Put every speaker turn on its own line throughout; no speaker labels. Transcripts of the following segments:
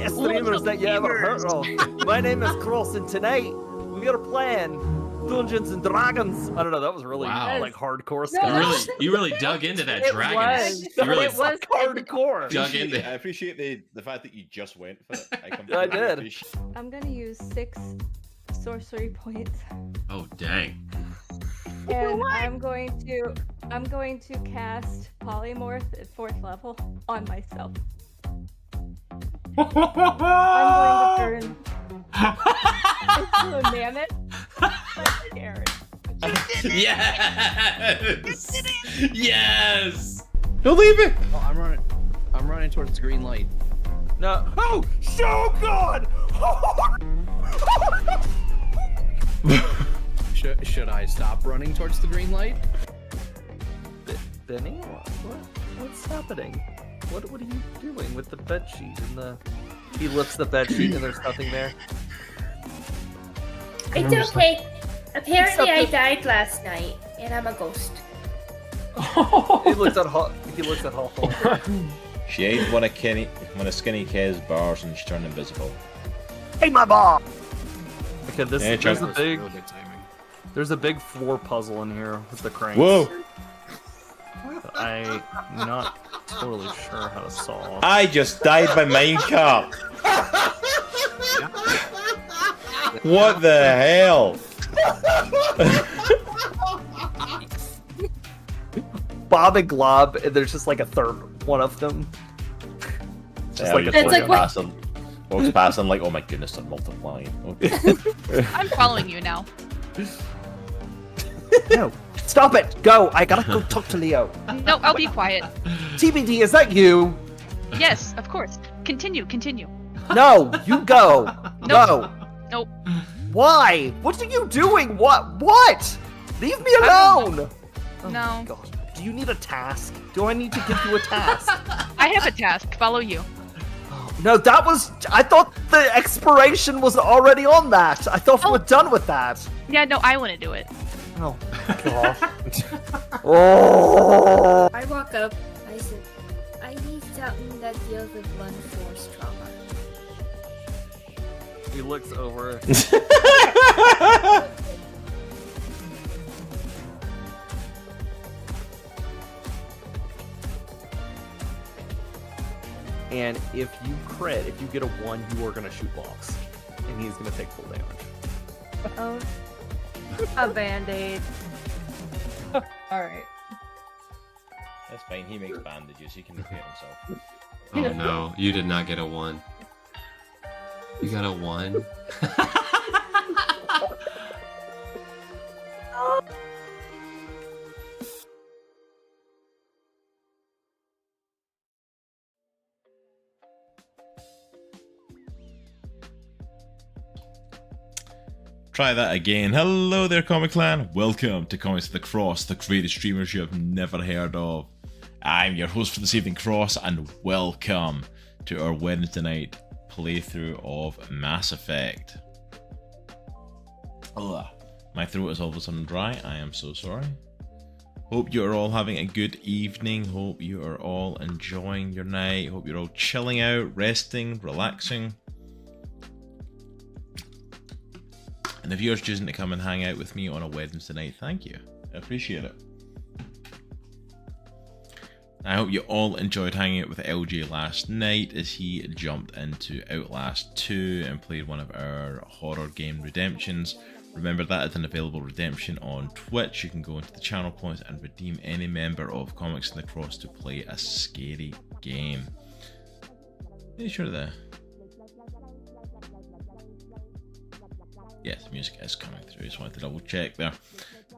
greatest streamers that you ever heard of. My name is Cross, and tonight we are playing Dungeons and Dragons. I don't know, that was really like hardcore stuff.
You really dug into that dragon.
It was hardcore.
Dug into.
I appreciate the fact that you just went for it.
I did.
I'm gonna use 6 sorcery points.
Oh dang.
And I'm going to cast polymorph at 4th level on myself. I'm going to turn into a mammoth. I'm scared.
Yes. Yes.
Don't leave it.
Oh, I'm running towards the green light.
No. Oh, so good.
Should I stop running towards the green light?
Benny, what's happening? What are you doing with the bed sheet and the? He lifts the bed sheet and there's nothing there.
It's okay. Apparently, I died last night, and I'm a ghost.
He looks at Hall.
She ate one of Skinny K's bars and she turned invisible.
Hey, my bar. Okay,
Yeah,
there's a big floor puzzle in here with the cranks.
Whoa!
I'm not totally sure how to solve.
I just died by minecart. What the hell?
Bob and Glob, and there's just like a third one of them. Just like
it's like walks past and like, oh my goodness, I'm multiplying. Okay.
I'm following you now.
No, stop it! Go! I gotta go talk to Leo.
No, I'll be quiet.
TBD, is that you?
Yes, of course. Continue.
No, you go.
Nope. Nope.
Why? What are you doing? What? Leave me alone! Oh
No.
my God. Do you need a task? Do I need to give you a task?
I have a task. Follow you.
No, that was... I thought the expiration was already on that. I thought we were done with that.
Yeah, no, I want to do it.
Oh, God. Oh.
I walk up. I said, I need something that deals with blunt force trauma.
He looks over. And if you crit, if you get a 1, you are going to shoot blocks. And he's going to take full damage.
Oh, a band-aid. Alright.
That's fine, he makes bandages, he can repair himself.
Oh no, you did not get a 1. You got a 1?
Try that again. Hello there, Comic Clan. Welcome to Comics of the Cross, the greatest streamers you have never heard of. I'm your host for this evening, Cross, and welcome to our Wednesday night playthrough of Mass Effect. Ugh. My throat is all of a sudden dry. I am so sorry. Hope you are all having a good evening. Hope you are all enjoying your night. Hope you're all chilling out, resting, relaxing. And if you're choosing to come and hang out with me on a Wednesday night, thank you. I appreciate it. I hope you all enjoyed hanging out with LJ last night as he jumped into Outlast 2 and played one of our horror game redemptions. Remember, that is an available redemption on Twitch. You can go into the channel points and redeem any member of Comics in the Cross to play a scary game. Are you sure there? Yes, music is coming through. Just wanted to double check there.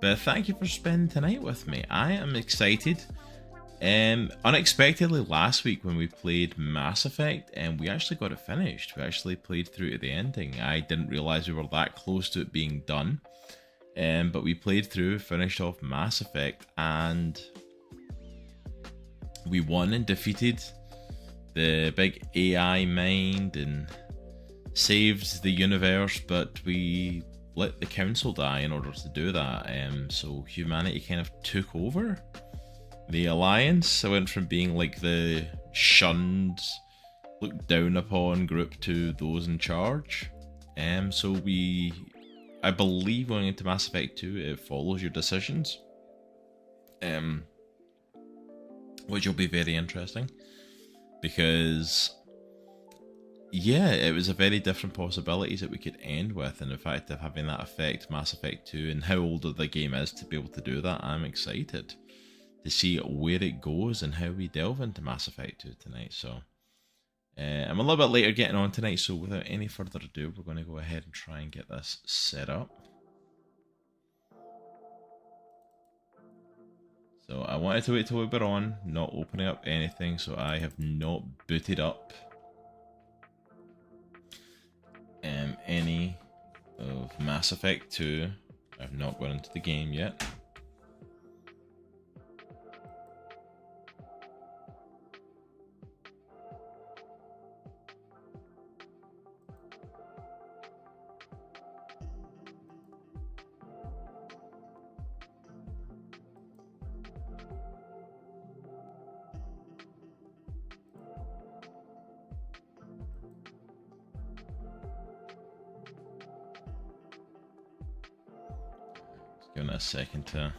But thank you for spending tonight with me. I am excited. Unexpectedly last week when we played Mass Effect, and we actually got it finished. We actually played through to the ending. I didn't realise we were that close to it being done. But we played through, finished off Mass Effect, and we won and defeated the big AI mind and saved the universe, but we let the council die in order to do that. So humanity kind of took over the Alliance. I went from being like the shunned looked down upon group to those in charge. So I believe going into Mass Effect 2, it follows your decisions. Which will be very interesting. Because, yeah, it was a very different possibilities that we could end with, and in fact of having that affect Mass Effect 2 and how old the game is to be able to do that, I'm excited to see where it goes and how we delve into Mass Effect 2 tonight. So I'm a little bit later getting on tonight, so without any further ado, we're going to go ahead and try and get this set up. So I wanted to wait till we were on, not opening up anything, so I have not booted up any of Mass Effect 2. I've not gone into the game yet. Give it a second to...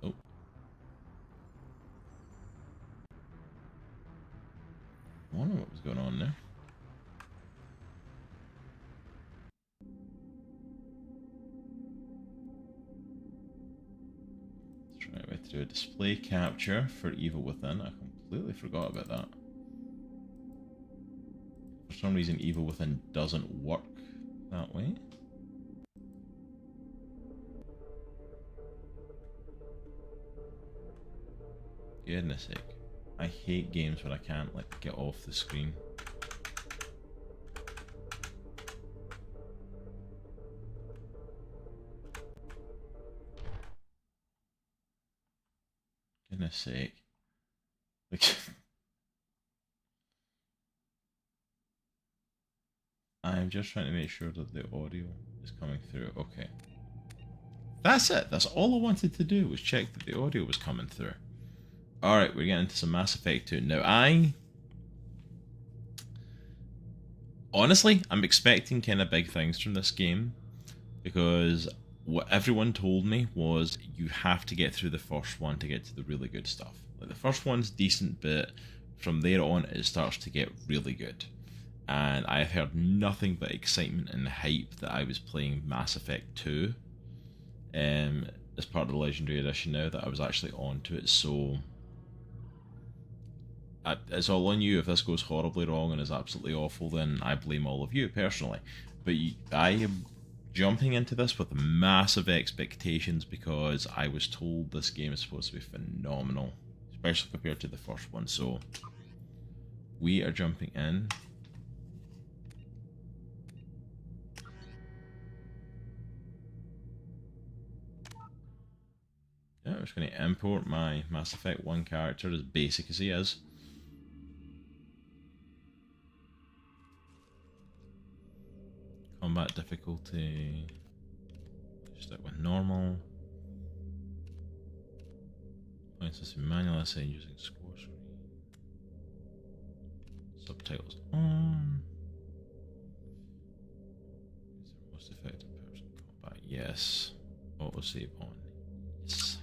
Oh. I wonder what was going on there. Right, we have to do a display capture for Evil Within. I completely forgot about that. For some reason, Evil Within doesn't work that way. Goodness sake. I hate games where I can't like get off the screen. Goodness sake. Like, I'm just trying to make sure that the audio is coming through. Okay. That's it. That's all I wanted to do was check that the audio was coming through. Alright, we're getting into some Mass Effect 2. Now, honestly, I'm expecting kind of big things from this game, because what everyone told me was you have to get through the first one to get to the really good stuff. Like, the first one's decent, but from there on it starts to get really good. And I've heard nothing but excitement and hype that I was playing Mass Effect 2 as part of the Legendary Edition now that I was actually on to it, so it's all on you. If this goes horribly wrong and is absolutely awful, then I blame all of you personally. But I am jumping into this with massive expectations because I was told this game is supposed to be phenomenal, especially compared to the first one. So we are jumping in. Yeah, I'm just going to import my Mass Effect 1 character as basic as he is. Combat difficulty, stick with normal. Point system manual, assign using score screen. Subtitles on. Is the most effective person combat? Yes. Autosave on. Yes.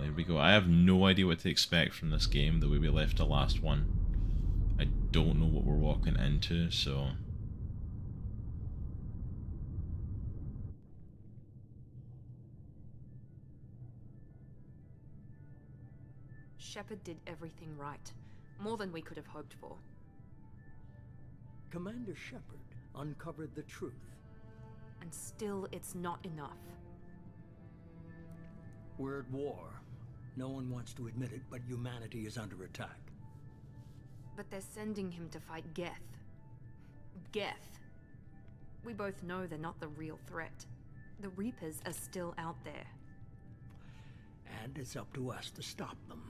There we go. I have no idea what to expect from this game the way we left the last one. I don't know what we're walking into, so...
Shepard did everything right. More than we could have hoped for.
Commander Shepard uncovered the truth.
And still, it's not enough.
We're at war. No one wants to admit it, but humanity is under attack.
But they're sending him to fight Geth. Geth. We both know they're not the real threat. The Reapers are still out there.
And it's up to us to stop them.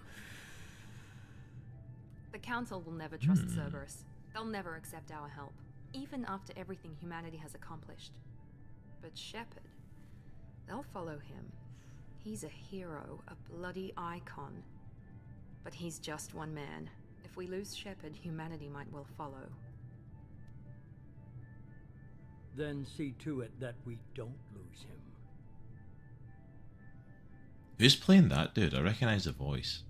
The Council will never trust Cerberus. They'll never accept our help, even after everything humanity has accomplished. But Shepard, they'll follow him. He's a hero, a bloody icon. But he's just one man. If we lose Shepard, humanity might well follow.
Then see to it that we don't lose him.
Who's playing that dude? I recognise the voice.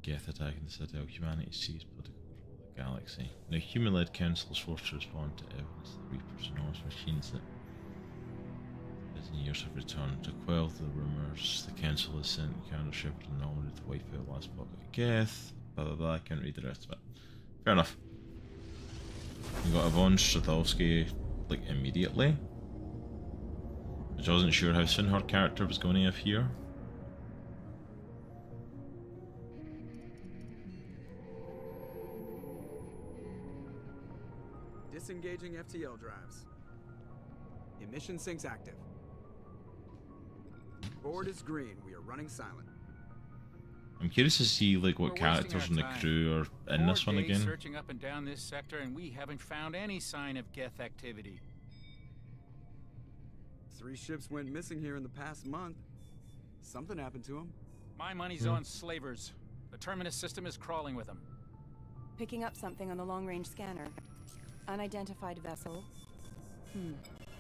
Geth attacking the Citadel. Humanity sees political control of the galaxy. Now, human-led council is forced to respond to evidence the Reapers and Norse machines that in years have returned. To quell the rumours, the council has sent Commander Shepard and Normandy to wipe out last pocket of Geth. Blah blah blah. I can't read the rest of it. Fair enough. We got Yvonne Strahovski like immediately, which I wasn't sure how soon her character was going to appear.
Disengaging FTL drives. Emission sinks active. Board is green. We are running silent.
I'm curious to see like what characters in the crew are in this one again.
Searching up and down this sector, and we haven't found any sign of Geth activity.
3 ships went missing here in the past month. Something happened to them.
My money's on slavers. The Terminus system is crawling with them.
Picking up something on the long-range scanner. Unidentified vessel.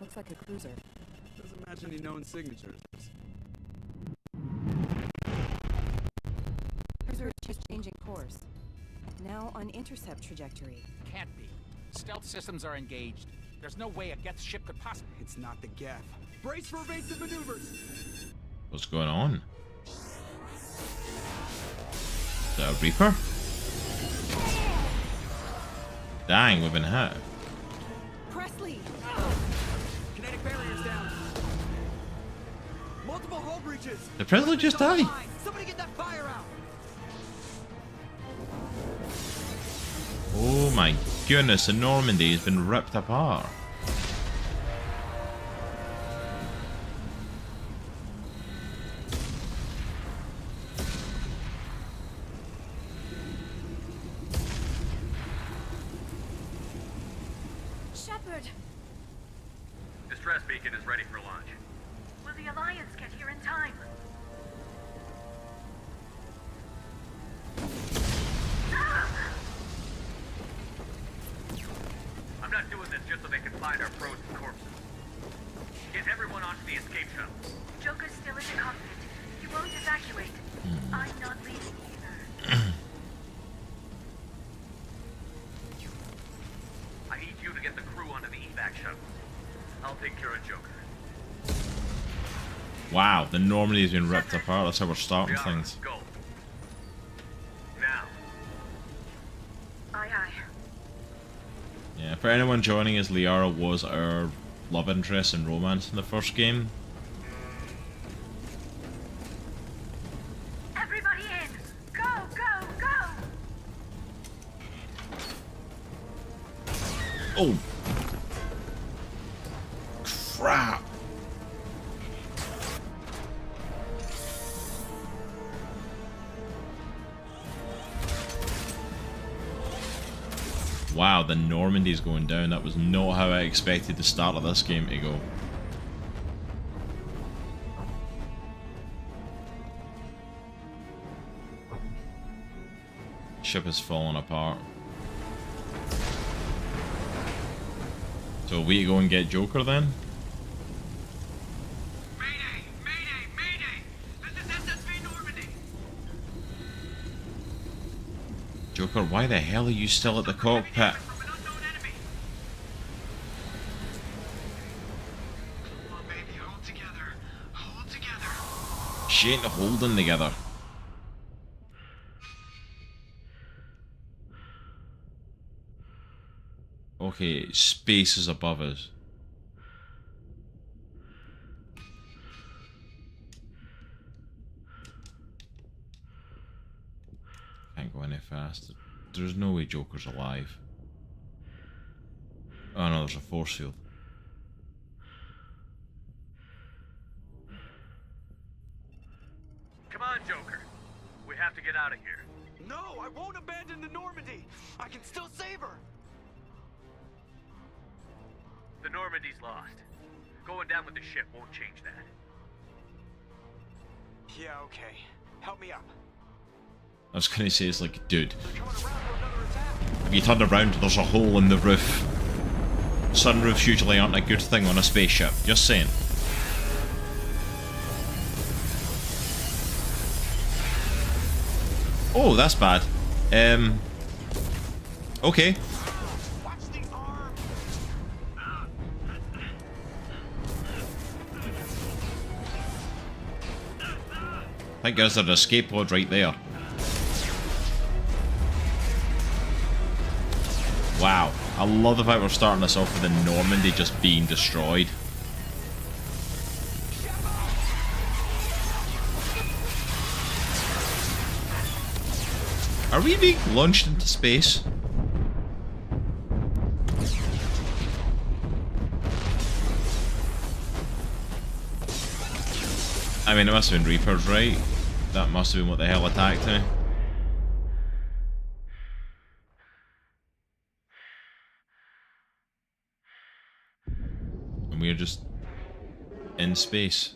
Looks like a cruiser.
Doesn't match any known signatures.
Cruiser is just changing course. Now on intercept trajectory.
Can't be. Stealth systems are engaged. There's no way a Geth ship could possibly...
It's not the Geth. Brace for evasive maneuvers!
What's going on? Is that a Reaper? Dang, we've been hit.
Presley!
Kinetic barriers down. Multiple hull breaches.
Did Presley just die?
Somebody get that fire out.
Oh my goodness, the Normandy has been ripped apart.
Shepard!
Distress beacon is ready for launch.
Will the Alliance get here in time?
I'm not doing this just so they can find our frozen corpses. Get everyone onto the escape shuttle.
Joker's still in the cockpit. He won't evacuate. I'm not leaving either.
I need you to get the crew onto the evac shuttle. I'll take care of Joker.
Wow, the Normandy has been ripped apart. That's how we're starting things.
Go. Now.
Aye, aye.
Yeah, for anyone joining us, Liara was our love interest and romance in the first game.
Everybody in! Go, go, go!
Oh! Crap! Wow, the Normandy's going down. That was not how I expected the start of this game to go. Ship is falling apart. So we go and get Joker then?
Mayday! Mayday! Mayday! This is SSV Normandy!
Joker, why the hell are you still at the cockpit? She ain't holding together. Okay, space is above us. can't go any faster. There's no way Joker's alive. Oh no, there's a force field.
Come on, Joker. We have to get out of here.
No, I won't abandon the Normandy. I can still save her.
The Normandy's lost. Going down with the ship won't change that.
Yeah, okay. Help me up.
I was gonna say, it's like, dude, if you turn around, there's a hole in the roof. Sunroofs usually aren't a good thing on a spaceship. Just saying. Oh, that's bad. Okay. Thank goodness there's an escape pod right there. Wow. I love the fact we're starting this off with the Normandy just being destroyed. Are we being launched into space? I mean, it must have been Reapers, right? That must have been what the hell attacked me. And we're just in space.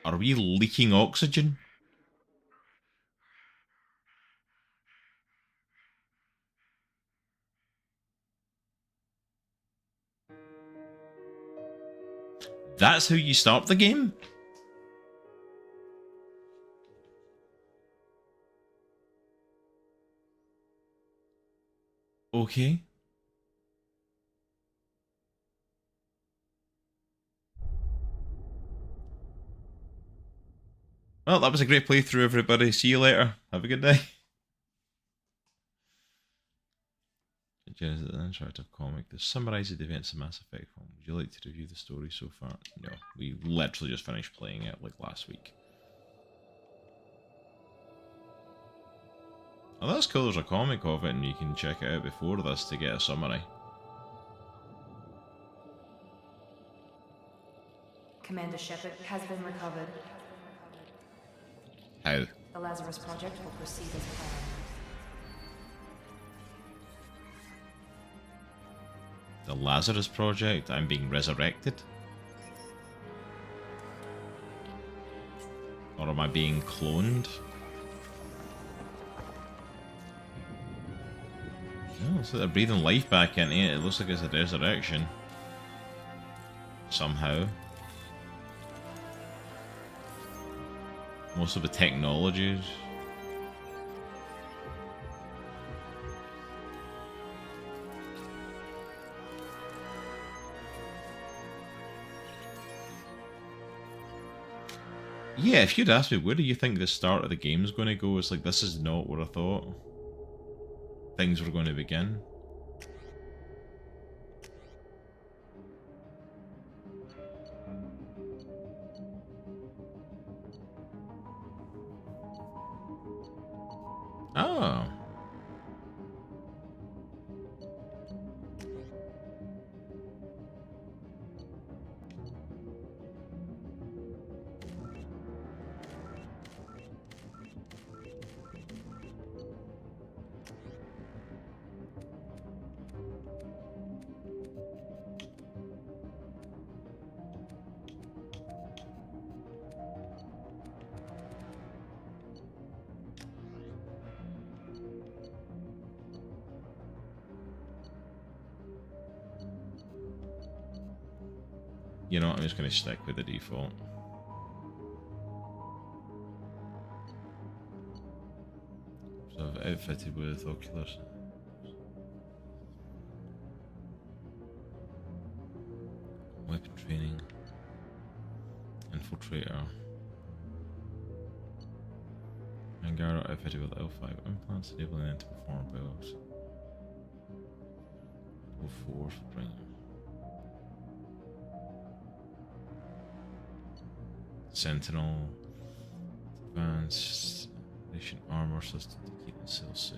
Are we leaking oxygen? That's how you start the game? Okay. Well, that was a great playthrough, everybody. See you later. Have a good day. Genesis, an interactive comic that summarizes the events of Mass Effect 1. Would you like to review the story so far? No, we literally just finished playing it like last week. Oh, that's cool. There's a comic of it, and you can check it out before this to get a summary.
Commander Shepard has been recovered.
How?
The Lazarus Project will proceed as planned.
The Lazarus Project? I'm being resurrected? Or am I being cloned? Oh, so they're breathing life back into it. It looks like it's a resurrection. Somehow. Most of the technologies. Yeah, if you'd asked me, where do you think the start of the game's going to go? It's like, this is not where I thought things were going to begin. Oh. You know what, I'm just going to stick with the default. So I've outfitted with oculars. Weapon training. Infiltrator. Angara outfitted with L5 implants, enabling them to perform builds. O4 spring. Sentinel. Advanced addition armor system to keep the cell safe.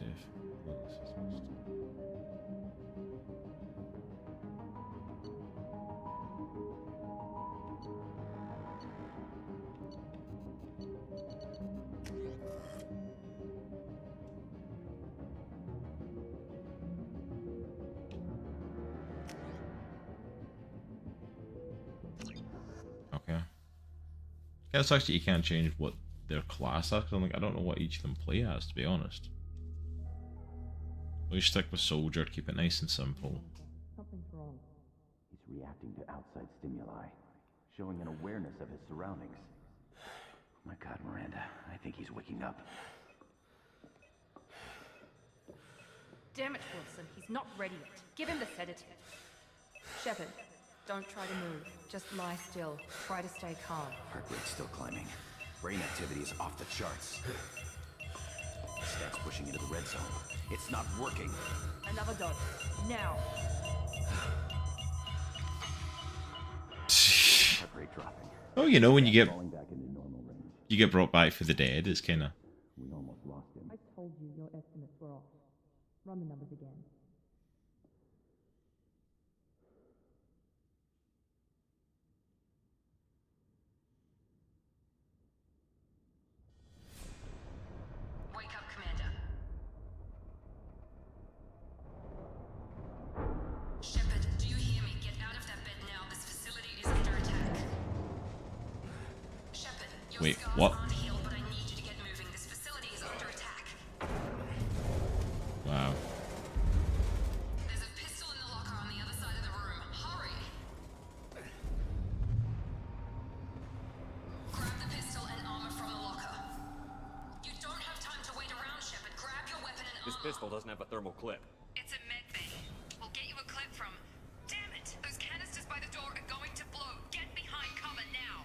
Okay. It sucks that you can't change what their class is. I don't know what each of them play as, to be honest. We stick with soldier, keep it nice and simple.
Something's wrong. He's reacting to outside stimuli, showing an awareness of his surroundings. Oh my God, Miranda, I think he's waking up.
Damn it, Wilson. He's not ready yet. Give him the sedative. Shepard, don't try to move. Just lie still. Try to stay calm.
Heart rate's still climbing. Brain activity is off the charts. Stats pushing into the red zone. It's not working.
Another dose. Now.
Heart rate dropping.
Oh, you know when you get
Falling back into normal range.
you get brought back for the dead, it's kind of.
We almost lost him.
I told you your estimates were off. Run the numbers again.
Wake up, Commander. Shepard, do you hear me? Get out of that bed now. This facility is under attack. Shepard, your
Wait,
scars
what?
aren't healed, but I need you to get moving. This facility is under attack.
Wow.
There's a pistol in the locker on the other side of the room. Hurry! Grab the pistol and armor from the locker. You don't have time to wait around, Shepard. Grab your weapon and
This
armor.
pistol doesn't have a thermal clip.
It's a med bay. We'll get you a clip from. Damn it! Those canisters by the door are going to blow. Get behind cover now.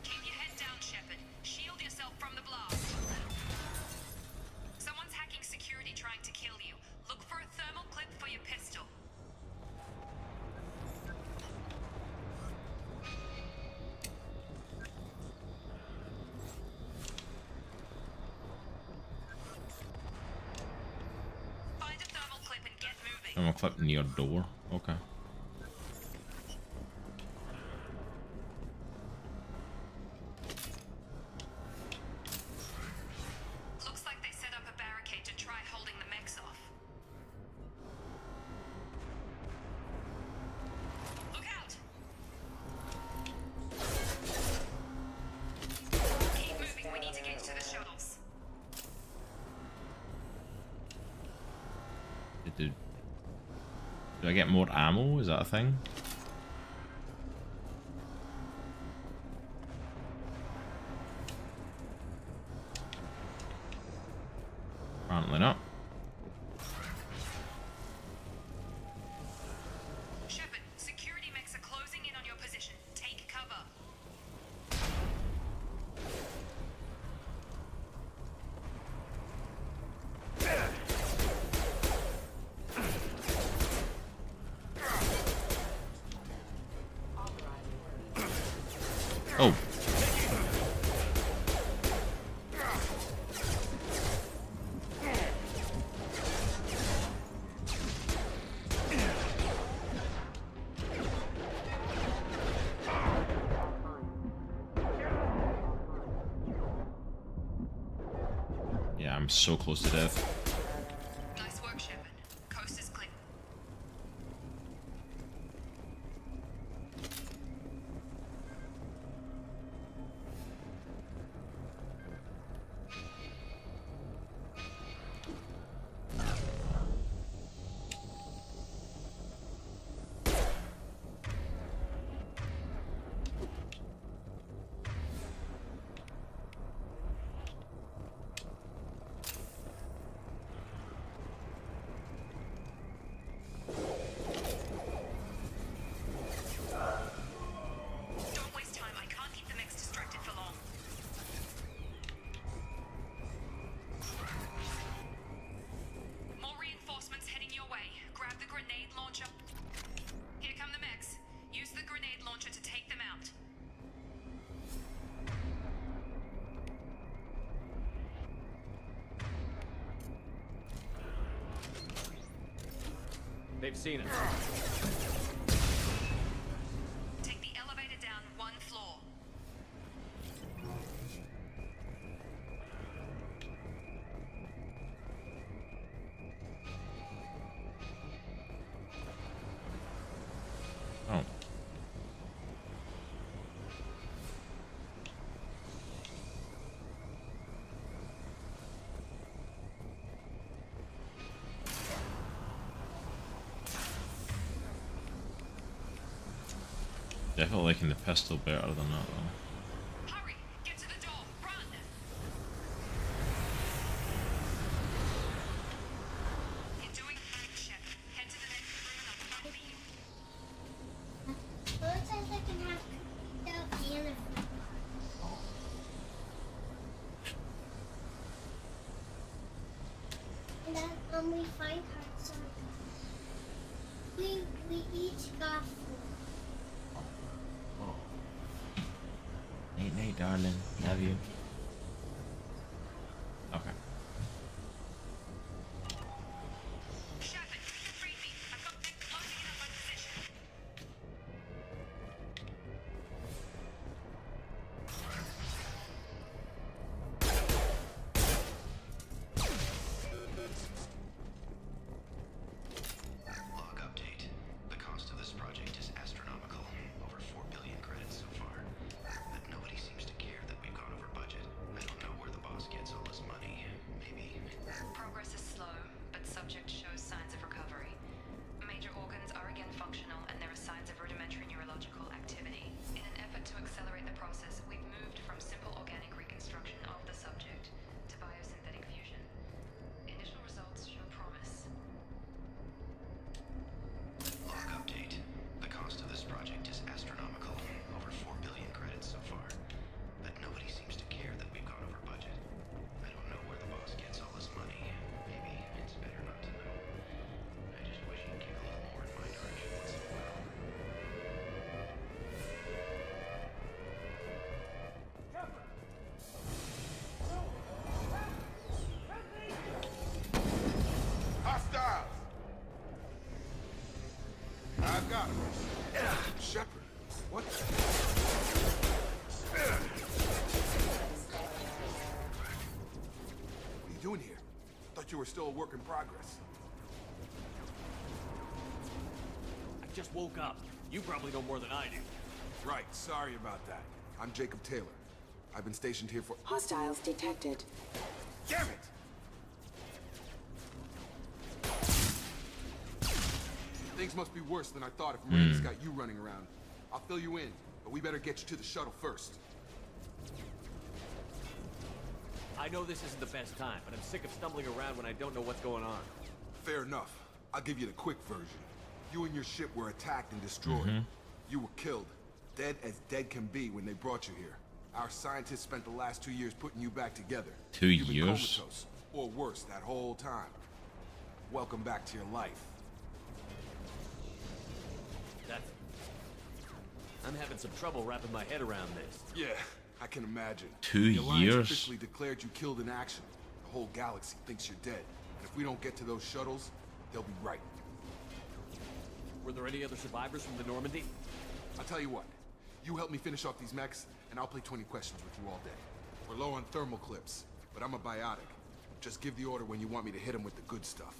Keep your head down, Shepard. Shield yourself from the blast. Someone's hacking security trying to kill you. Look for a thermal clip for your pistol. Find a thermal clip and get moving.
I'm gonna clip near door. Okay.
Looks like they set up a barricade to try holding the mechs off. Look out! Keep moving, we need to get to the shuttles.
Do I get more ammo? Is that a thing? Apparently not.
Shepard, security mechs are closing in on your position. Take cover.
Oh. Yeah, I'm so close to death.
Nice work, Shepard. Coast is clear.
They've seen us.
Take the elevator down 1 floor.
Oh. Definitely liking the pistol better than that though.
Hurry! Get to the door! Run! You're doing fine, Shepard. Head to the next room and I'll follow you.
Looks like I can have the uniform. And then we find cards. We each got 4.
Night night, darling. Love you. Okay.
Shepard, you freed me. I've got things closing in on my position.
Log update. The cost of this project is astronomical. Over 4 billion credits so far. But nobody seems to care that we've gone over budget. I don't know where the boss gets all this money. Maybe.
Progress is slow, but subject shows signs of recovery. Major organs are again functional, and there are signs of rudimentary neurological activity. In an effort to accelerate the process, we've moved from simple organic reconstruction of the subject to biosynthetic fusion. Initial results show promise.
Log update. The cost of this project is astronomical. Over 4 billion credits so far. But nobody seems to care that we've gone over budget. I don't know where the boss gets all this money. Maybe it's better not to know. I just wish he'd kick a little more in my direction once in a while.
Hostiles! I've got him. Shepard, what? What are you doing here? Thought you were still a work in progress.
I just woke up. You probably know more than I do.
Right, sorry about that. I'm Jacob Taylor. I've been stationed here for—
Hostiles detected.
Damn it! Things must be worse than I thought if Miranda's got you running around. I'll fill you in, but we better get you to the shuttle first.
I know this isn't the best time, but I'm sick of stumbling around when I don't know what's going on.
Fair enough. I'll give you the quick version. You and your ship were attacked and destroyed. You were killed, dead as dead can be when they brought you here. Our scientists spent the last 2 years putting you back together.
2
You've been
years?
comatose, or worse, that whole time. Welcome back to your life.
I'm having some trouble wrapping my head around this.
Yeah, I can imagine.
2
The Alliance
years?
officially declared you killed in action. The whole galaxy thinks you're dead. And if we don't get to those shuttles, they'll be right.
Were there any other survivors from the Normandy?
I'll tell you what. You help me finish off these mechs, and I'll play 20 questions with you all day. We're low on thermal clips, but I'm a biotic. Just give the order when you want me to hit them with the good stuff.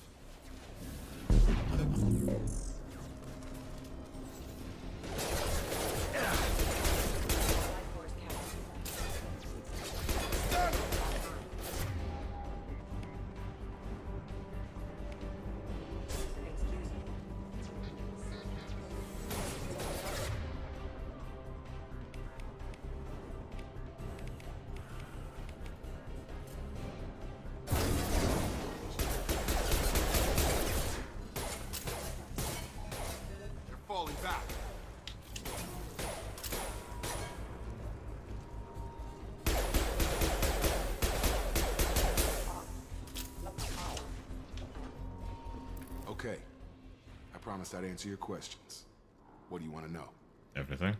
Falling back. Okay. I promised I'd answer your questions. What do you want to know?
Everything.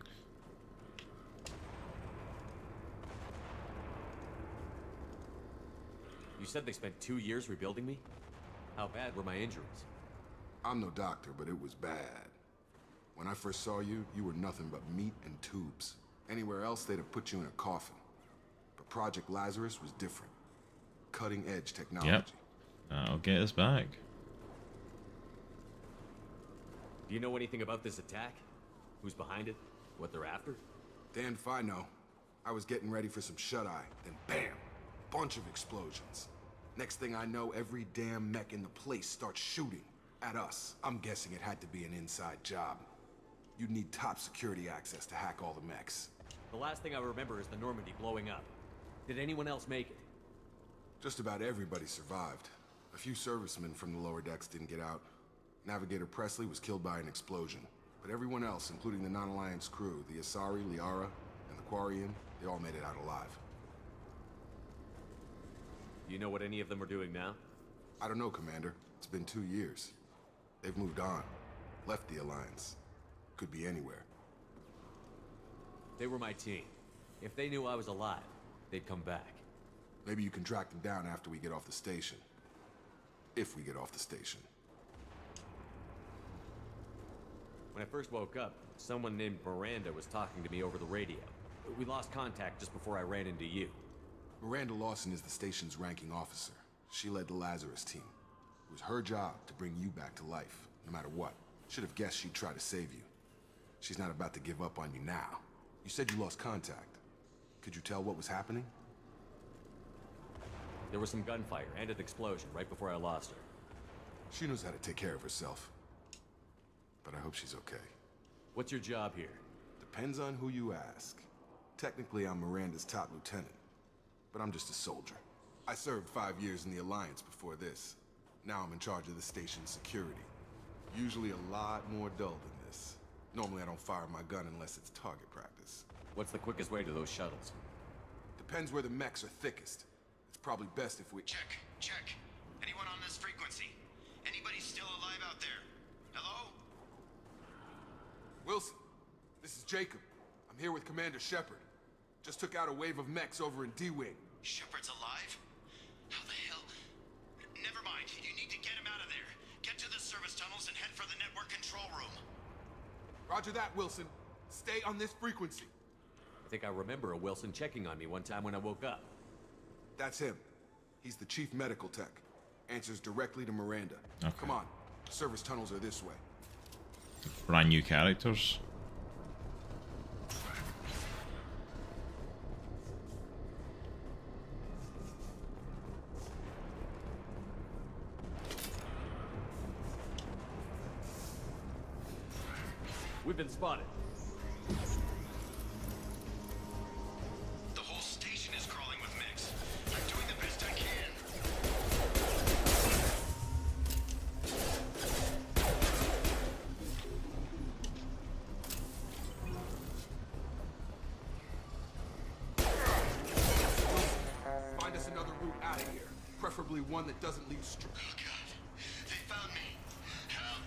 You said they spent 2 years rebuilding me? How bad were my injuries?
I'm no doctor, but it was bad. When I first saw you, you were nothing but meat and tubes. Anywhere else, they'd have put you in a coffin. But Project Lazarus was different. Cutting-edge technology.
Yep. I'll get us back.
Do you know anything about this attack? Who's behind it? What they're after?
Damned if I know. I was getting ready for some shut-eye, then bam! Bunch of explosions. Next thing I know, every damn mech in the place starts shooting at us. I'm guessing it had to be an inside job. You'd need top security access to hack all the mechs.
The last thing I remember is the Normandy blowing up. Did anyone else make it?
Just about everybody survived. A few servicemen from the lower decks didn't get out. Navigator Presley was killed by an explosion. But everyone else, including the non-Alliance crew, the Asari, Liara, and the Quarian, they all made it out alive.
Do you know what any of them are doing now?
I don't know, Commander. It's been 2 years. They've moved on. Left the Alliance. Could be anywhere.
They were my team. If they knew I was alive, they'd come back.
Maybe you can track them down after we get off the station. If we get off the station.
When I first woke up, someone named Miranda was talking to me over the radio. We lost contact just before I ran into you.
Miranda Lawson is the station's ranking officer. She led the Lazarus team. It was her job to bring you back to life, no matter what. Should have guessed she'd try to save you. She's not about to give up on you now. You said you lost contact. Could you tell what was happening?
There was some gunfire and an explosion right before I lost her.
She knows how to take care of herself. But I hope she's okay.
What's your job here?
Depends on who you ask. Technically, I'm Miranda's top lieutenant. But I'm just a soldier. I served 5 years in the Alliance before this. Now I'm in charge of the station's security. Usually a lot more dull than this. Normally I don't fire my gun unless it's target practice.
What's the quickest way to those shuttles?
Depends where the mechs are thickest. It's probably best if we...
Check. Anyone on this frequency? Anybody still alive out there? Hello?
Wilson, this is Jacob. I'm here with Commander Shepard. Just took out a wave of mechs over in D-Wing.
Shepard's alive? How the hell? Never mind. You need to get him out of there. Get to the service tunnels and head for the network control room.
Roger that, Wilson. Stay on this frequency.
I think I remember a Wilson checking on me one time when I woke up.
That's him. He's the chief medical tech. Answers directly to Miranda.
Okay.
Come on. Service tunnels are this way.
Brand new characters.
We've been spotted.
The whole station is crawling with mechs. I'm doing the best I can.
Find us another route out of here. Preferably one that doesn't lead straight.
Oh god. They found me. Help.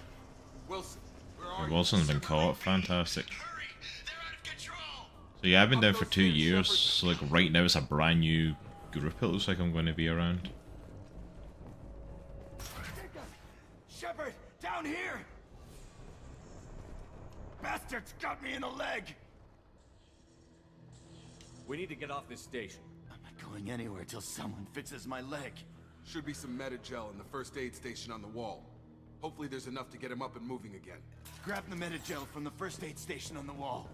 Wilson, where are
Yeah,
you?
Wilson's been caught. Fantastic.
Hurry. They're out of control.
So yeah, I've been down for 2 years. So like right now it's a brand new group it looks like I'm going to be around.
Shepard, down here! Bastards got me in the leg!
We need to get off this station.
I'm not going anywhere till someone fixes my leg.
Should be some Metagel in the first aid station on the wall. Hopefully there's enough to get him up and moving again.
Grab the Metagel from the first aid station on the wall.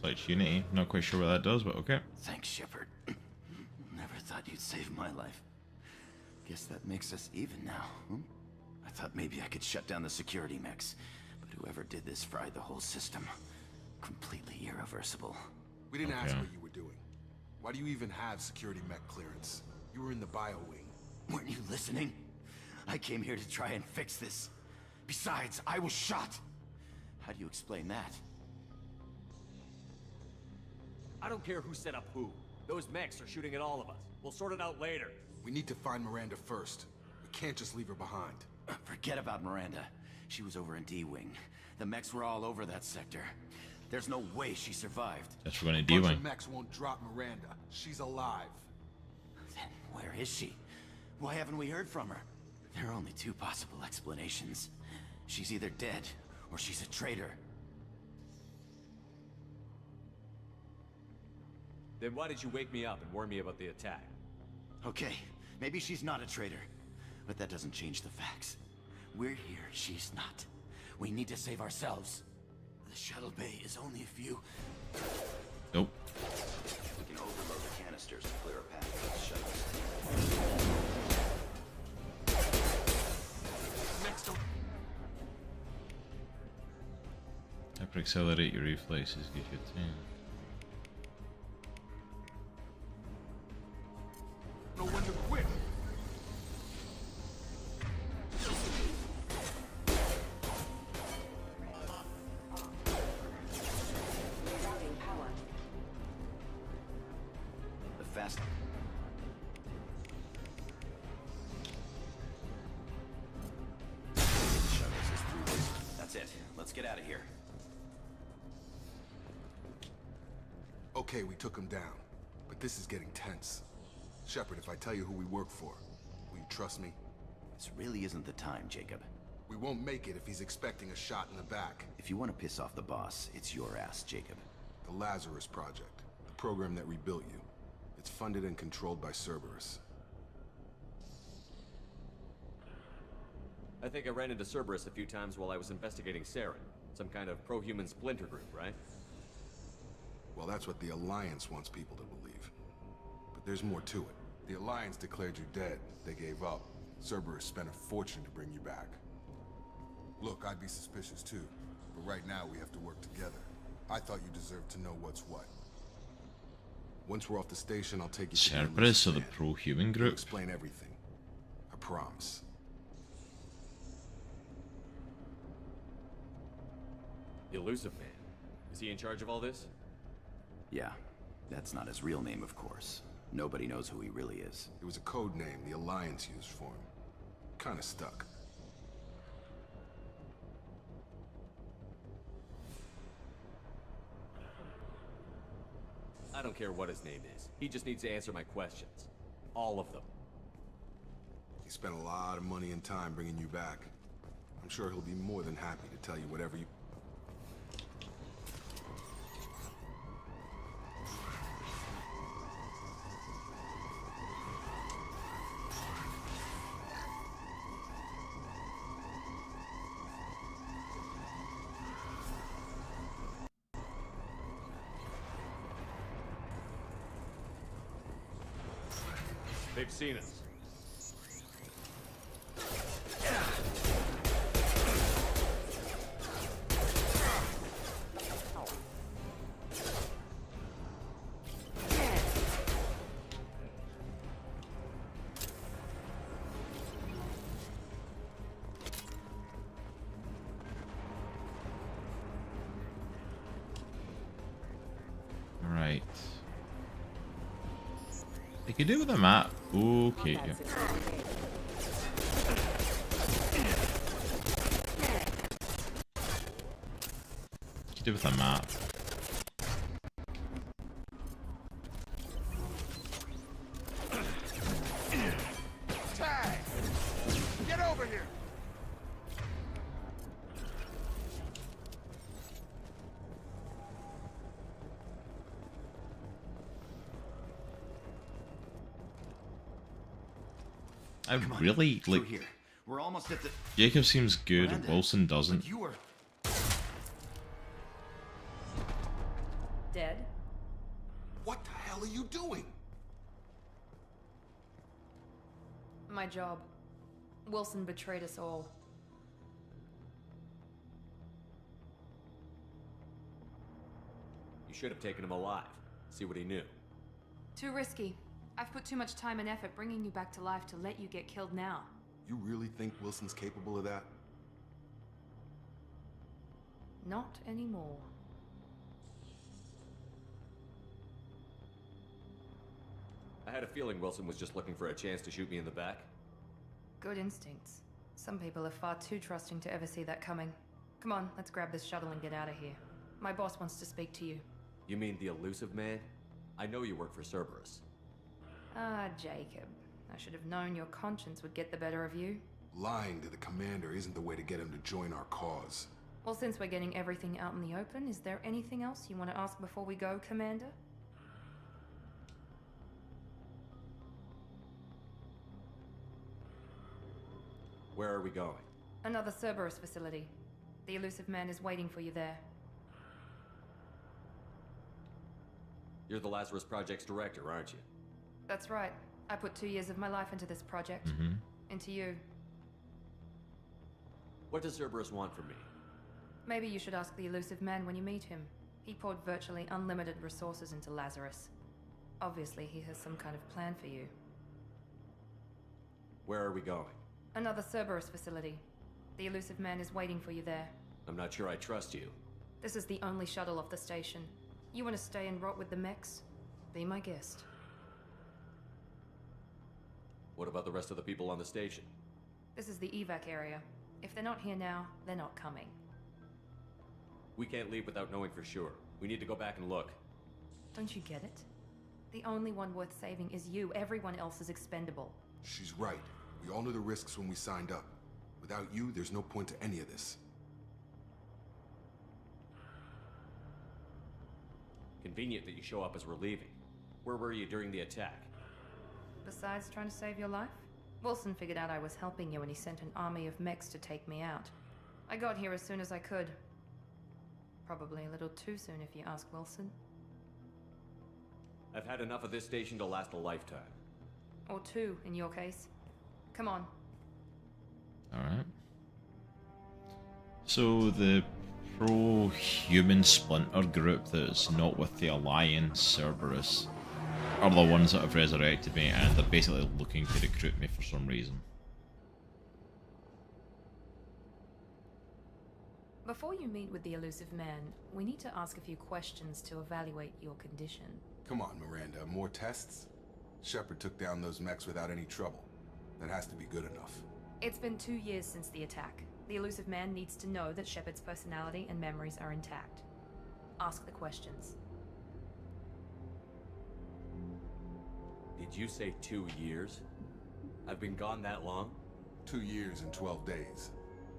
Like Unity, not quite sure what that does, but okay.
Thanks, Shepard. Never thought you'd save my life. Guess that makes us even now, hmm? I thought maybe I could shut down the security mechs, but whoever did this fried the whole system. Completely irreversible.
We didn't ask what you were doing. Why do you even have security mech clearance? You were in the bio wing.
Weren't you listening? I came here to try and fix this. Besides, I was shot. How do you explain that?
I don't care who set up who. Those mechs are shooting at all of us. We'll sort it out later.
We need to find Miranda first. We can't just leave her behind.
Forget about Miranda. She was over in D-Wing. The mechs were all over that sector. There's no way she survived.
That's for going to
Bunch
D-Wing.
of mechs won't drop Miranda. She's alive.
Then where is she? Why haven't we heard from her? There are only two possible explanations. She's either dead, or she's a traitor.
Then why did you wake me up and warn me about the attack?
Okay, maybe she's not a traitor, but that doesn't change the facts. We're here, she's not. We need to save ourselves. The shuttle bay is only a few...
Nope.
We can overload the canisters to clear a path for the shuttle.
Next door.
Hyper accelerate your reflexes, gives you a 10.
Know when to quit.
The fast... That's it. Let's get out of here.
Okay, we took him down, but this is getting tense. Shepard, if I tell you who we work for, will you trust me?
This really isn't the time, Jacob.
We won't make it if he's expecting a shot in the back.
If you want to piss off the boss, it's your ass, Jacob.
The Lazarus Project, the program that rebuilt you. It's funded and controlled by Cerberus.
I think I ran into Cerberus a few times while I was investigating Saren. Some kind of pro-human splinter group, right?
Well, that's what the Alliance wants people to believe. But there's more to it. The Alliance declared you dead. They gave up. Cerberus spent a fortune to bring you back. Look, I'd be suspicious too, but right now we have to work together. I thought you deserved to know what's what. Once we're off the station, I'll take you to
Cerberus, or the pro-human
I'll
group?
explain everything. I promise.
The Elusive Man. Is he in charge of all this?
Yeah, that's not his real name, of course. Nobody knows who he really is.
It was a code name the Alliance used for him. Kinda stuck.
I don't care what his name is. He just needs to answer my questions. All of them.
He spent a lot of money and time bringing you back. I'm sure he'll be more than happy to tell you whatever you...
They've seen us.
Right. They could do with a map. Okay. Yeah. Could do with a map.
Tag! Get over here!
I really like.
Here. We're almost at the...
Jacob seems good.
Miranda,
Wilson doesn't.
You were...
Dead?
What the hell are you doing?
My job. Wilson betrayed us all.
You should have taken him alive. See what he knew.
Too risky. I've put too much time and effort bringing you back to life to let you get killed now.
You really think Wilson's capable of that?
Not anymore.
I had a feeling Wilson was just looking for a chance to shoot me in the back.
Good instincts. Some people are far too trusting to ever see that coming. Come on, let's grab this shuttle and get out of here. My boss wants to speak to you.
You mean the elusive man? I know you work for Cerberus.
Ah, Jacob. I should have known your conscience would get the better of you.
Lying to the commander isn't the way to get him to join our cause.
Well, since we're getting everything out in the open, is there anything else you want to ask before we go, Commander?
Where are we going?
Another Cerberus facility. The elusive man is waiting for you there.
You're the Lazarus Project's director, aren't you?
That's right. I put 2 years of my life into this project. Into you.
What does Cerberus want from me?
Maybe you should ask the elusive man when you meet him. He poured virtually unlimited resources into Lazarus. Obviously, he has some kind of plan for you.
Where are we going?
Another Cerberus facility. The elusive man is waiting for you there.
I'm not sure I trust you.
This is the only shuttle off the station. You want to stay and rot with the mechs? Be my guest.
What about the rest of the people on the station?
This is the evac area. If they're not here now, they're not coming.
We can't leave without knowing for sure. We need to go back and look.
Don't you get it? The only one worth saving is you. Everyone else is expendable.
She's right. We all knew the risks when we signed up. Without you, there's no point to any of this.
Convenient that you show up as we're leaving. Where were you during the attack?
Besides trying to save your life, Wilson figured out I was helping you and he sent an army of mechs to take me out. I got here as soon as I could. Probably a little too soon if you ask Wilson.
I've had enough of this station to last a lifetime.
Or 2, in your case. Come on.
Alright. So the pro-human splinter group that's not with the Alliance, Cerberus, are the ones that have resurrected me, and they're basically looking to recruit me for some reason.
Before you meet with the elusive man, we need to ask a few questions to evaluate your condition.
Come on, Miranda, more tests? Shepard took down those mechs without any trouble. That has to be good enough.
It's been 2 years since the attack. The elusive man needs to know that Shepard's personality and memories are intact. Ask the questions.
Did you say 2 years? I've been gone that long?
2 years and 12 days.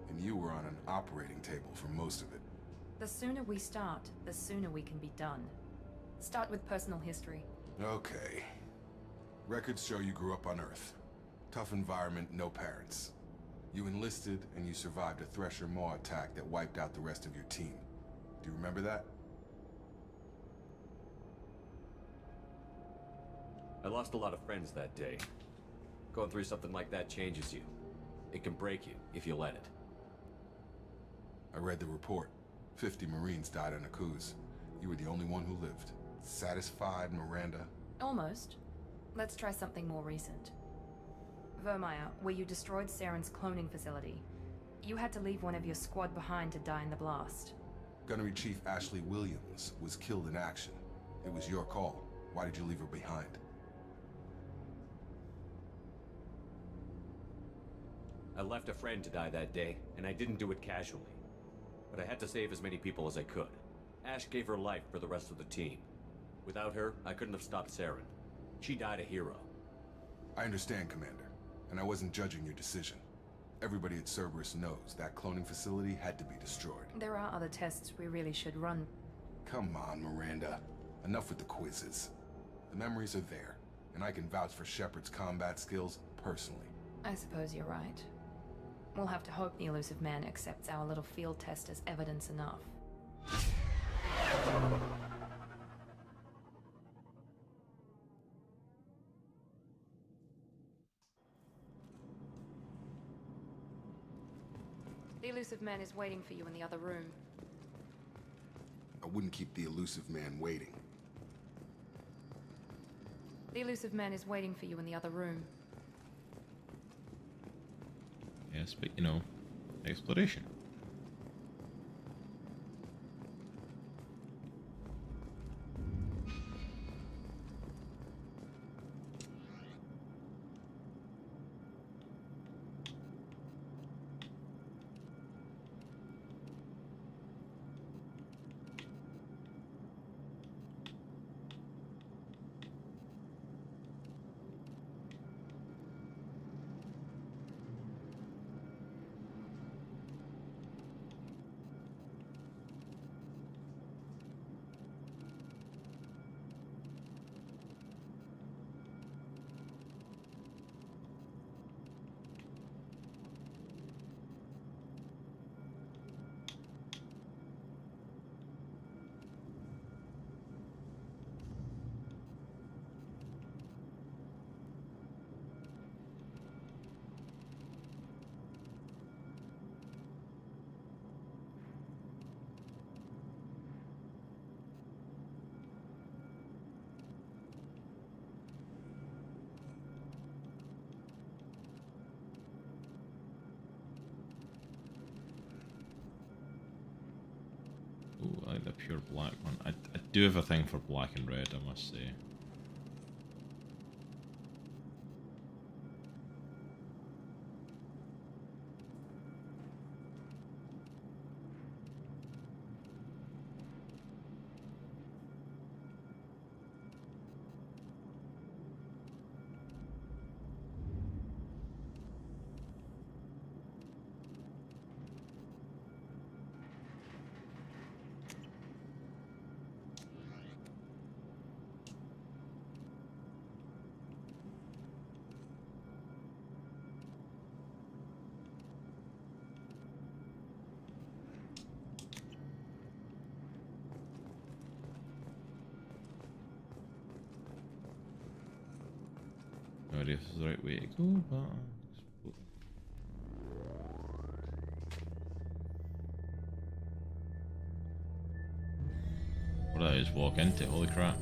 And you were on an operating table for most of it.
The sooner we start, the sooner we can be done. Start with personal history.
Okay. Records show you grew up on Earth. Tough environment, no parents. You enlisted and you survived a Thresher Maw attack that wiped out the rest of your team. Do you remember that?
I lost a lot of friends that day. Going through something like that changes you. It can break you if you let it.
I read the report. 50 Marines died on Akuz. You were the only one who lived. Satisfied, Miranda?
Almost. Let's try something more recent. Vermeer, where you destroyed Saren's cloning facility. You had to leave one of your squad behind to die in the blast.
Gunnery Chief Ashley Williams was killed in action. It was your call. Why did you leave her behind?
I left a friend to die that day, and I didn't do it casually. But I had to save as many people as I could. Ash gave her life for the rest of the team. Without her, I couldn't have stopped Saren. She died a hero.
I understand, Commander, and I wasn't judging your decision. Everybody at Cerberus knows that cloning facility had to be destroyed.
There are other tests we really should run.
Come on, Miranda. Enough with the quizzes. The memories are there, and I can vouch for Shepard's combat skills personally.
I suppose you're right. We'll have to hope the elusive man accepts our little field test as evidence enough. The elusive man is waiting for you in the other room.
I wouldn't keep the elusive man waiting.
The elusive man is waiting for you in the other room.
Yes, but you know, exploration. pure black one. I do have a thing for black and red, I must say. No idea if this is the right way to go, but... What did I just walk into? Holy crap.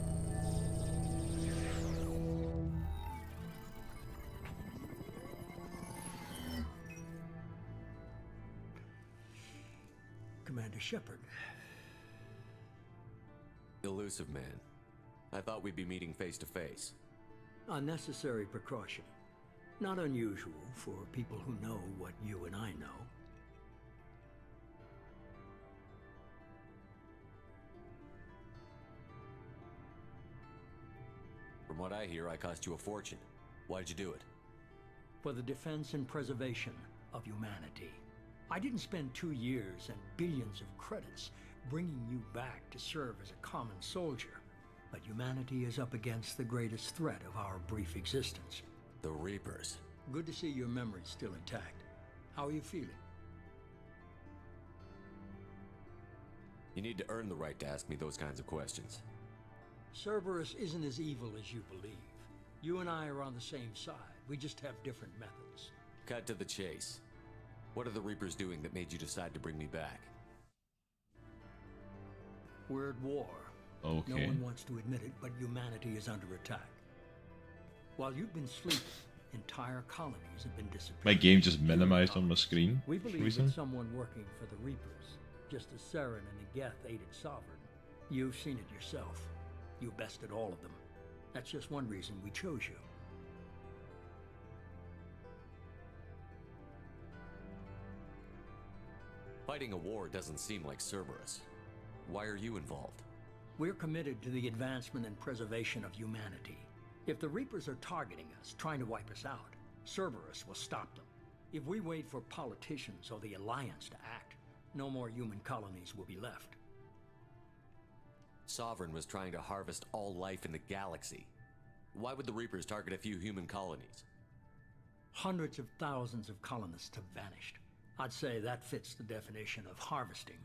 Commander Shepard.
Elusive man. I thought we'd be meeting face to face.
Unnecessary precaution. Not unusual for people who know what you and I know.
From what I hear, I cost you a fortune. Why'd you do it?
For the defense and preservation of humanity. I didn't spend 2 years and billions of credits bringing you back to serve as a common soldier. But humanity is up against the greatest threat of our brief existence.
The Reapers.
Good to see your memory's still intact. How are you feeling?
You need to earn the right to ask me those kinds of questions.
Cerberus isn't as evil as you believe. You and I are on the same side. We just have different methods.
Cut to the chase. What are the Reapers doing that made you decide to bring me back?
We're at war.
Okay.
No one wants to admit it, but humanity is under attack. While you've been sleeping, entire colonies have been disappearing.
My game just minimized on my screen.
We believe that someone working for the Reapers, just as Saren and Geth aided Sovereign. You've seen it yourself. You bested all of them. That's just one reason we chose you.
Fighting a war doesn't seem like Cerberus. Why are you involved?
We're committed to the advancement and preservation of humanity. If the Reapers are targeting us, trying to wipe us out, Cerberus will stop them. If we wait for politicians or the Alliance to act, no more human colonies will be left.
Sovereign was trying to harvest all life in the galaxy. Why would the Reapers target a few human colonies?
Hundreds of thousands of colonists have vanished. I'd say that fits the definition of harvesting.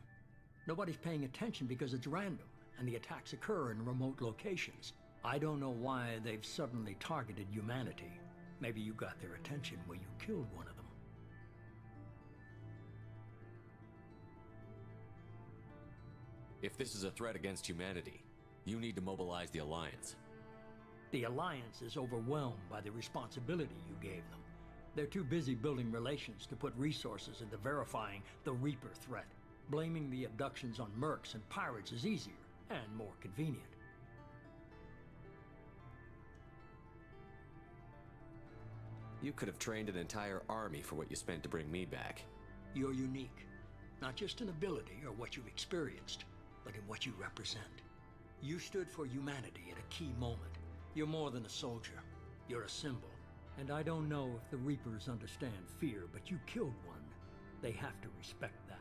Nobody's paying attention because it's random, and the attacks occur in remote locations. I don't know why they've suddenly targeted humanity. Maybe you got their attention when you killed one of them.
If this is a threat against humanity, you need to mobilize the Alliance.
The Alliance is overwhelmed by the responsibility you gave them. They're too busy building relations to put resources into verifying the Reaper threat. Blaming the abductions on mercs and pirates is easier and more convenient.
You could have trained an entire army for what you spent to bring me back.
You're unique, not just in ability or what you've experienced, but in what you represent. You stood for humanity at a key moment. You're more than a soldier. You're a symbol. And I don't know if the Reapers understand fear, but you killed one. They have to respect that.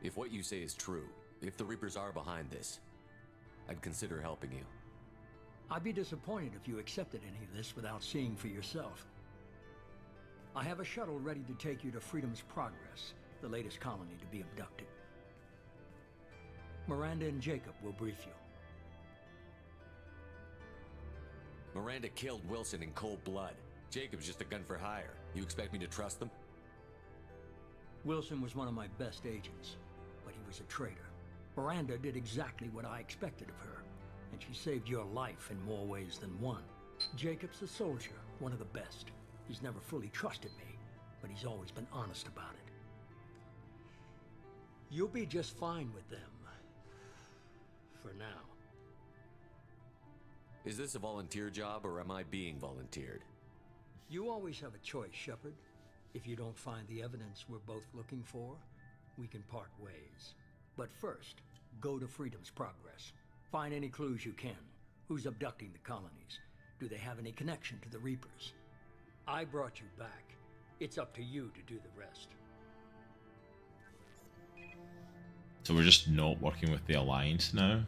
If what you say is true, if the Reapers are behind this, I'd consider helping you.
I'd be disappointed if you accepted any of this without seeing for yourself. I have a shuttle ready to take you to Freedom's Progress, the latest colony to be abducted. Miranda and Jacob will brief you.
Miranda killed Wilson in cold blood. Jacob's just a gun for hire. You expect me to trust them?
Wilson was one of my best agents, but he was a traitor. Miranda did exactly what I expected of her, and she saved your life in more ways than one. Jacob's a soldier, one of the best. He's never fully trusted me, but he's always been honest about it. You'll be just fine with them. For now.
Is this a volunteer job, or am I being volunteered?
You always have a choice, Shepard. If you don't find the evidence we're both looking for, we can part ways. But first, go to Freedom's Progress. Find any clues you can. Who's abducting the colonies? Do they have any connection to the Reapers? I brought you back. It's up to you to do the rest.
So we're just not working with the Alliance now?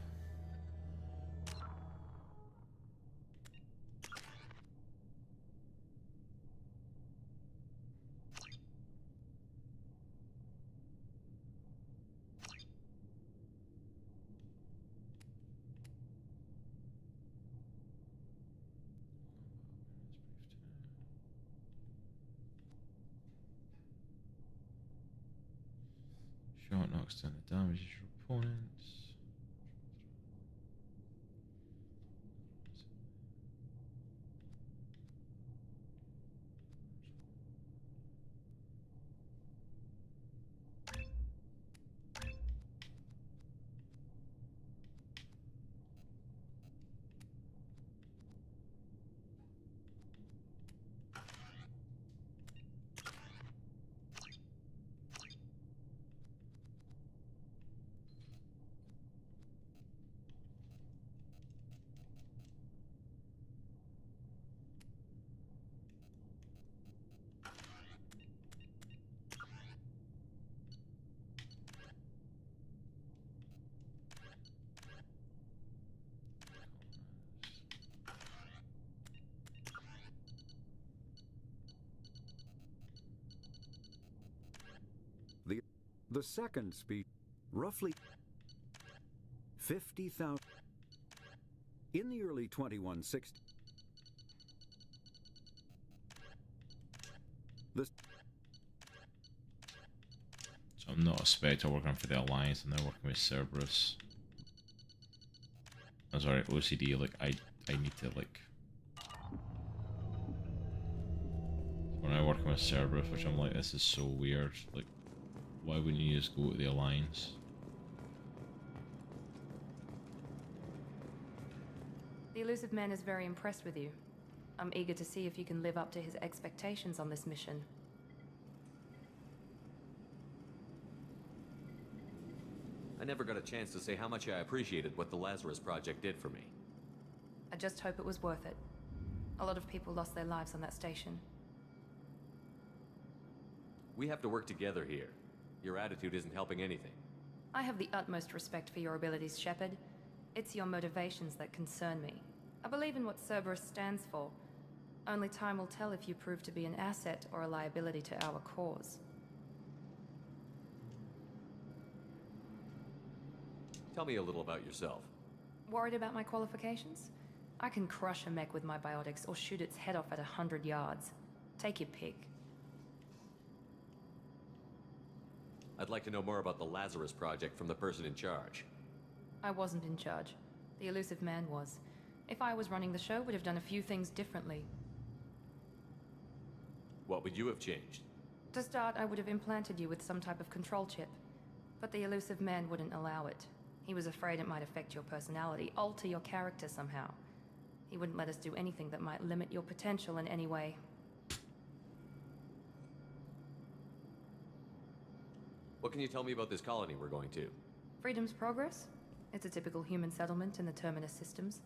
Shot knocks down the damages your opponents.
The second speech, roughly 50,000 in the early 2160s.
So I'm not a Spectre working for the Alliance, I'm now working with Cerberus. I'm sorry, OCD, like I need to like... We're now working with Cerberus, which I'm like, this is so weird, like why wouldn't you just go to the Alliance?
The elusive man is very impressed with you. I'm eager to see if you can live up to his expectations on this mission.
I never got a chance to say how much I appreciated what the Lazarus Project did for me.
I just hope it was worth it. A lot of people lost their lives on that station.
We have to work together here. Your attitude isn't helping anything.
I have the utmost respect for your abilities, Shepard. It's your motivations that concern me. I believe in what Cerberus stands for. Only time will tell if you prove to be an asset or a liability to our cause.
Tell me a little about yourself.
Worried about my qualifications? I can crush a mech with my biotics or shoot its head off at 100 yards. Take your pick.
I'd like to know more about the Lazarus Project from the person in charge.
I wasn't in charge. The elusive man was. If I was running the show, would have done a few things differently.
What would you have changed?
To start, I would have implanted you with some type of control chip. But the elusive man wouldn't allow it. He was afraid it might affect your personality, alter your character somehow. He wouldn't let us do anything that might limit your potential in any way.
What can you tell me about this colony we're going to?
Freedom's Progress? It's a typical human settlement in the Terminus systems.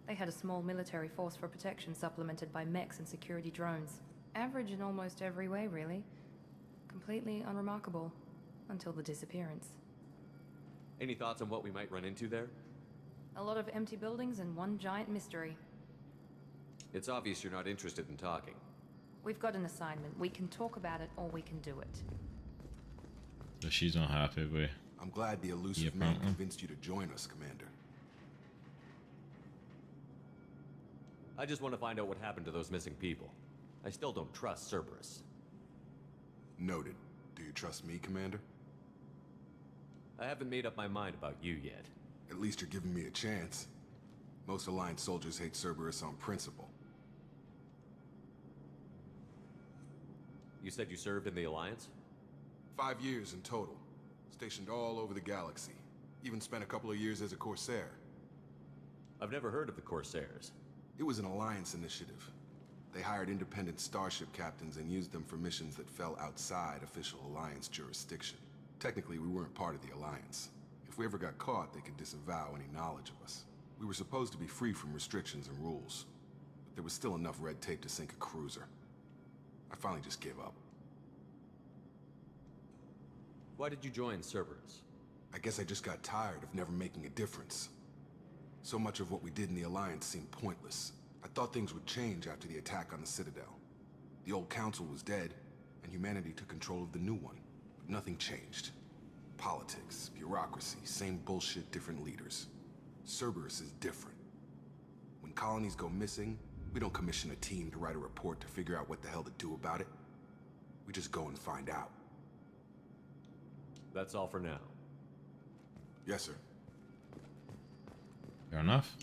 They had a small military force for protection supplemented by mechs and security drones. Average in almost every way, really. Completely unremarkable. Until the disappearance.
Any thoughts on what we might run into there?
A lot of empty buildings and one giant mystery.
It's obvious you're not interested in talking.
We've got an assignment. We can talk about it or we can do it.
So she's not happy with...
I'm glad the elusive man convinced you to join us, Commander.
I just want to find out what happened to those missing people. I still don't trust Cerberus.
Noted. Do you trust me, Commander?
I haven't made up my mind about you yet.
At least you're giving me a chance. Most Alliance soldiers hate Cerberus on principle.
You said you served in the Alliance?
5 years in total. Stationed all over the galaxy. Even spent a couple of years as a Corsair.
I've never heard of the Corsairs.
It was an Alliance initiative. They hired independent starship captains and used them for missions that fell outside official Alliance jurisdiction. Technically, we weren't part of the Alliance. If we ever got caught, they could disavow any knowledge of us. We were supposed to be free from restrictions and rules, but there was still enough red tape to sink a cruiser. I finally just gave up.
Why did you join Cerberus?
I guess I just got tired of never making a difference. So much of what we did in the Alliance seemed pointless. I thought things would change after the attack on the Citadel. The old council was dead, and humanity took control of the new one. But nothing changed. Politics, bureaucracy, same bullshit, different leaders. Cerberus is different. When colonies go missing, we don't commission a team to write a report to figure out what the hell to do about it. We just go and find out.
That's all for now.
Yes, sir.
Fair enough.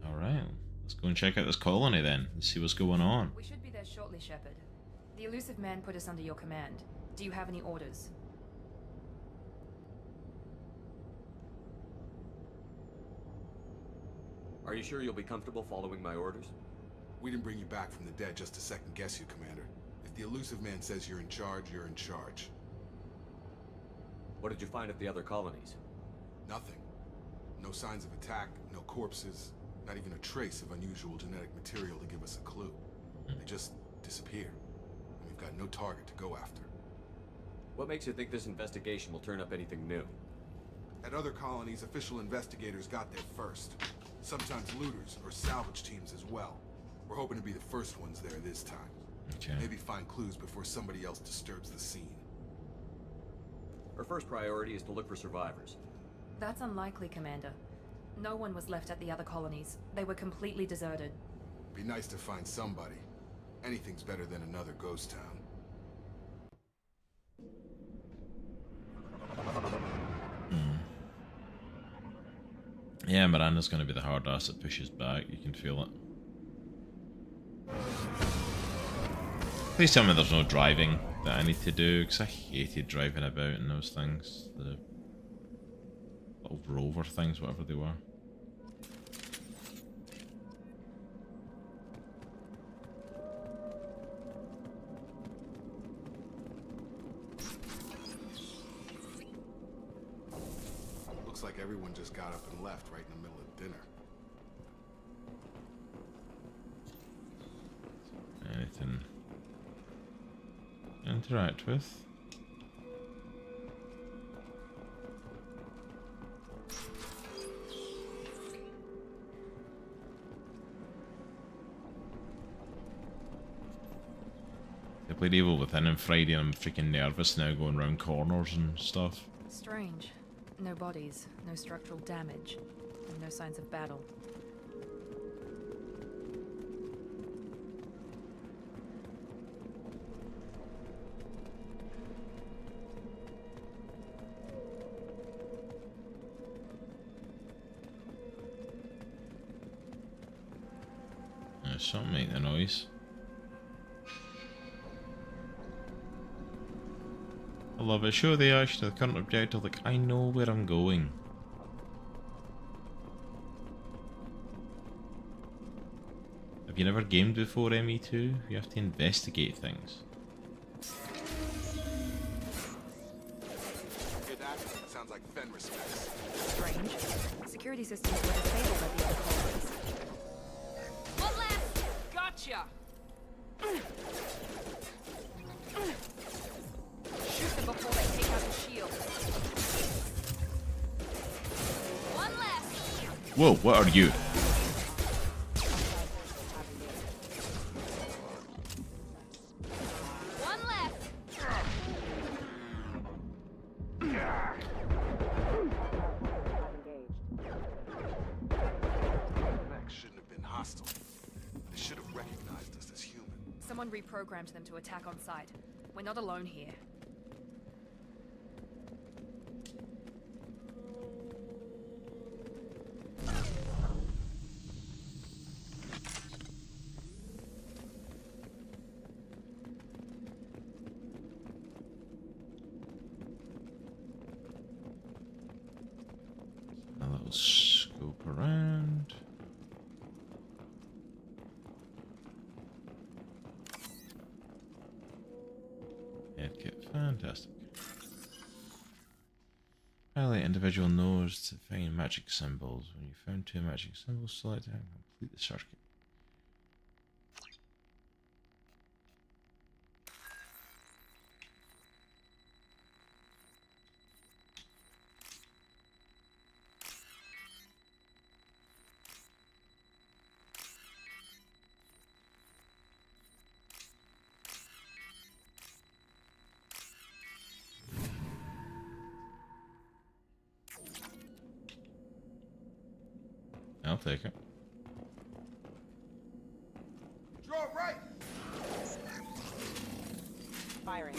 Alright, let's go and check out this colony then, and see what's going on.
We should be there shortly, Shepard. The elusive man put us under your command. Do you have any orders?
Are you sure you'll be comfortable following my orders?
We didn't bring you back from the dead just to second guess you, Commander. If the elusive man says you're in charge, you're in charge.
What did you find at the other colonies?
Nothing. No signs of attack, no corpses, not even a trace of unusual genetic material to give us a clue. They just disappear. And we've got no target to go after.
What makes you think this investigation will turn up anything new?
At other colonies, official investigators got there first. Sometimes looters or salvage teams as well. We're hoping to be the first ones there this time.
Okay.
Maybe find clues before somebody else disturbs the scene.
Our first priority is to look for survivors.
That's unlikely, Commander. No one was left at the other colonies. They were completely deserted.
Be nice to find somebody. Anything's better than another ghost town.
Yeah, Miranda's going to be the hard ass that pushes back. You can feel it. Please tell me there's no driving that I need to do, because I hated driving about in those things. The little rover things, whatever they were.
Looks like everyone just got up and left right in the middle of dinner.
Anything to interact with? I played Evil Within on Friday and I'm freaking nervous now going around corners and stuff.
Strange. No bodies, no structural damage, and no signs of battle.
Something make the noise. I love it. Show the ash to the current objective, like I know where I'm going. Have you never gamed before, ME2? You have to investigate things.
Hear that? Sounds like Fenris mess.
Strange. Security systems were disabled at the other colonies.
One last! Gotcha! Shoot them before they take out the shield. One left!
Whoa, what are you?
One left!
Max shouldn't have been hostile. They should have
Someone reprogrammed them to attack on sight. We're not alone here.
A little scope around. Headkit, fantastic. Highlight individual nodes to find magic symbols. When you found 2 magic symbols, select and complete the circuit. I'll take it.
Draw right.
Firing.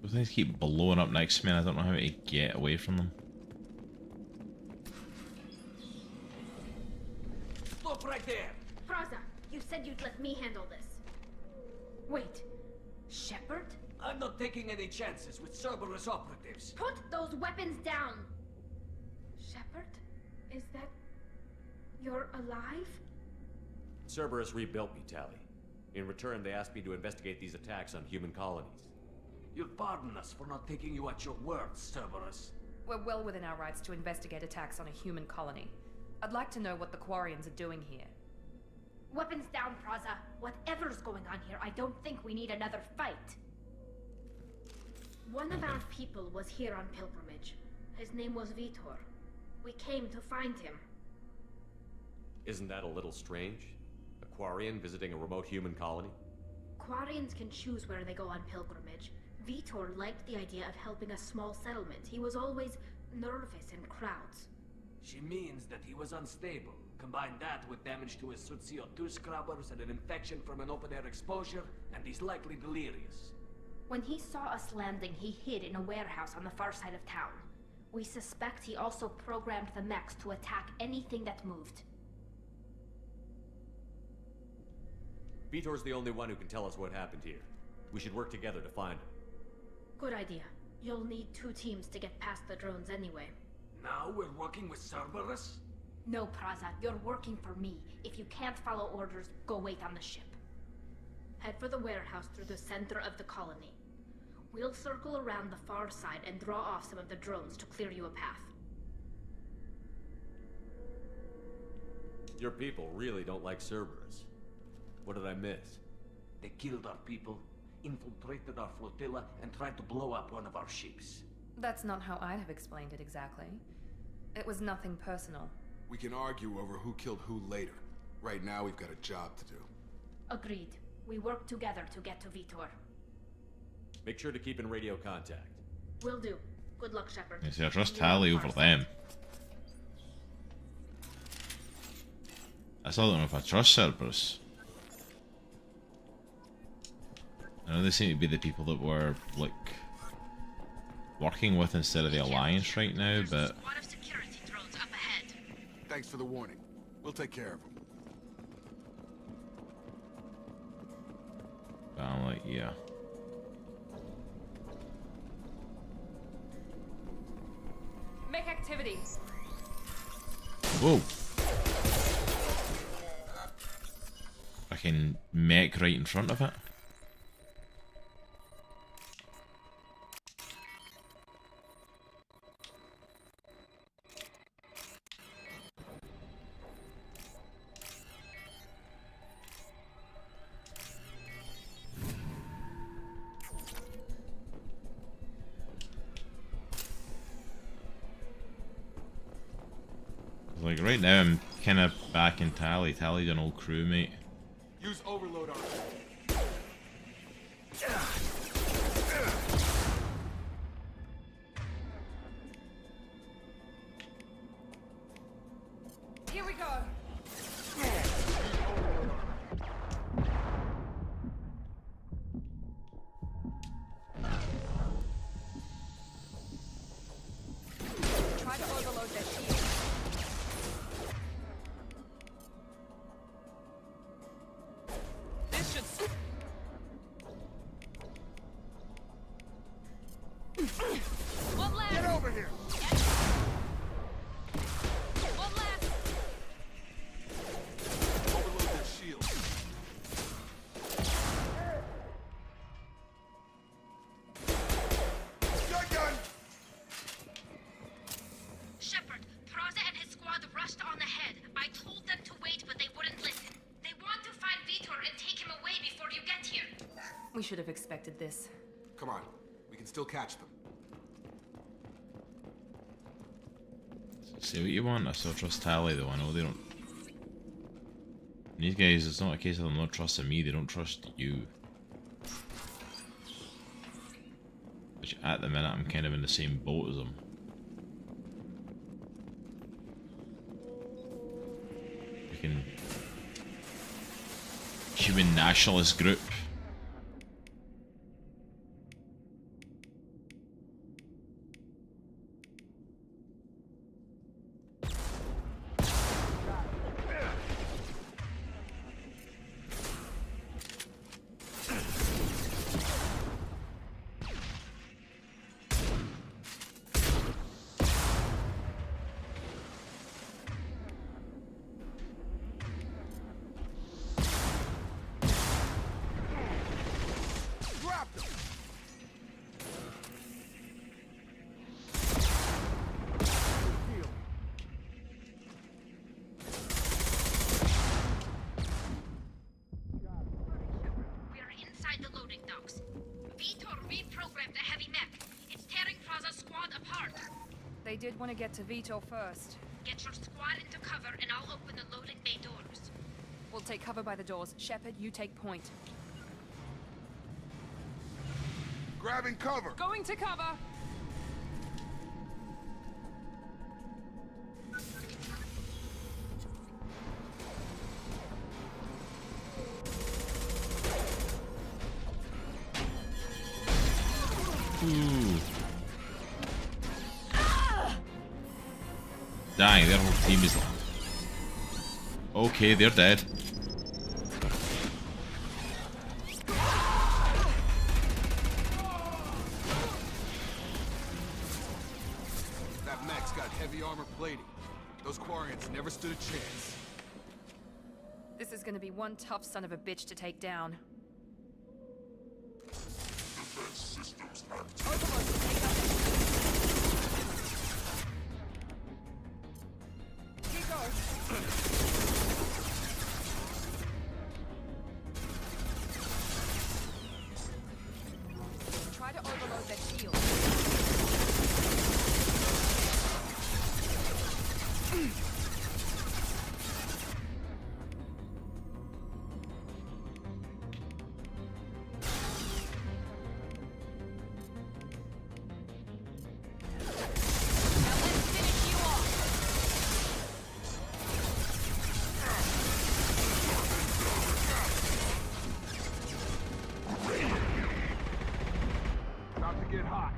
Those things keep blowing up next to me and I don't know how to get away from them.
Stop right there!
Praza, you said you'd let me handle this. Wait, Shepard?
I'm not taking any chances with Cerberus operatives.
Put those weapons down! Shepard? Is that... you're alive?
Cerberus rebuilt me, Tally. In return, they asked me to investigate these attacks on human colonies.
You'll pardon us for not taking you at your word, Cerberus.
We're well within our rights to investigate attacks on a human colony. I'd like to know what the Quarians are doing here.
Weapons down, Praza. Whatever's going on here, I don't think we need another fight. One of our people was here on pilgrimage. His name was Vitor. We came to find him.
Isn't that a little strange? A Quarian visiting a remote human colony?
Quarians can choose where they go on pilgrimage. Vitor liked the idea of helping a small settlement. He was always nervous in crowds.
She means that he was unstable. Combine that with damage to his suit CO2 scrubbers and an infection from an open-air exposure, and he's likely delirious.
When he saw us landing, he hid in a warehouse on the far side of town. We suspect he also programmed the mechs to attack anything that moved.
Vitor's the only one who can tell us what happened here. We should work together to find him.
Good idea. You'll need 2 teams to get past the drones anyway.
Now we're working with Cerberus?
No, Praza, you're working for me. If you can't follow orders, go wait on the ship. Head for the warehouse through the center of the colony. We'll circle around the far side and draw off some of the drones to clear you a path.
Your people really don't like Cerberus. What did I miss?
They killed our people, infiltrated our flotilla, and tried to blow up one of our ships.
That's not how I'd have explained it exactly. It was nothing personal.
We can argue over who killed who later. Right now, we've got a job to do.
Agreed. We work together to get to Vitor.
Make sure to keep in radio contact.
Will do. Good luck, Shepard.
You see, I trust Tally over them. I still don't know if I trust Cerberus. I know they seem to be the people that we're, like, working with instead of the Alliance right now, but...
Thanks for the warning. We'll take care of them.
But I'm like, yeah.
Make activity.
Whoa! Fucking mech right in front of it. Like right now, I'm kind of back in Tally. Tally's an old crewmate.
Use overload on it.
Here we go. Try to overload their shield. This should. One last.
Get over here.
One last.
Overload their shield. Gun!
Shepard, Praza and his squad rushed on ahead. I told them to wait, but they wouldn't listen. They want to find Vitor and take him away before you get here.
We should have expected this.
Come on, we can still catch them.
Say what you want, I still trust Tally though. I know they don't. These guys, it's not a case of them not trusting me, they don't trust you. Which at the minute I'm kind of in the same boat as them. Freaking human nationalist group.
They did want to get to Vitor first.
Get your squad into cover and I'll open the loading bay doors.
We'll take cover by the doors. Shepard, you take point.
Grabbing cover.
Going to cover.
Dang, their whole team is... Okay, they're dead.
That mech's got heavy armor plating. Those Quarians never stood a chance.
This is gonna be one tough son of a bitch to take down. Try to overload that shield.
About to get hot.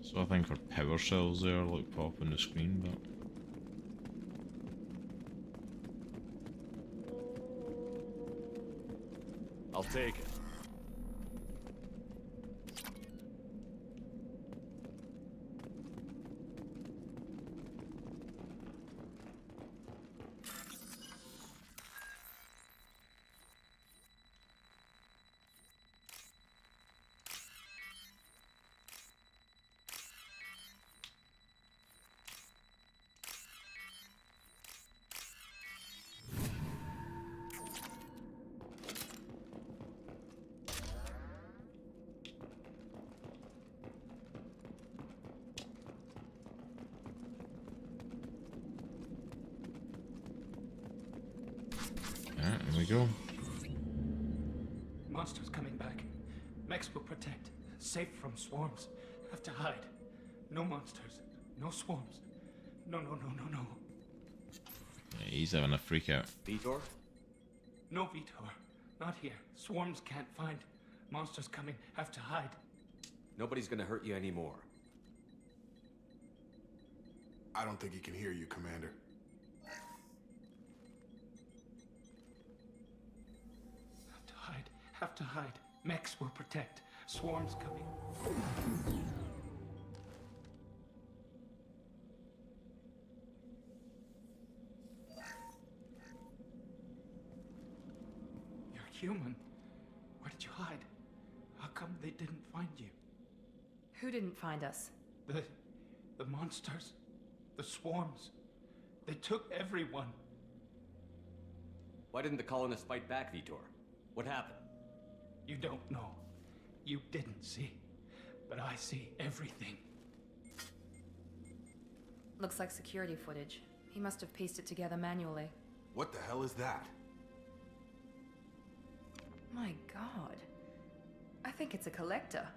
So I think our power cells there like pop on the screen, but...
I'll take it.
we go.
Monsters coming back. Mechs will protect. Safe from swarms. Have to hide. No monsters. No swarms. No.
Yeah, he's having a freak out.
Vitor?
No, Vitor. Not here. Swarms can't find. Monsters coming. Have to hide.
Nobody's gonna hurt you anymore.
I don't think he can hear you, Commander.
Have to hide. Have to hide. Mechs will protect. Swarms coming. You're human. Where did you hide? How come they didn't find you?
Who didn't find us?
The monsters. The swarms. They took everyone.
Why didn't the colonists fight back, Vitor? What happened?
You don't know. You didn't see. But I see everything.
Looks like security footage. He must have pieced it together manually.
What the hell is that?
My god. I think it's a collector.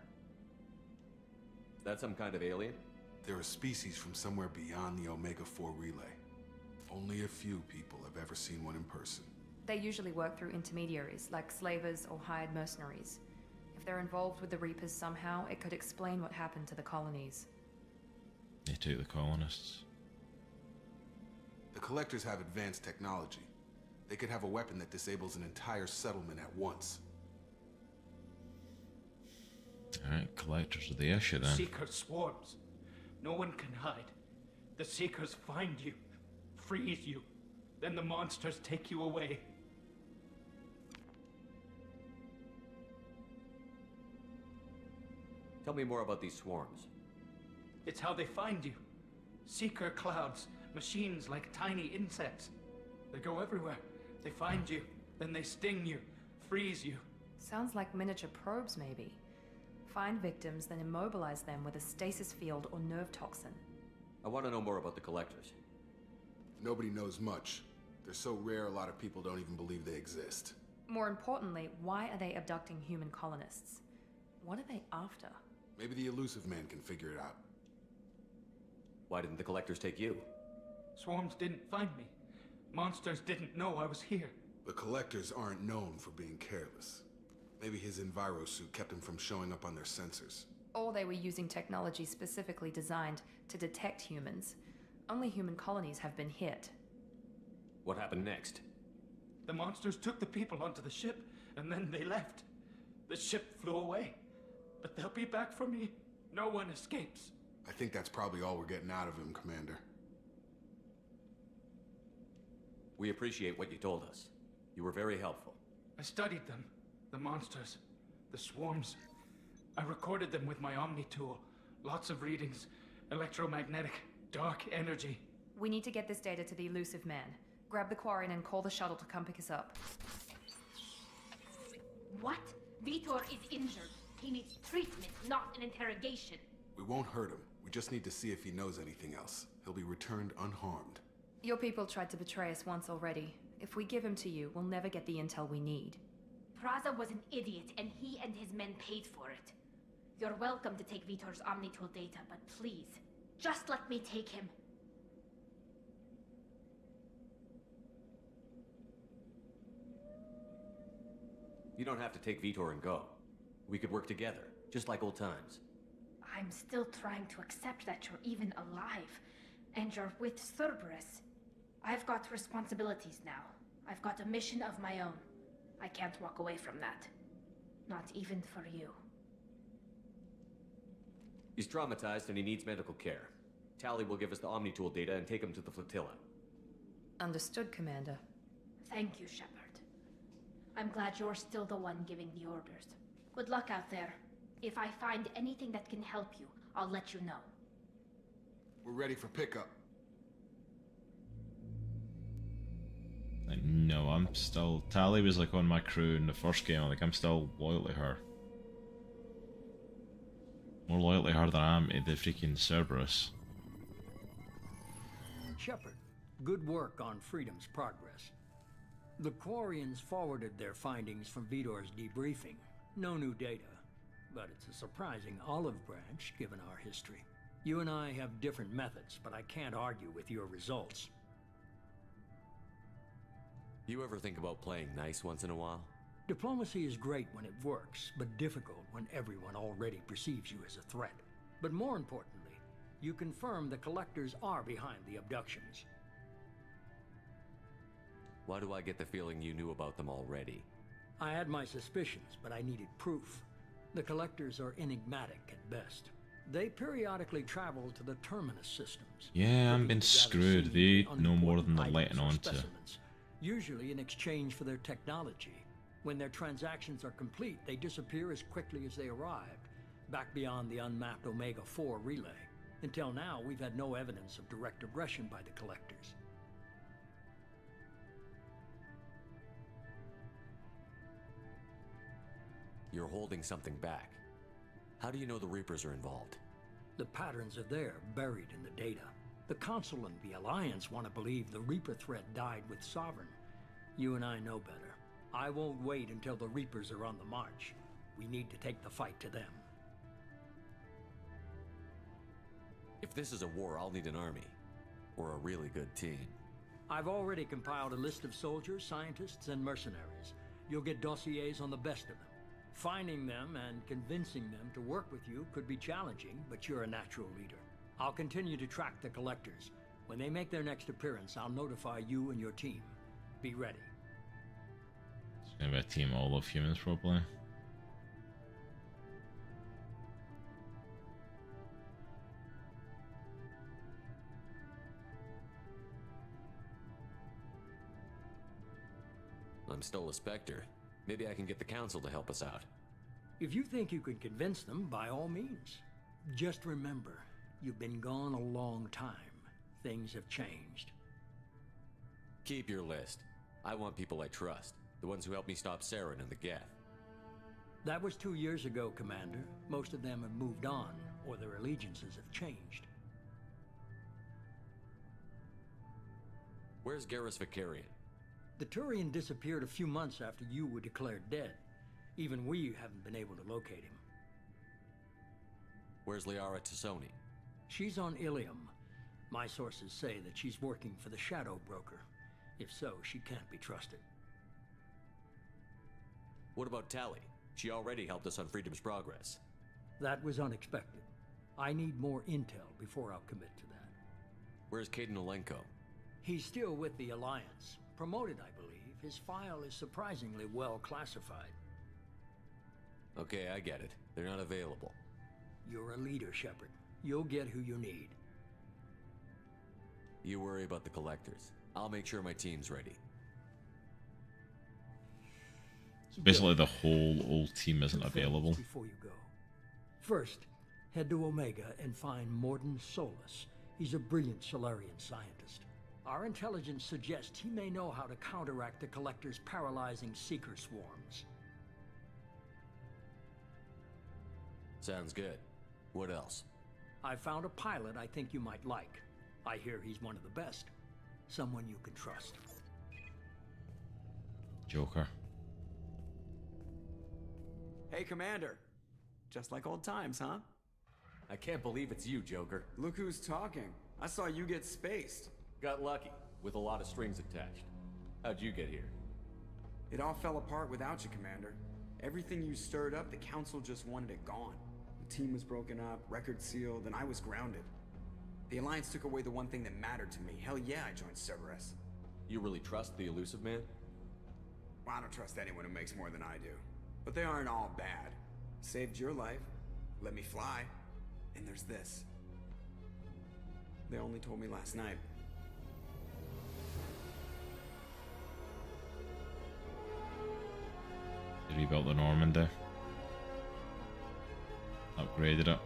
Is that some kind of alien?
They're a species from somewhere beyond the Omega-4 relay. Only a few people have ever seen one in person.
They usually work through intermediaries, like slavers or hired mercenaries. If they're involved with the Reapers somehow, it could explain what happened to the colonies.
They took the colonists.
The Collectors have advanced technology. They could have a weapon that disables an entire settlement at once.
Alright, Collectors are the issue then.
Seekers swarms. No one can hide. The Seekers find you, freeze you, then the monsters take you away.
Tell me more about these swarms.
It's how they find you. Seeker clouds, machines like tiny insects. They go everywhere. They find you, then they sting you, freeze you.
Sounds like miniature probes, maybe. Find victims, then immobilize them with a stasis field or nerve toxin.
I want to know more about the Collectors.
Nobody knows much. They're so rare, a lot of people don't even believe they exist.
More importantly, why are they abducting human colonists? What are they after?
Maybe the elusive man can figure it out.
Why didn't the Collectors take you?
Swarms didn't find me. Monsters didn't know I was here.
The Collectors aren't known for being careless. Maybe his enviro suit kept him from showing up on their sensors.
Or they were using technology specifically designed to detect humans. Only human colonies have been hit.
What happened next?
The monsters took the people onto the ship, and then they left. The ship flew away. But they'll be back for me. No one escapes.
I think that's probably all we're getting out of him, Commander.
We appreciate what you told us. You were very helpful.
I studied them. The monsters. The swarms. I recorded them with my Omni tool. Lots of readings. Electromagnetic. Dark energy.
We need to get this data to the elusive man. Grab the Quarian and call the shuttle to come pick us up.
What? Vitor is injured. He needs treatment, not an interrogation.
We won't hurt him. We just need to see if he knows anything else. He'll be returned unharmed.
Your people tried to betray us once already. If we give him to you, we'll never get the intel we need.
Praza was an idiot, and he and his men paid for it. You're welcome to take Vitor's Omnitool data, but please, just let me take him.
You don't have to take Vitor and go. We could work together, just like old times.
I'm still trying to accept that you're even alive, and you're with Cerberus. I've got responsibilities now. I've got a mission of my own. I can't walk away from that. Not even for you.
He's traumatized and he needs medical care. Tally will give us the Omnitool data and take him to the flotilla.
Understood, Commander.
Thank you, Shepard. I'm glad you're still the one giving the orders. Good luck out there. If I find anything that can help you, I'll let you know.
We're ready for pickup.
No, I'm still... Tally was like on my crew in the first game. Like, I'm still loyal to her. More loyal to her than I am to the freaking Cerberus.
Shepard, good work on Freedom's progress. The Quarians forwarded their findings from Vidor's debriefing. No new data, but it's a surprising olive branch given our history. You and I have different methods, but I can't argue with your results.
You ever think about playing nice once in a while?
Diplomacy is great when it works, but difficult when everyone already perceives you as a threat. But more importantly, you confirm the Collectors are behind the abductions.
Why do I get the feeling you knew about them already?
I had my suspicions, but I needed proof. The Collectors are enigmatic at best. They periodically travel to the Terminus systems.
Yeah, I'm being screwed. They know more than they're letting on to.
Usually in exchange for their technology. When their transactions are complete, they disappear as quickly as they arrived, back beyond the unmapped Omega-4 relay. Until now, we've had no evidence of direct aggression by the Collectors.
You're holding something back. How do you know the Reapers are involved?
The patterns are there, buried in the data. The Council and the Alliance want to believe the Reaper threat died with Sovereign. You and I know better. I won't wait until the Reapers are on the march. We need to take the fight to them.
If this is a war, I'll need an army. Or a really good team.
I've already compiled a list of soldiers, scientists, and mercenaries. You'll get dossiers on the best of them. Finding them and convincing them to work with you could be challenging, but you're a natural leader. I'll continue to track the Collectors. When they make their next appearance, I'll notify you and your team. Be ready.
It's gonna be a team all of humans, probably.
I'm still a Spectre. Maybe I can get the Council to help us out.
If you think you can convince them, by all means. Just remember, you've been gone a long time. Things have changed.
Keep your list. I want people I trust. The ones who helped me stop Saren and the Geth.
That was 2 years ago, Commander. Most of them have moved on, or their allegiances have changed.
Where's Garrus Vicarian?
The Turian disappeared a few months after you were declared dead. Even we haven't been able to locate him.
Where's Liara Tassoni?
She's on Ilium. My sources say that she's working for the Shadow Broker. If so, she can't be trusted.
What about Tali? She already helped us on Freedom's Progress.
That was unexpected. I need more intel before I'll commit to that.
Where's Caden Olenko?
He's still with the Alliance. Promoted, I believe. His file is surprisingly well classified.
Okay, I get it. They're not available.
You're a leader, Shepard. You'll get who you need.
You worry about the Collectors. I'll make sure my team's ready.
So basically the whole old team isn't available.
Before you go. First, head to Omega and find Morden Solus. He's a brilliant Solarian scientist. Our intelligence suggests he may know how to counteract the Collector's paralyzing Seeker swarms.
Sounds good. What else?
I found a pilot I think you might like. I hear he's one of the best. Someone you can trust.
Joker.
Hey, Commander. Just like old times, huh?
I can't believe it's you, Joker.
Look who's talking. I saw you get spaced.
Got lucky, with a lot of strings attached. How'd you get here?
It all fell apart without you, Commander. Everything you stirred up, the Council just wanted it gone. The team was broken up, record sealed, and I was grounded. The Alliance took away the one thing that mattered to me. Hell yeah, I joined Cerberus.
You really trust the Elusive Man?
Well, I don't trust anyone who makes more than I do. But they aren't all bad. Saved your life, let me fly, and there's this. They only told me last night.
They rebuilt the Normandy. Upgraded it.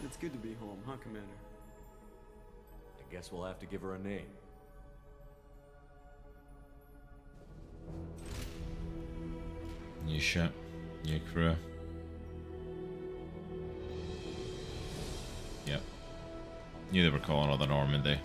It's good to be home, huh, Commander?
Guess we'll have to give her a name.
New ship, new crew. Yep. Knew they were calling her the Normandy.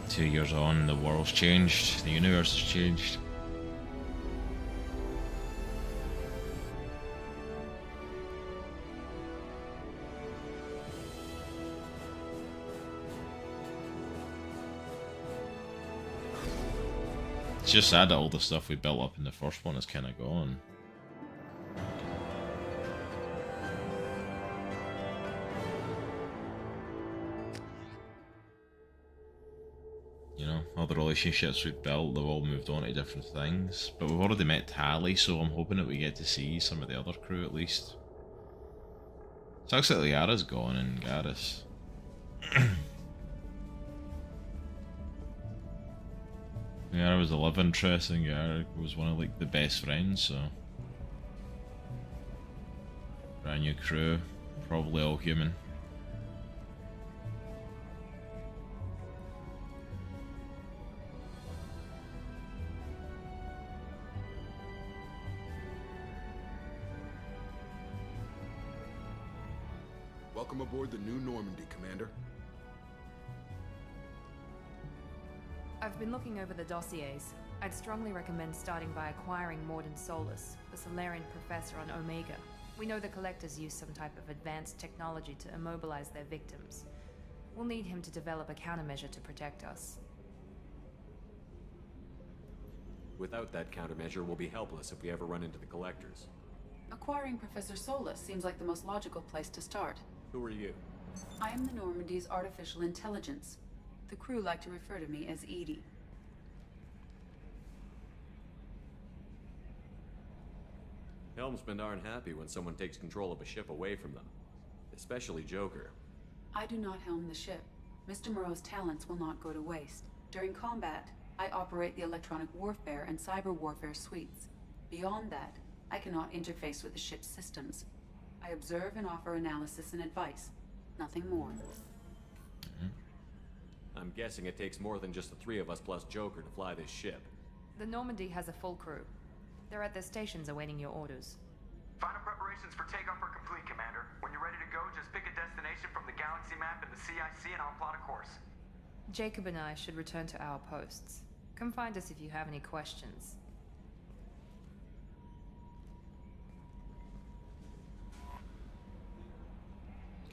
Two years on, the world's changed, the universe has changed. It's just sad that all the stuff we built up in the first one is kind of gone. You know, all the relationships we've built, they've all moved on to different things. But we've already met Tally, so I'm hoping that we get to see some of the other crew at least. Sucks that Liara's gone and Garrus. Liara was a love interest and Liara was one of like the best friends, so. Brand new crew, probably all human.
Welcome aboard the new Normandy, Commander.
I've been looking over the dossiers. I'd strongly recommend starting by acquiring Mordin Solus, the Solarian professor on Omega. We know the Collectors use some type of advanced technology to immobilize their victims. We'll need him to develop a countermeasure to protect us.
Without that countermeasure, we'll be helpless if we ever run into the Collectors.
Acquiring Professor Solus seems like the most logical place to start.
Who are you?
I am the Normandy's artificial intelligence. The crew like to refer to me as Edie.
Helmsmen aren't happy when someone takes control of a ship away from them. Especially Joker.
I do not helm the ship. Mr. Moreau's talents will not go to waste. During combat, I operate the electronic warfare and cyber warfare suites. Beyond that, I cannot interface with the ship's systems. I observe and offer analysis and advice. Nothing more.
I'm guessing it takes more than just the three of us plus Joker to fly this ship.
The Normandy has a full crew. They're at their stations awaiting your orders.
Final preparations for takeoff are complete, Commander. When you're ready to go, just pick a destination from the galaxy map in the CIC and I'll plot a course.
Jacob and I should return to our posts. Come find us if you have any questions.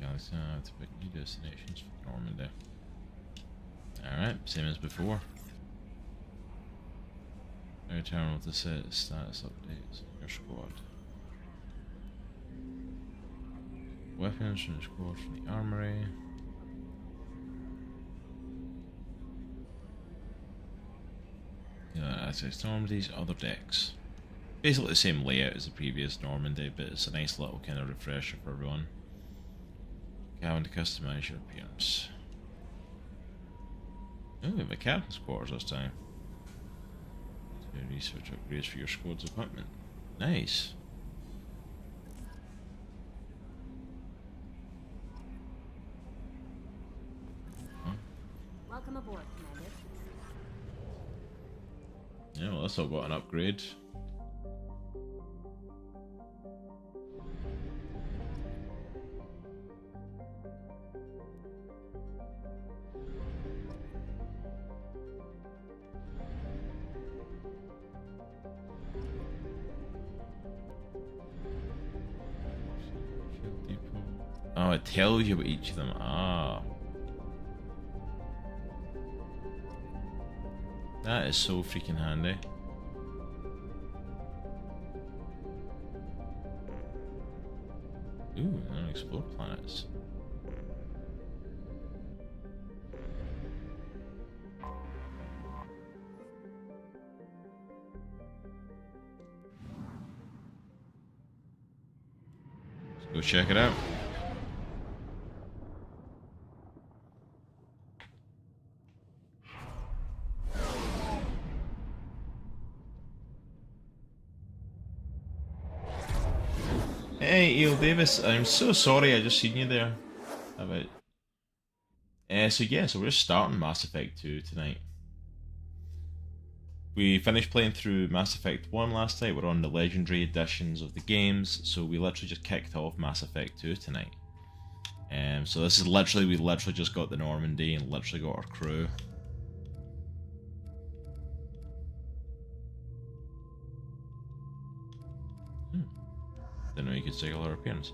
Galaxy to pick new destinations for Normandy. Alright, same as before. Air terminal to set status updates. Your squad. Weapons from the squad from the armory. Yeah, access Normandy's other decks. Basically the same layout as the previous Normandy, but it's a nice little kind of refresher for everyone. Cabin to customize your appearance. Oh, we have a captain's quarters this time. Research upgrades for your squad's equipment. Nice. Huh?
Welcome aboard, Commander.
Yeah, well, that's all got an upgrade. Oh, it tells you about each of them. Ah. That is so freaking handy. Ooh, unexplored planets. Let's go check it out. Hey, Eel Davis, I'm so sorry I just seen you there. About. So we're just starting Mass Effect 2 tonight. We finished playing through Mass Effect 1 last night. We're on the legendary editions of the games, so we literally just kicked off Mass Effect 2 tonight. So this is literally, we literally just got the Normandy and literally got our crew. Didn't know you could say all our appearance.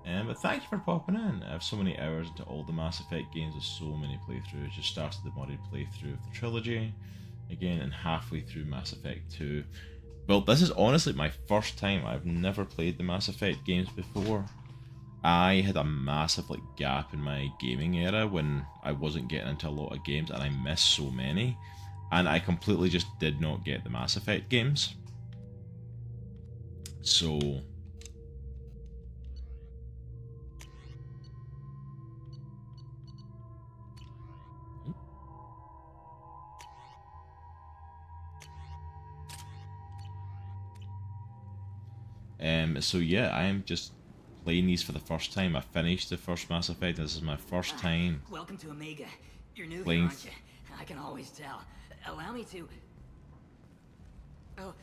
But thank you for popping in. I have so many hours into all the Mass Effect games with so many playthroughs. Just started the modded playthrough of the trilogy again and halfway through Mass Effect 2. Well, this is honestly my first time. I've never played the Mass Effect games before. I had a massive gap in my gaming era when I wasn't getting into a lot of games and I missed so many. And I completely just did not get the Mass Effect games. So yeah, I am just playing these for the first time. I finished the first Mass Effect. This is my first time.
Welcome to Omega. You're new
playing
here, aren't you? I can always tell. Allow me to... Oh,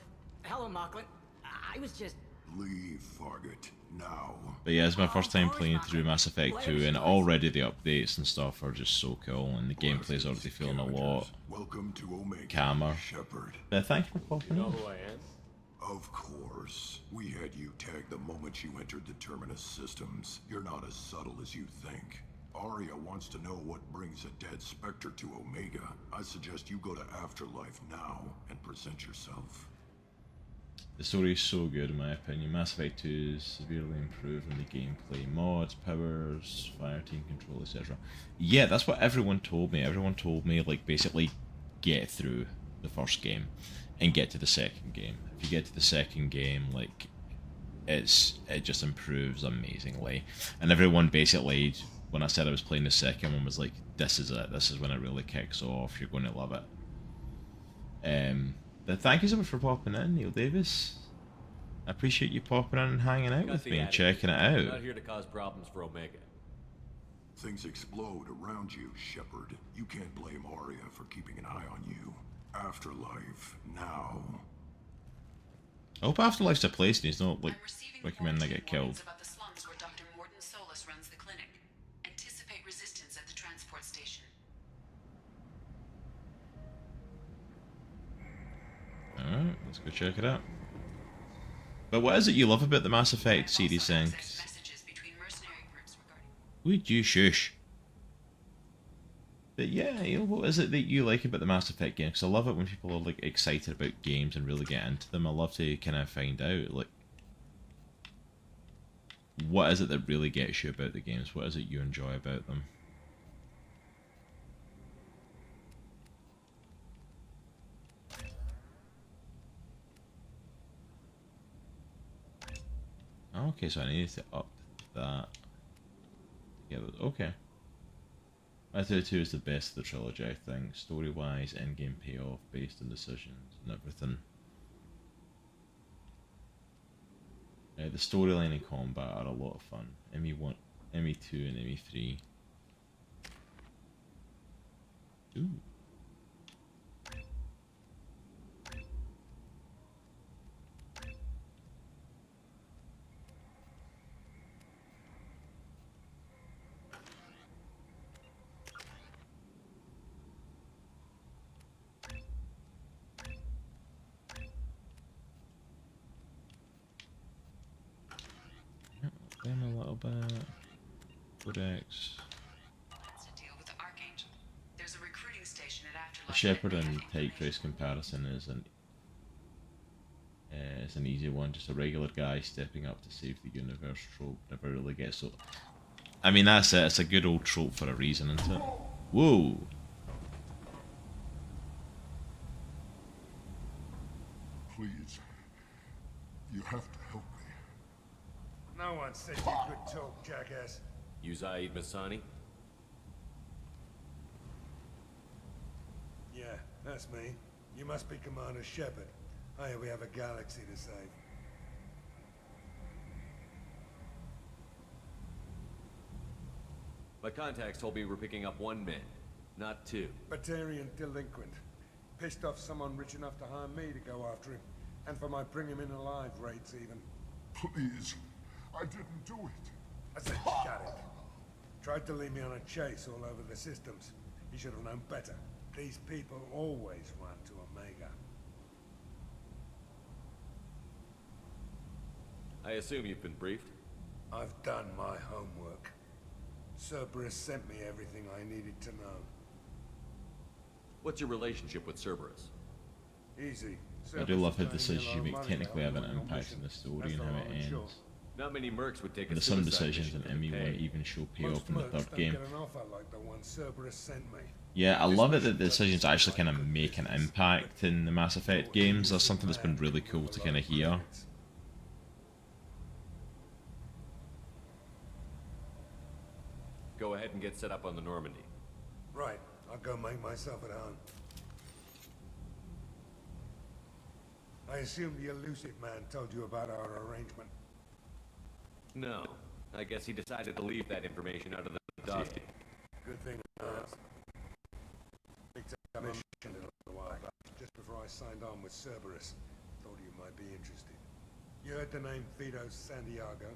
hello, Mocklin. I was just...
Leave, Fargate, now.
But yeah, it's my first time playing through Mass Effect 2, and already the updates and stuff are just so cool, and the gameplay's already feeling a lot
Welcome to Omega,
calmer.
Shepard.
But thanks for popping in.
who I am? Of course. We had you tagged the moment you entered the Terminus systems. You're not as subtle as you think. Aria wants to know what brings a dead Spectre to Omega. I suggest you go to Afterlife now and present yourself.
The story is so good in my opinion. Mass Effect 2 is severely improved in the gameplay, mods, powers, fire team control, etc. Yeah, that's what everyone told me. Everyone told me, basically get through the first game and get to the second game. If you get to the second game, it just improves amazingly. And everyone basically, when I said I was playing the second one, was like, this is it. This is when it really kicks off. You're going to love it. But thank you so much for popping in, Neil Davis. I appreciate you popping in and hanging out with me and checking it
I'm
out.
not here to cause problems for Omega.
Things explode around you, Shepard. You can't blame Aria for keeping an eye on you. Afterlife, now.
I hope Afterlife's a place and he's not recommending I get killed.
About the slums where Dr. Morton Solus runs the clinic. Anticipate resistance at the transport station.
Alright, let's go check it out. But what is it you love about the Mass Effect series then? Would you shush? But yeah, what is it that you like about the Mass Effect game? Because I love it when people are excited about games and really get into them. I love to kind of find out what is it that really gets you about the games? What is it you enjoy about them? Okay, so I need to up that. Yeah, okay. ME2 is the best of the trilogy, I think. Story-wise, endgame payoff, based on decisions and everything. The storyline and combat are a lot of fun. ME1, ME2 and ME3. Ooh. Them a little bit. Codex. The Shepard and Type Trace comparison is an easy one. Just a regular guy stepping up to save the universe trope never really gets so. I mean, that's it. It's a good old trope for a reason, isn't it? Whoa.
Please. You have to help me.
No one said you could talk, jackass.
You Zaid Masani?
Yeah, that's me. You must be Commander Shepard. Oh yeah, we have a galaxy to save.
My contacts told me we're picking up 1 man, not 2.
Batarian delinquent. Pissed off someone rich enough to hire me to go after him. And for my bring him in alive rates even.
Please, I didn't do it.
I said shut it. Tried to lead me on a chase all over the systems. He should have known better. These people always run to Omega.
I assume you've been briefed?
I've done my homework. Cerberus sent me everything I needed to know.
What's your relationship with Cerberus?
Easy.
I do love how decisions you make technically have an impact on the story and how it ends.
Not many mercs would take a
There's some decisions in ME won't even show payoff in the third game. Yeah, I love it that the decisions actually kind of make an impact in the Mass Effect games. That's something that's been really cool to kind of hear.
Go ahead and get set up on the Normandy.
Right, I'll go make myself at home. I assume the elusive man told you about our arrangement.
No. I guess he decided to leave that information out of the dossier.
Good thing I asked. I mentioned it a while back, just before I signed on with Cerberus. Thought you might be interested. You heard the name Vito Santiago?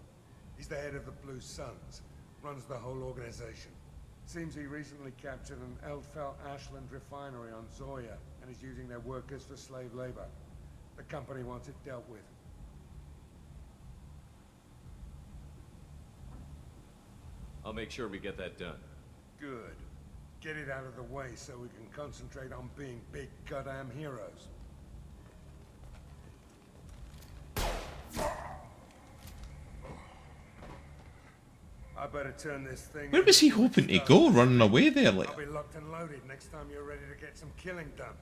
He's the head of the Blue Suns. Runs the whole organization. Seems he recently captured an Eldfell Ashland refinery on Zoya and is using their workers for slave labor. The company wants it dealt with.
I'll make sure we get that done.
Good. Get it out of the way so we can concentrate on being big goddamn heroes. I better turn this thing.
Where was he hoping to go, running away there? Like,
I'll be locked and loaded next time you're ready to get some killing done.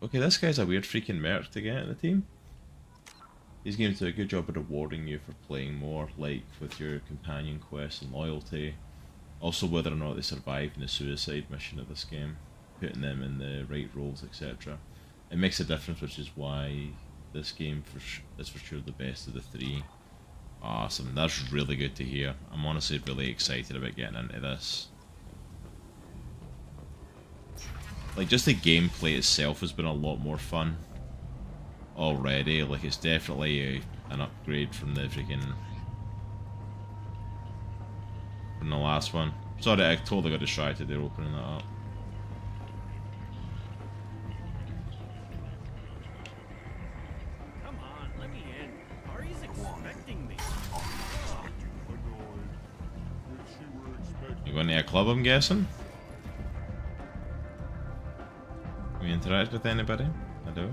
okay, this guy's a weird freaking merc to get in the team. These games do a good job of rewarding you for playing more, like with your companion quests and loyalty. Also whether or not they survive in the suicide mission of this game, putting them in the right roles, etc. It makes a difference, which is why this game is for sure the best of the 3. Awesome, that's really good to hear. I'm honestly really excited about getting into this. Like, just the gameplay itself has been a lot more fun already. Like, it's definitely an upgrade from the freaking... from the last one. Sorry, I totally got distracted there opening that up.
Come on, let me in. Ari's expecting me.
You going to a club, I'm guessing? Have you interacted with anybody? I do.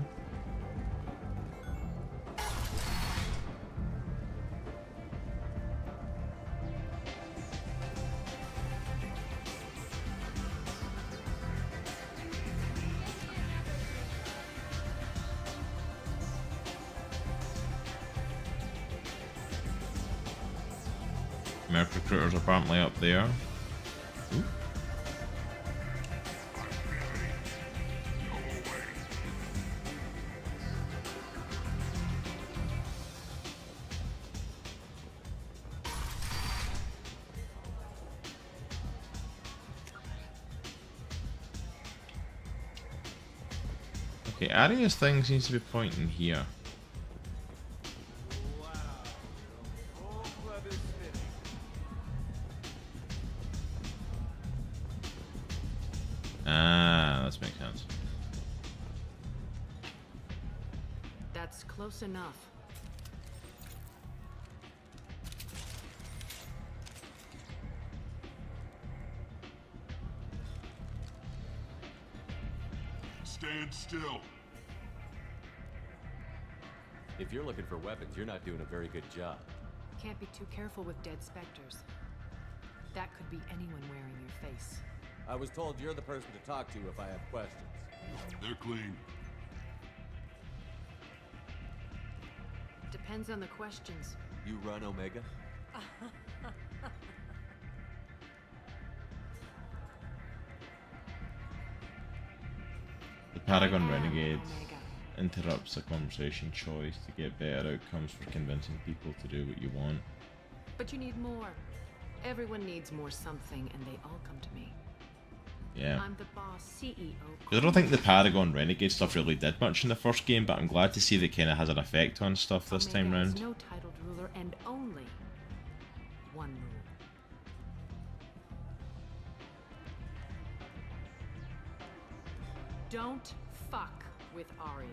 Merc recruiters apparently up there. Ooh. Okay, Aria's thing seems to be pointing here. Ah, that makes sense.
That's close enough.
Stand still.
If you're looking for weapons, you're not doing a very good job.
Can't be too careful with dead specters. That could be anyone wearing your face.
I was told you're the person to talk to if I have questions.
They're clean.
Depends on the questions.
You run Omega?
The Paragon Renegade interrupts a conversation choice to get better outcomes for convincing people to do what you want.
But you need more. Everyone needs more something, and they all come to me.
Yeah.
I'm the boss, CEO.
I don't think the Paragon Renegade stuff really did much in the first game, but I'm glad to see that it kind of has an effect on stuff this time
Omega has
round.
no titled ruler and only one rule. Don't fuck with Arya.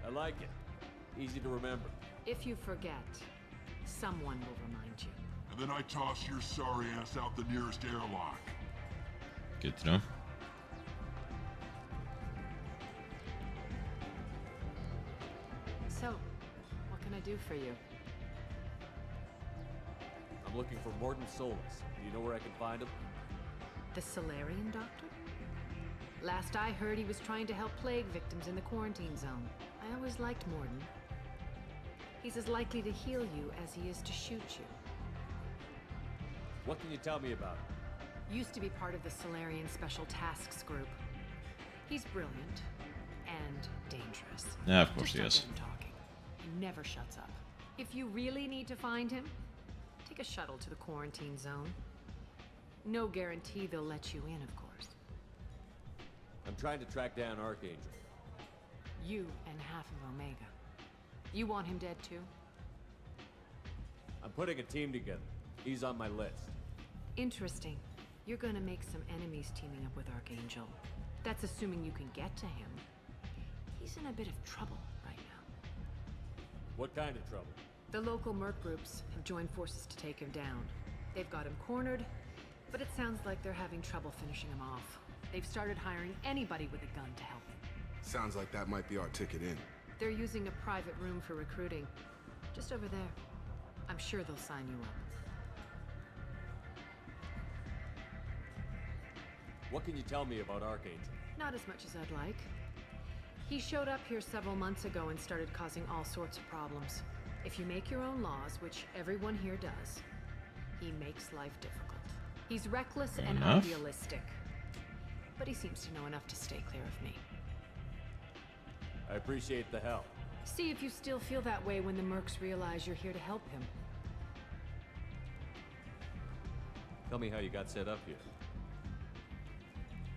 I like it. Easy to remember.
If you forget, someone will remind you.
And then I toss your sorry ass out the nearest airlock.
Good to know.
So, what can I do for you?
I'm looking for Morton Solus. Do you know where I can find him?
The Solarian doctor? Last I heard, he was trying to help plague victims in the quarantine zone. I always liked Morton. He's as likely to heal you as he is to shoot you.
What can you tell me about him?
Used to be part of the Solarian Special Tasks Group. He's brilliant and dangerous.
Yeah, of course
Just
he
don't
is.
get him talking. He never shuts up. If you really need to find him, take a shuttle to the quarantine zone. No guarantee they'll let you in, of course.
I'm trying to track down Archangel.
You and half of Omega. You want him dead too?
I'm putting a team together. He's on my list.
Interesting. You're gonna make some enemies teaming up with Archangel. That's assuming you can get to him. He's in a bit of trouble right now.
What kind of trouble?
The local merc groups have joined forces to take him down. They've got him cornered, but it sounds like they're having trouble finishing him off. They've started hiring anybody with a gun to help him.
Sounds like that might be our ticket in.
They're using a private room for recruiting. Just over there. I'm sure they'll sign you up.
What can you tell me about Archangel?
Not as much as I'd like. He showed up here several months ago and started causing all sorts of problems. If you make your own laws, which everyone here does, he makes life difficult. He's reckless and idealistic. But he seems to know enough to stay clear of me.
I appreciate the help.
See if you still feel that way when the mercs realize you're here to help him.
Tell me how you got set up here.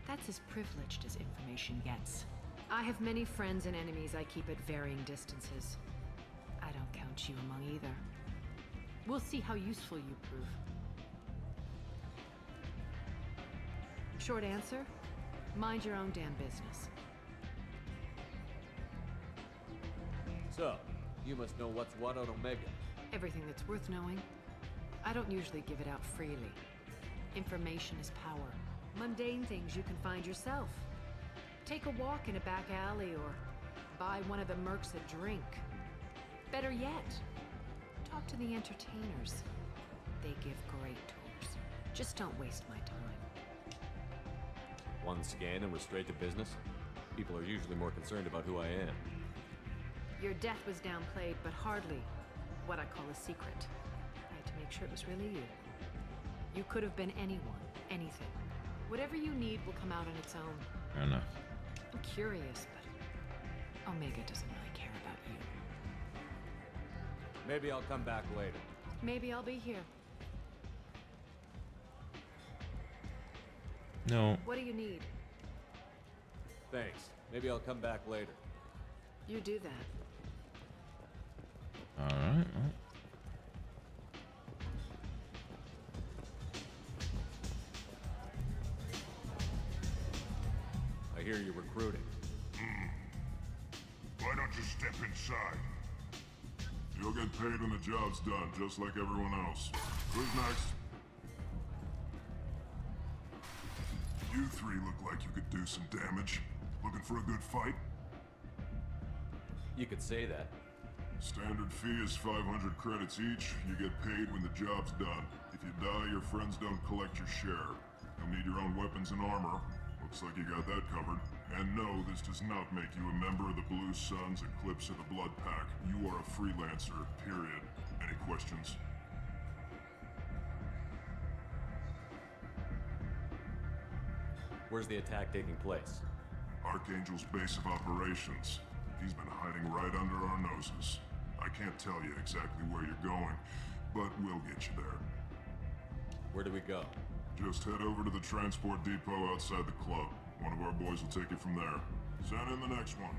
That's as privileged as information gets. I have many friends and enemies I keep at varying distances. I don't count you among either. We'll see how useful you prove. Short answer, mind your own damn business.
So, you must know what's what on Omega.
Everything that's worth knowing. I don't usually give it out freely. Information is power. Mundane things you can find yourself. Take a walk in a back alley or buy one of the mercs a drink. Better yet, talk to the entertainers. They give great tours. Just don't waste my time.
One scan and we're straight to business? People are usually more concerned about who I am.
Your death was downplayed, but hardly what I call a secret. I had to make sure it was really you. You could have been anyone, anything. Whatever you need will come out on its own.
Fair enough.
I'm curious, but Omega doesn't really care about you.
Maybe I'll come back later.
Maybe I'll be here.
No.
What do you need?
Thanks. Maybe I'll come back later.
You do that.
Alright,
I hear you're recruiting.
Why don't you step inside? You'll get paid when the job's done, just like everyone else. Who's next? You three look like you could do some damage. Looking for a good fight?
You could say that.
Standard fee is 500 credits each. You get paid when the job's done. If you die, your friends don't collect your share. You'll need your own weapons and armor. Looks like you got that covered. And no, this does not make you a member of the Blue Suns, Eclipse, or the Blood Pack. You are a freelancer, period. Any questions?
Where's the attack taking place?
Archangel's base of operations. He's been hiding right under our noses. I can't tell you exactly where you're going, but we'll get you there.
Where do we go?
Just head over to the transport depot outside the club. One of our boys will take it from there. Send in the next one.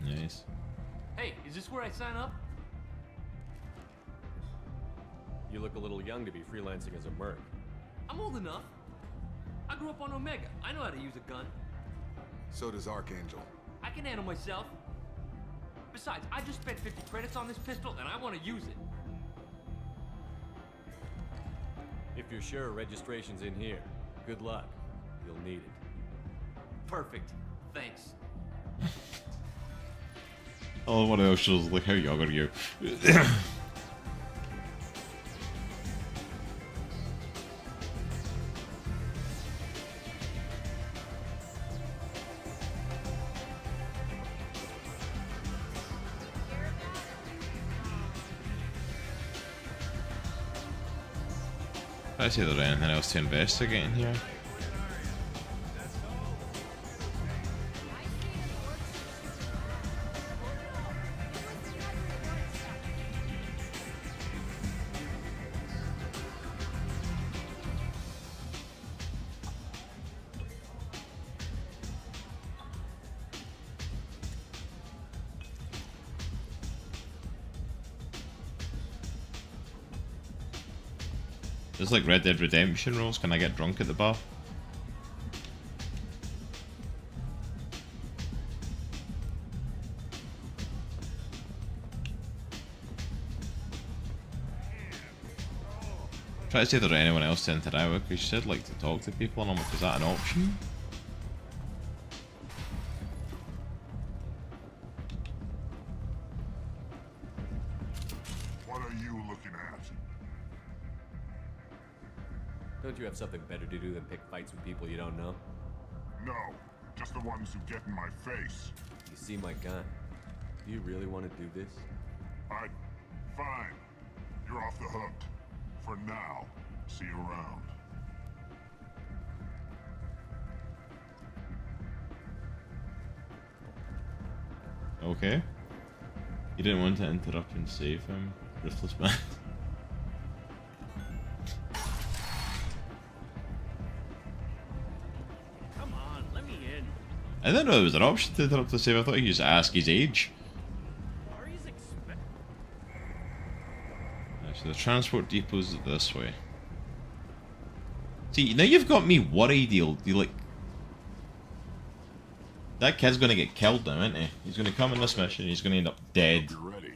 Nice.
Hey, is this where I sign up?
You look a little young to be freelancing as a merc.
I'm old enough. I grew up on Omega. I know how to use a gun.
So does Archangel.
I can handle myself. Besides, I just spent 50 credits on this pistol and I want to use it.
If you're sure registration's in here, good luck. You'll need it.
Perfect. Thanks.
Oh, what else shows? Like, how young are you? I see there's anything else to investigate in here. Just like Red Dead Redemption rules, can I get drunk at the bar? Try to see if there's anyone else to interact with, because you said like to talk to people, and I'm like, is that an option?
What are you looking at?
Don't you have something better to do than pick fights with people you don't know?
No, just the ones who get in my face.
You see my gun. Do you really want to do this?
Fine. You're off the hook. For now. See you around.
Okay. You didn't want to interrupt and save him, ruthless man.
Come on, let me in.
I didn't know there was an option to interrupt and save. I thought you just ask his age. So the transport depot's this way. See, now you've got me worried. You like... That kid's gonna get killed now, isn't he? He's gonna come in this mission, he's gonna end up dead.
You're ready.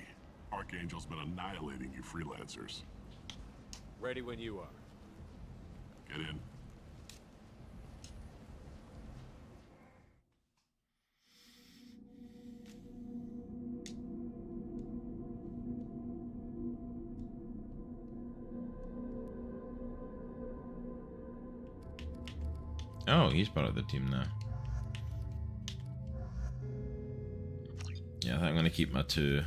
Archangel's been annihilating you freelancers.
Ready when you are.
Get in.
Oh, he's part of the team now. Yeah, I think I'm gonna keep my 2.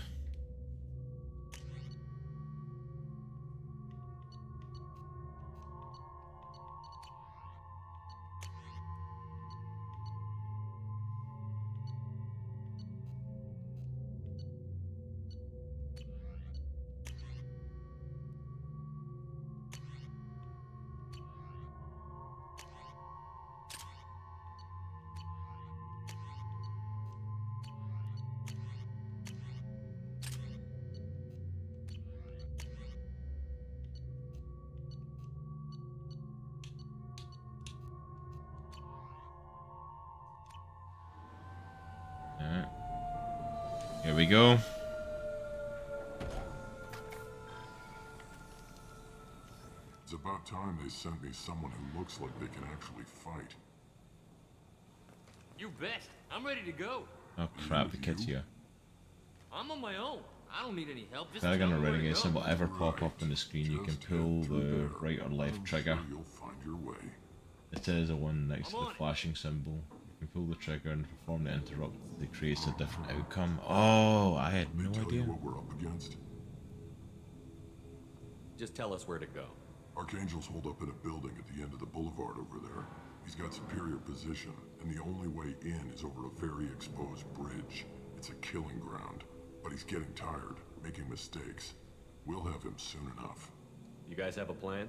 Alright. Here we go.
It's about time they sent me someone who looks like they can actually fight.
You bet. I'm ready to go.
Oh crap, the kid's here.
I'm on my own. I don't need any help. Just
Dragon
tell
or
me where to
renegade
go.
symbol ever pop up on the screen, you can pull the right or left trigger.
You'll find your way.
It is a one next to the flashing symbol. You can pull the trigger and perform the interrupt that creates a different outcome. Oh, I had no idea.
What we're up against.
Just tell us where to go.
Archangel's holed up in a building at the end of the boulevard over there. He's got superior position, and the only way in is over a very exposed bridge. It's a killing ground. but he's getting tired, making mistakes. We'll have him soon enough.
You guys have a plan?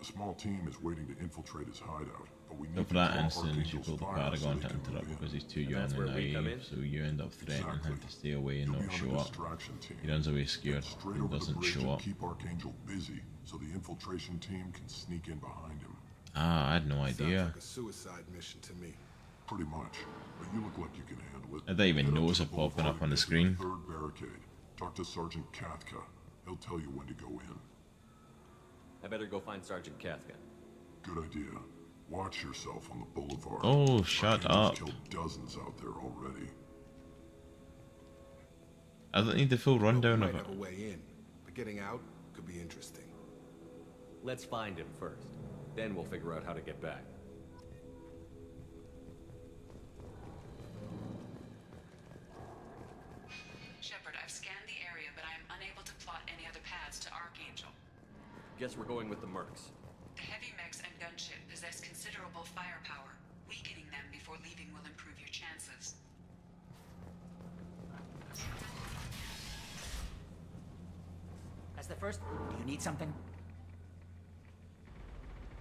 A small team is waiting to infiltrate his hideout, but we
So
need
for
to
that
draw
instance, you
Archangel's
pull the
fire
Paragon
so
to
they can
interrupt
move in.
because he's too
And
young
that's
and
where we come
naive,
in?
so you end up threatening him to stay away and
You'll
not
be on
show
a
up.
distraction team.
He runs away scared
Straight
and
over the
doesn't
bridge
show
and
up.
keep Archangel busy so the infiltration team can sneak in behind him.
Ah, I had no
Sounds
idea.
like a suicide mission to me.
Pretty much, but you look like you can handle it.
I didn't even
Head up
notice
to
it
the
popping up
boulevard
on the
and get to
screen.
Third barricade. Talk to Sergeant Kathka. He'll tell you when to go in.
I better go find Sergeant Kathka.
Good idea. Watch yourself on the boulevard.
Oh, shut
Archangel's
up.
killed dozens out there already.
I don't need the full rundown
We
of
might
it.
have a way in, but getting out could be interesting.
Let's find him first. Then we'll figure out how to get back.
Shepard, I've scanned the area, but I am unable to plot any other paths to Archangel.
Guess we're going with the Mercs.
The heavy mechs and gunship possess considerable firepower. Weakening them before leaving will improve your chances.
As the first, do you need something?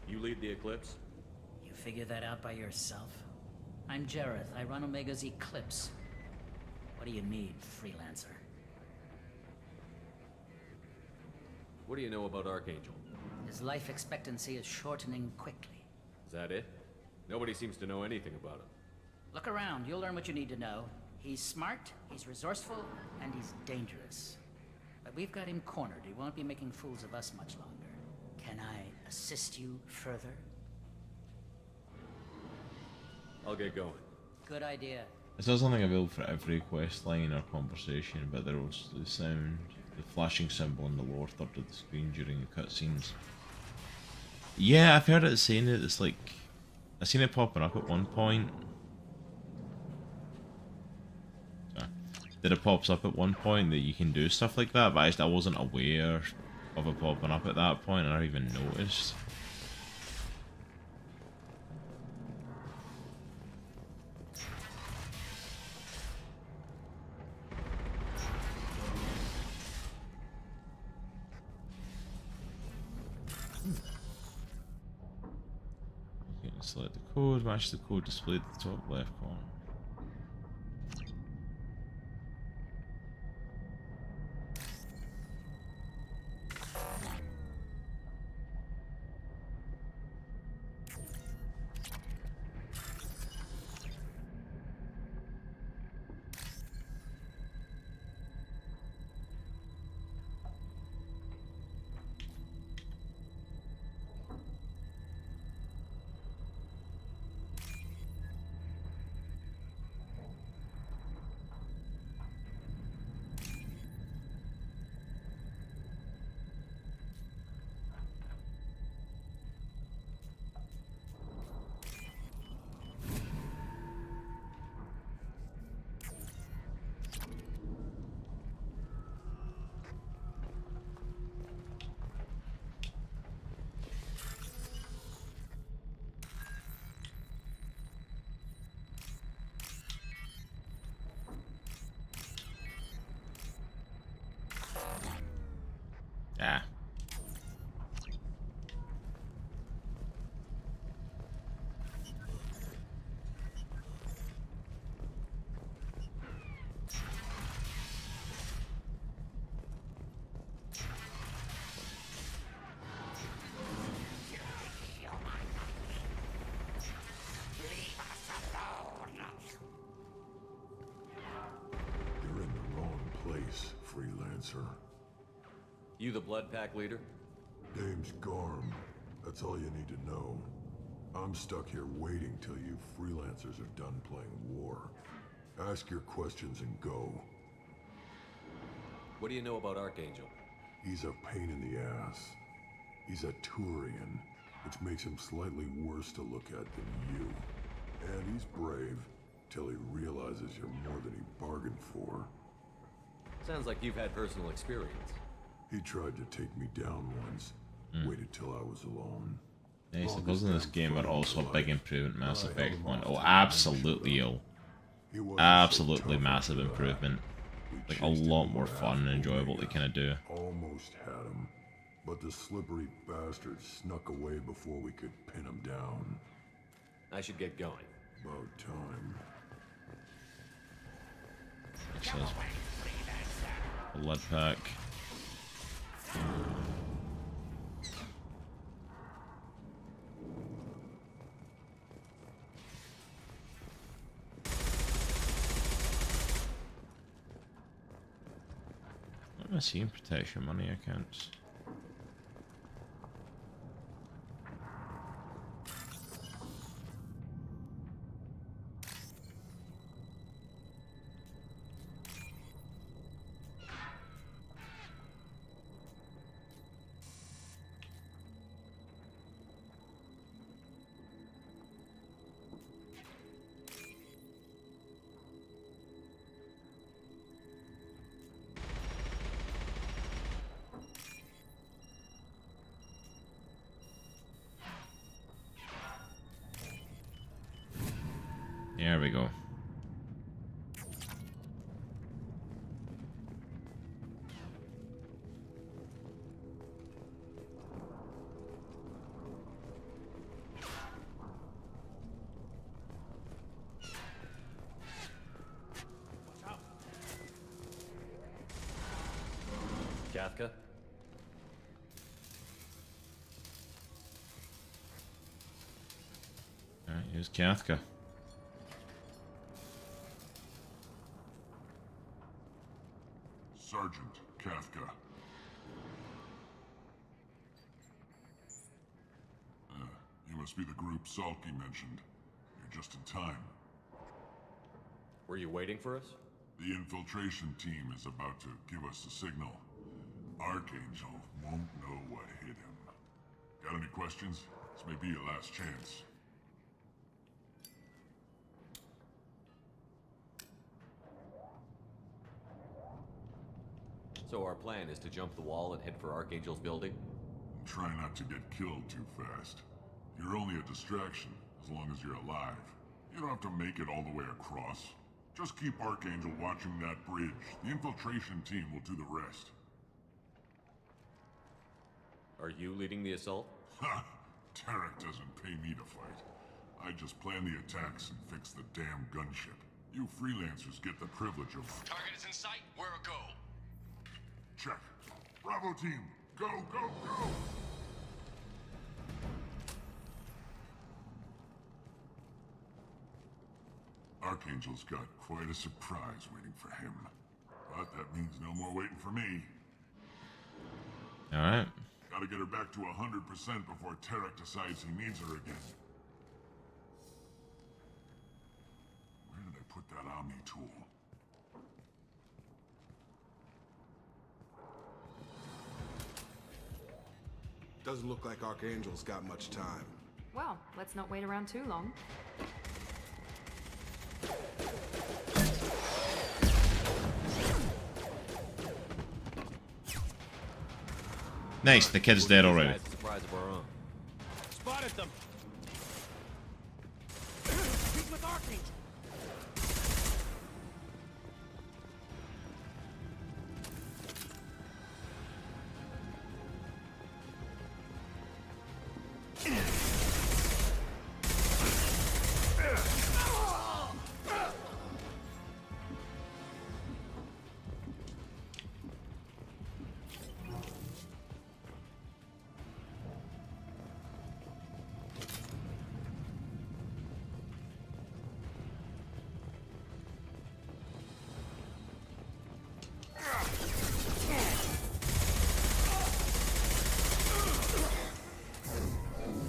You lead the Eclipse?
You figure that out by yourself? I'm Jareth. I run Omega's Eclipse. What do you need, freelancer?
What do you know about Archangel?
His life expectancy is shortening quickly.
Is that it? Nobody seems to know anything about him.
Look around, you'll learn what you need to know. He's smart, he's resourceful, and he's dangerous. But we've got him cornered. He won't be making fools of us much longer. Can I assist you further?
I'll get going.
Good idea.
It says something available for every quest line or conversation, but there was the sound, the flashing symbol in the lower third of the screen during the cutscenes. Yeah, I've heard it saying it. It's like I seen it popping up at one point. That it pops up at one point that you can do stuff like that, but I wasn't aware of it popping up at that point, and I never even noticed. Okay, select the code, match the code displayed at the top left corner. Ah.
You're in the wrong place, freelancer.
You the Blood Pack leader?
Name's Garm. That's all you need to know. I'm stuck here waiting till you freelancers are done playing war. Ask your questions and go.
What do you know about Archangel?
He's a pain in the ass. He's a Turian, which makes him slightly worse to look at than you. And he's brave, till he realizes you're more than he bargained for.
Sounds like you've had personal experience.
He tried to take me down once. Waited till I was alone.
Yeah, I suppose in this game are also a big improvement, Mass Effect 1. Oh, absolutely, yo. Absolutely massive improvement. like a lot more fun and enjoyable to kind of do.
Almost had him, but the slippery bastard snuck away before we could pin him down.
I should get going.
About time.
It says blood pack. What am I seeing? Protection money accounts. There we go.
Kafka?
Alright, here's Kafka.
Sergeant Kafka. You must be the group Salky mentioned. You're just in time.
Were you waiting for us?
The infiltration team is about to give us the signal. Archangel won't know what hit him. Got any questions? This may be your last chance.
So our plan is to jump the wall and head for Archangel's building?
Try not to get killed too fast. You're only a distraction, as long as you're alive. You don't have to make it all the way across. Just keep Archangel watching that bridge. The infiltration team will do the rest.
Are you leading the assault?
Ha! Tarek doesn't pay me to fight. I just plan the attacks and fix the damn gunship. You freelancers get the privilege of...
Target is in sight. Where a go?
Check. Bravo team, go, go, go! Archangel's got quite a surprise waiting for him. But that means no more waiting for me.
Alright.
Gotta get her back to 100% before Tarek decides he needs her again. Where did I put that Omni tool?
Doesn't look like Archangel's got much time.
Well, let's not wait around too long.
Nice, the kid's dead already.
Surprise of our own.
Spotted them. He's with Archangel.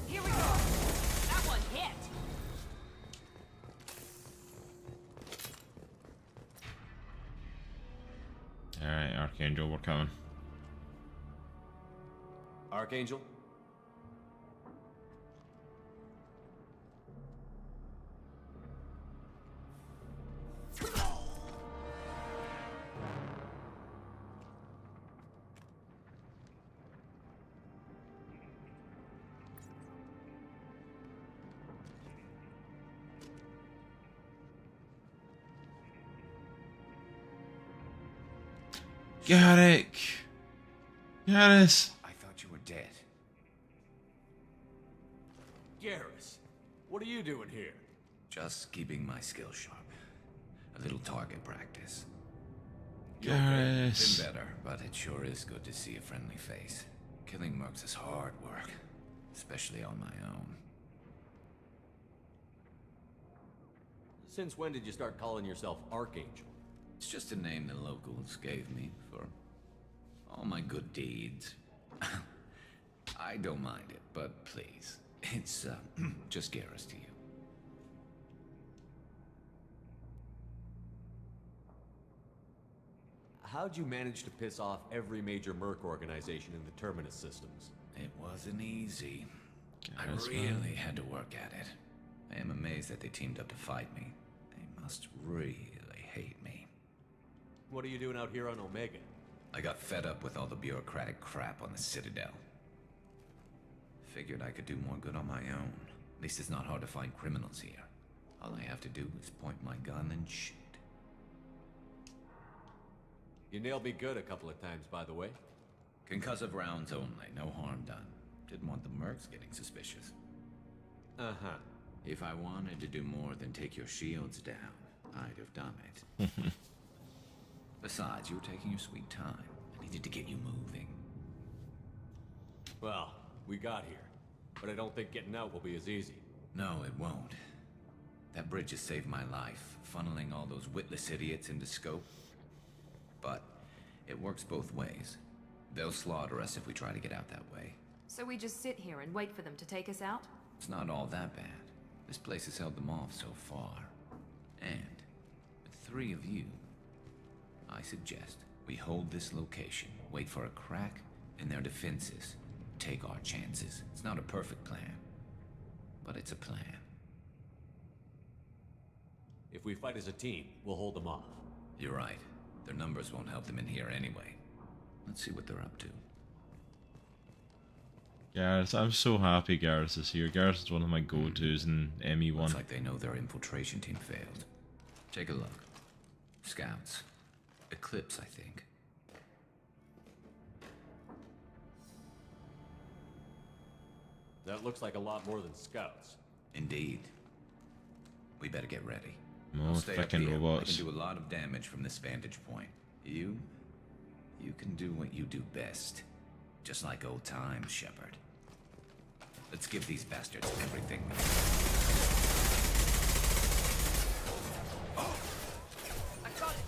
Here we go. That one hit.
Alright, Archangel, we're coming.
Archangel?
Garrick! Garrus!
I thought you were dead.
Garrus, what are you doing here?
Just keeping my skills sharp. A little target practice.
Garrus.
Been better, but it sure is good to see a friendly face. Killing mercs is hard work, especially on my own.
Since when did you start calling yourself Archangel?
It's just a name the locals gave me for all my good deeds. I don't mind it, but please, it's just Garrus to you.
How'd you manage to piss off every major merc organization in the Terminus systems?
It wasn't easy. I
Garrus,
really
man.
had to work at it. I am amazed that they teamed up to fight me. They must really hate me.
What are you doing out here on Omega?
I got fed up with all the bureaucratic crap on the Citadel. Figured I could do more good on my own. At least it's not hard to find criminals here. All I have to do is point my gun and shoot.
You nailed me good a couple of times, by the way.
Concussive rounds only, no harm done. Didn't want the mercs getting suspicious.
Uh-huh.
If I wanted to do more than take your shields down, I'd have done it. Besides, you were taking your sweet time. I needed to get you moving.
Well, we got here. But I don't think getting out will be as easy.
No, it won't. That bridge has saved my life, funneling all those witless idiots into scope. But it works both ways. They'll slaughter us if we try to get out that way.
So we just sit here and wait for them to take us out?
It's not all that bad. This place has held them off so far. And with 3 of you, I suggest we hold this location, wait for a crack in their defenses, take our chances. It's not a perfect plan, but it's a plan.
If we fight as a team, we'll hold them off.
You're right. Their numbers won't help them in here anyway. Let's see what they're up to.
Garrus, I'm so happy Garrus is here. Garrus is one of my go-tos in ME1.
Looks like they know their infiltration team failed. Take a look. Scouts. Eclipse, I think.
That looks like a lot more than scouts.
Indeed. We better get ready.
More
I'll stay up
fucking
here.
robots.
I can do a lot of damage from this vantage point. You can do what you do best. Just like old times, Shepard. Let's give these bastards everything we need.
I got it!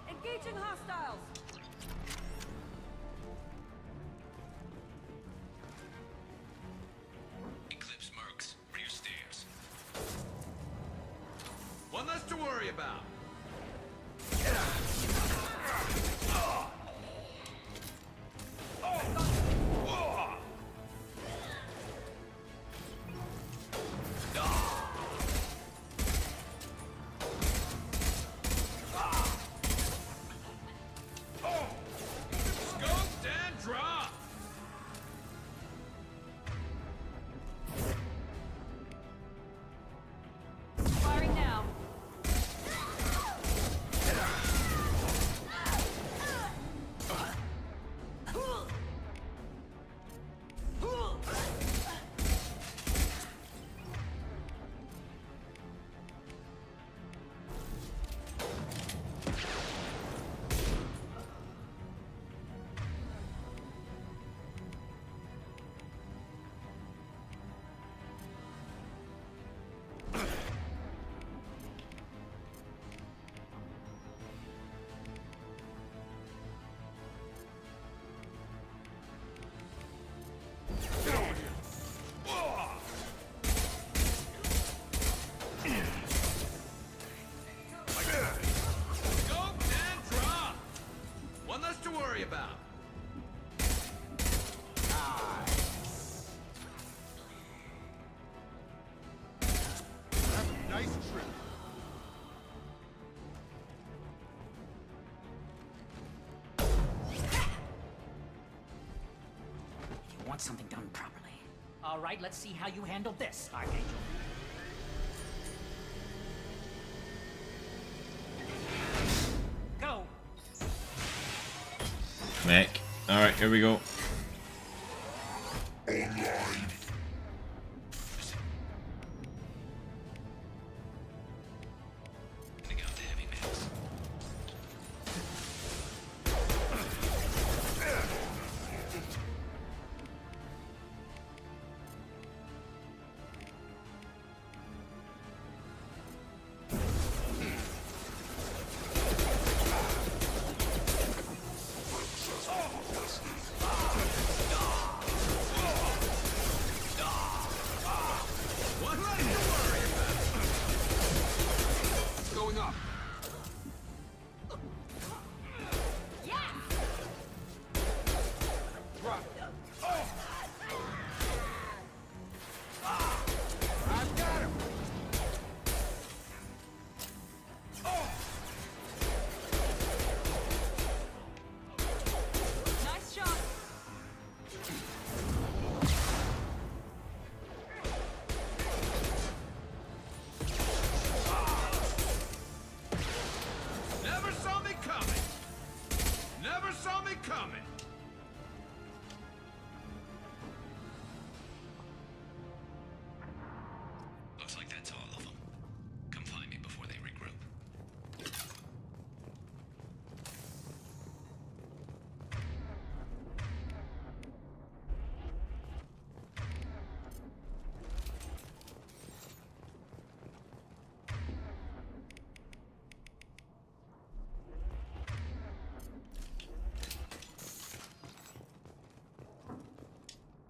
Engaging hostiles!
Eclipse mercs, rear stairs.
One less to worry about. Scoped and dropped.
Firing now.
Nice trip.
You want something done properly. All right, let's see how you handle this, Archangel. Go.
Mech. Alright, here we go.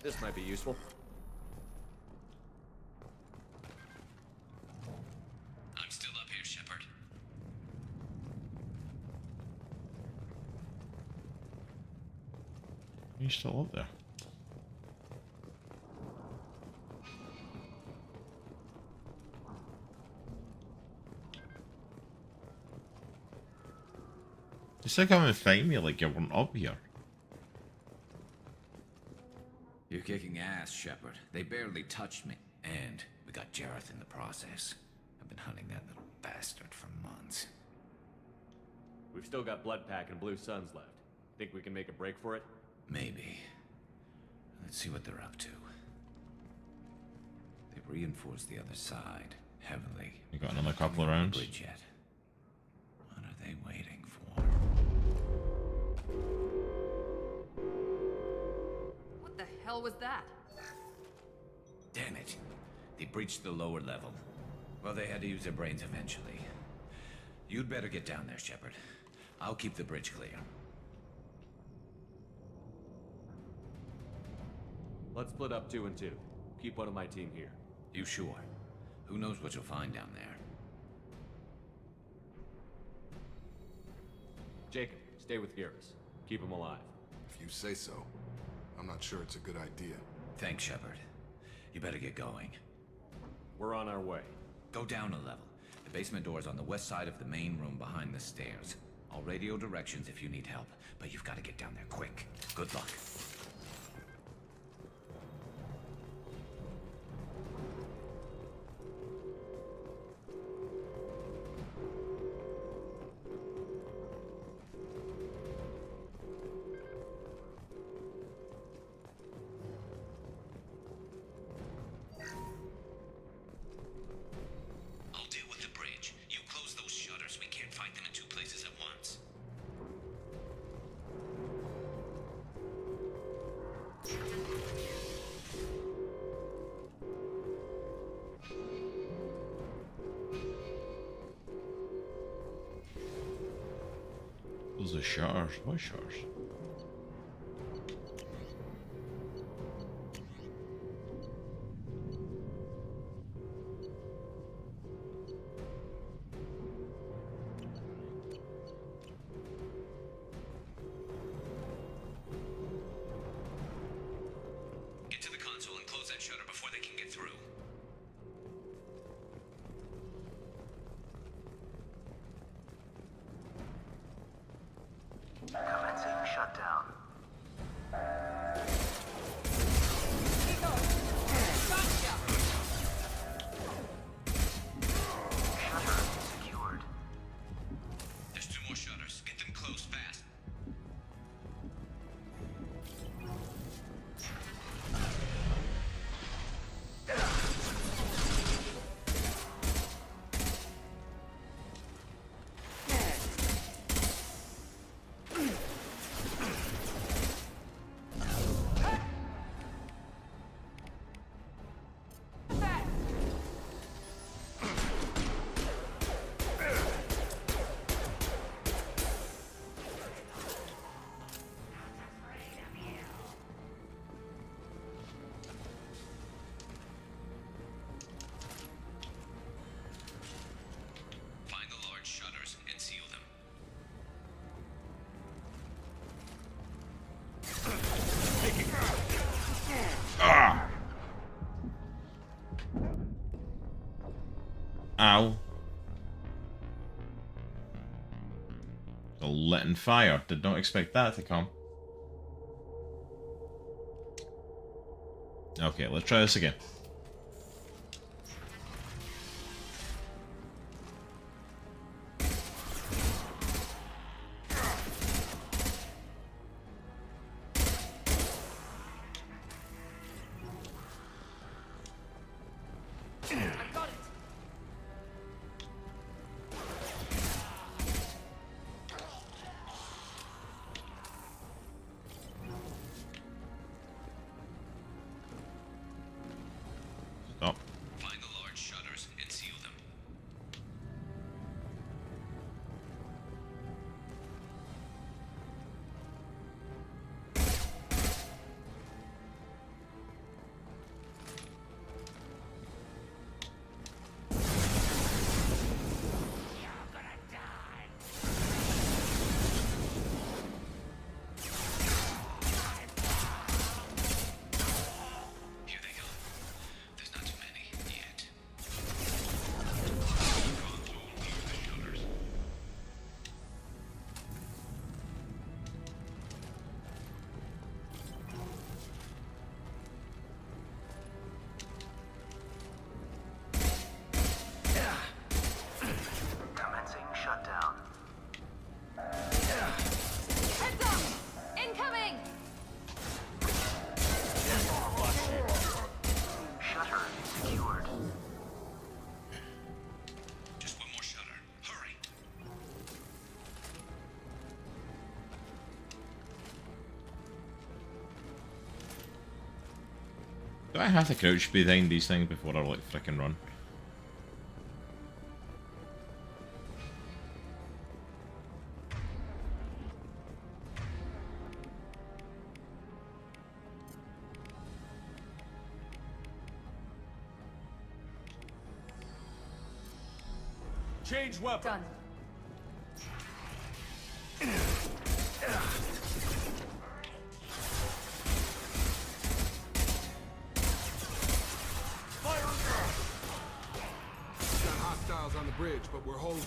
This might be useful.
I'm still up here, Shepard.
He's still up there. You still come and find me like you weren't up here.
You're kicking ass, Shepard. They barely touched me. And we got Jareth in the process. I've been hunting that little bastard for months.
We've still got Blood Pack and Blue Suns left. Think we can make a break for it?
Maybe. Let's see what they're up to. They've reinforced the other side heavily.
You got another couple of rounds.
Bridge yet. What are they waiting for?
What the hell was that?
Damn it. They breached the lower level. Well, they had to use their brains eventually. You'd better get down there, Shepard. I'll keep the bridge clear.
Let's split up 2 and 2. Keep one of my team here.
You sure? Who knows what you'll find down there?
Jacob, stay with Garrus. Keep him alive.
If you say so. I'm not sure it's a good idea.
Thanks, Shepard. You better get going.
We're on our way.
Go down a level. The basement door's on the west side of the main room behind the stairs. I'll radio directions if you need help, but you've got to get down there quick. Good luck.
Those are shutters. What shutters?
Get to the console and close that shutter before they can get through.
Ow. A lit in fire. Did not expect that to come. Okay, let's try this again. Stop.
Find the large shutters and seal them.
Commencing shutdown.
Heads up! Incoming!
Shutter secured.
Just one more shutter. Hurry.
Do I have to crouch behind these things before I like frickin' run?
Change weapon.
Done.
Got hostiles on the bridge, but we're holding.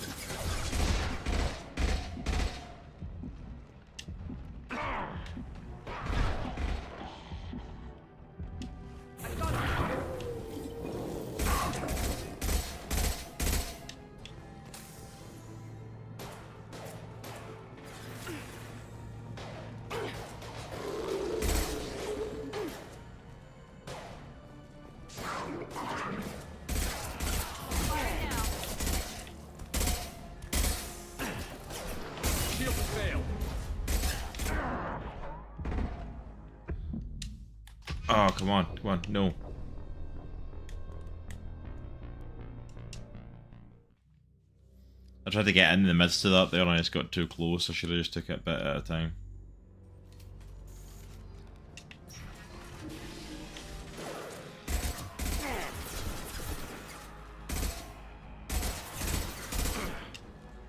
Shield has failed.
Oh, come on, no. I tried to get in the midst of that there and I just got too close. I should have just took it a bit at a time.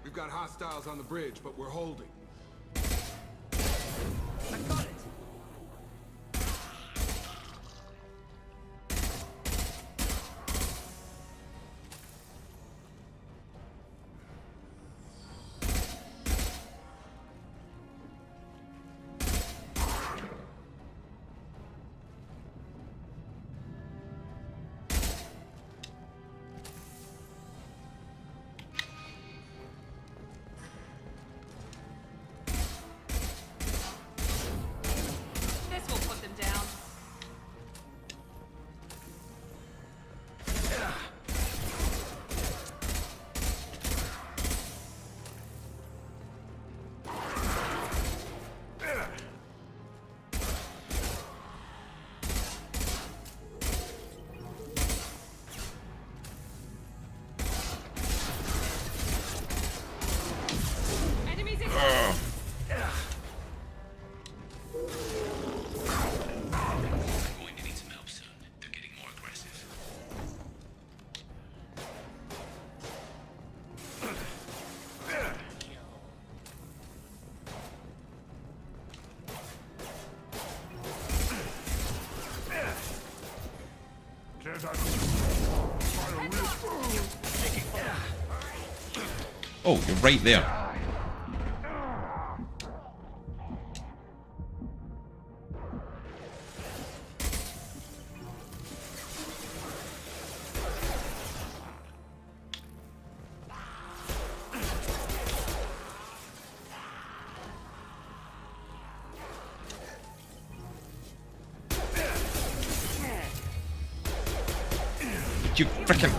We've got hostiles on the bridge, but we're holding.
I got it.
Oh, you're right there. You frickin'.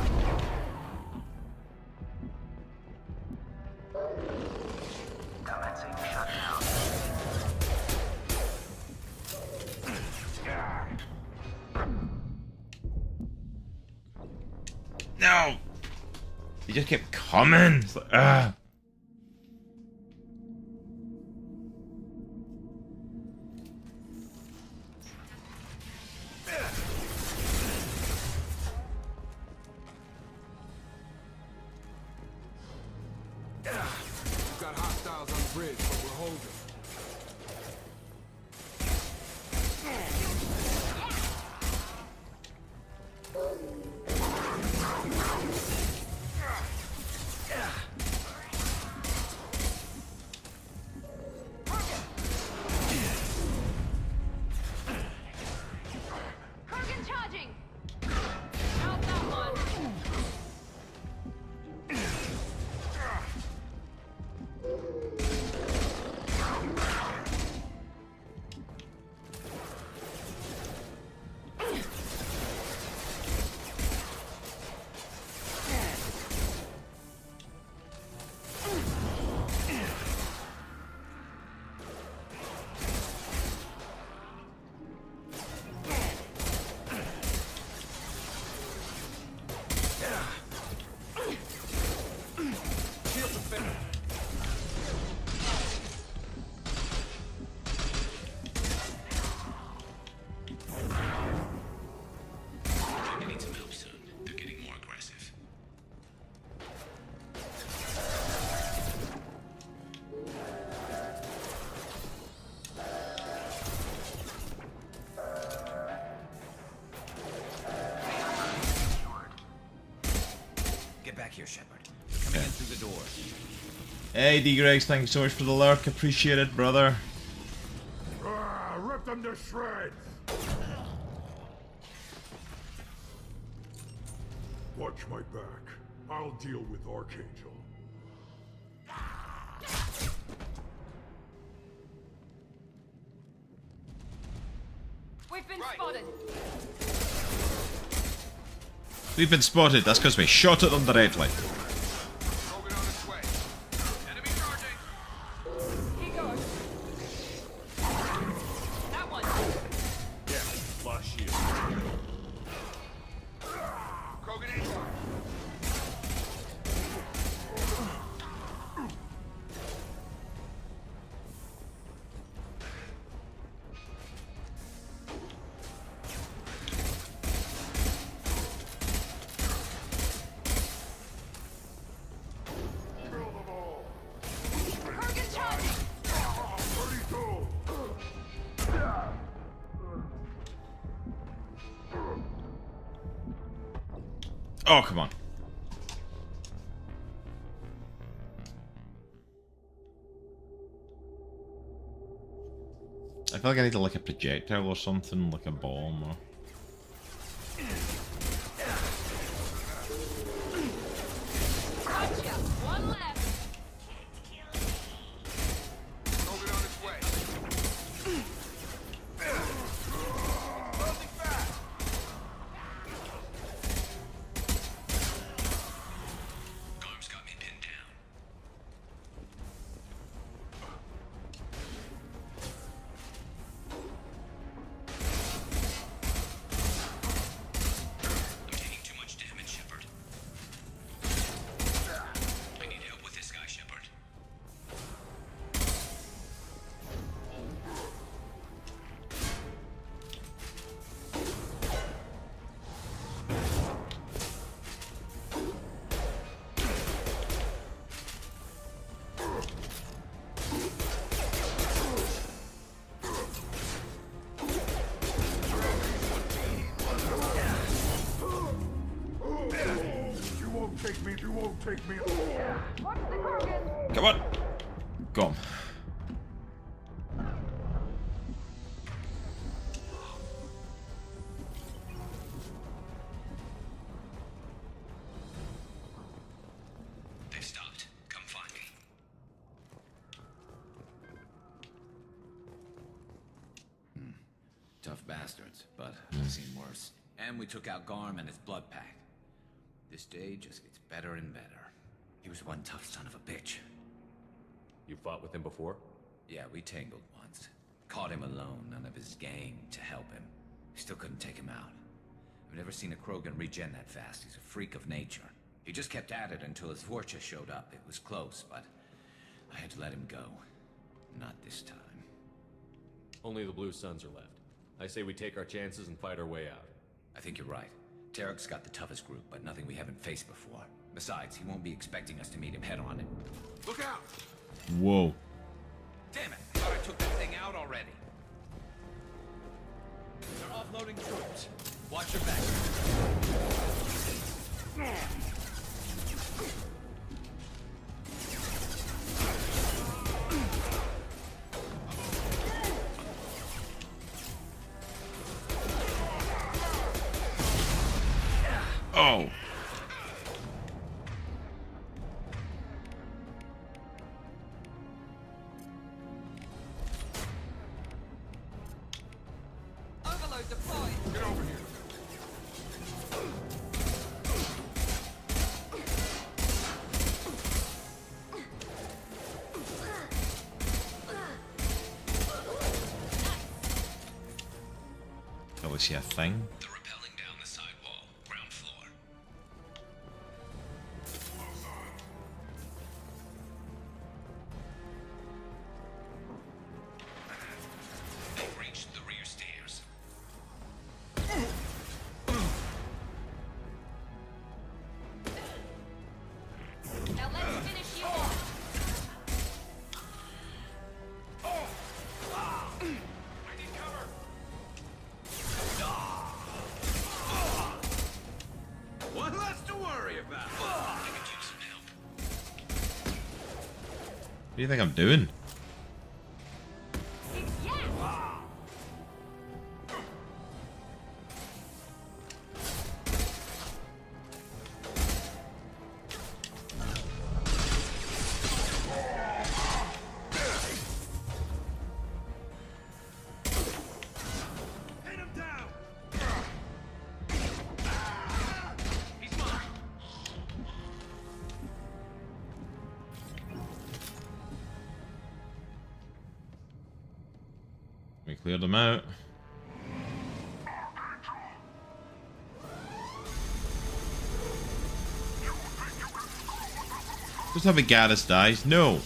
No! They just kept coming. It's like, ugh.
We've got hostiles on the bridge, but we're holding.
Kurgan charging! Out that one!
I need some help soon. They're getting more aggressive. Get back here, Shepard. They're coming in through the door.
Hey, D-Gregs, thank you so much for the lurk. Appreciate it, brother.
Rip them to shreds! Watch my back. I'll deal with Archangel.
We've been spotted!
We've been spotted. That's because we shot at them directly.
He goes! That one!
Yeah, flush you.
Kurgan charging!
Oh, come on. I feel like I need to like a projectile or something, like a bomb or...
Gotcha! One left!
Garm's got me pinned down.
Take me.
Come on. Go on.
They've stopped. Come find me. Tough bastards, but I've seen worse. And we took out Garm and his blood pack. This day just gets better and better. He was one tough son of a bitch.
You fought with him before?
Yeah, we tangled once. Caught him alone, none of his gang to help him. Still couldn't take him out. I've never seen a Krogan regen that fast. He's a freak of nature. He just kept at it until his Vorcha showed up. It was close, but I had to let him go. Not this time.
Only the Blue Suns are left. I say we take our chances and fight our way out.
I think you're right. Tarek's got the toughest group, but nothing we haven't faced before. Besides, he won't be expecting us to meet him head-on. Look out!
Whoa.
Damn it! I thought I took that thing out already. They're offloading troops. Watch your back.
Oh.
Overload deployed.
Get over here.
That was a thing.
They're rappelling down the side wall, ground floor. They've reached the rear stairs.
Now let's finish you off.
I need cover. One less to worry about. I could use some help.
What do you think I'm doing?
Hit him down. He's mine.
We cleared them out. Just have a Gaddis dies. No.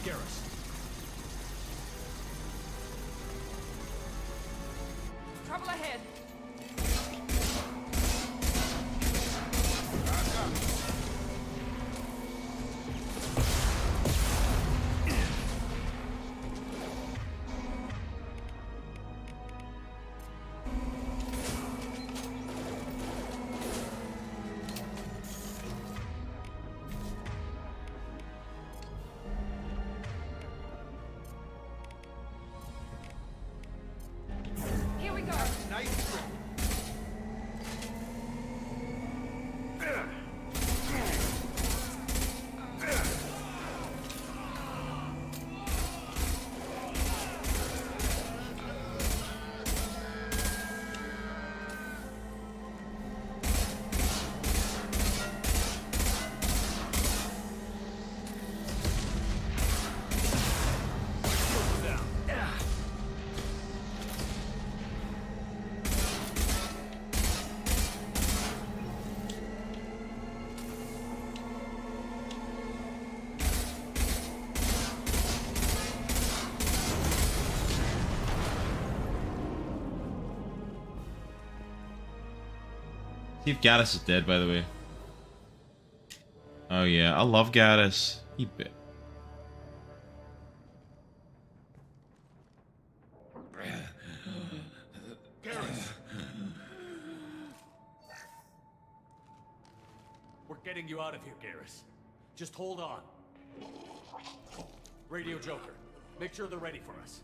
Garrus.
Trouble ahead. Here we go.
Nice grip.
See if Gaddis is dead, by the way. Oh yeah, I love Gaddis. He bit.
getting you out of here, Garrus. Just hold on. Radio Joker, make sure they're ready for us.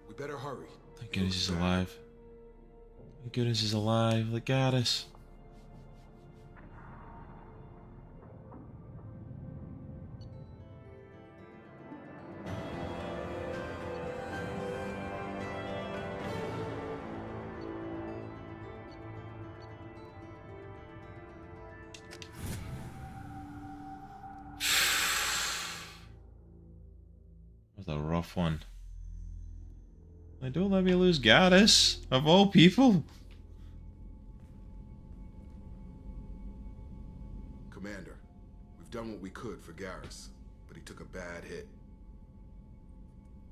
We better hurry.
Thank goodness he's alive. Thank goodness he's alive. Look at us. That was a rough one. Like, don't let me lose Gaddis, of all people.
Commander, we've done what we could for Garrus, but he took a bad hit.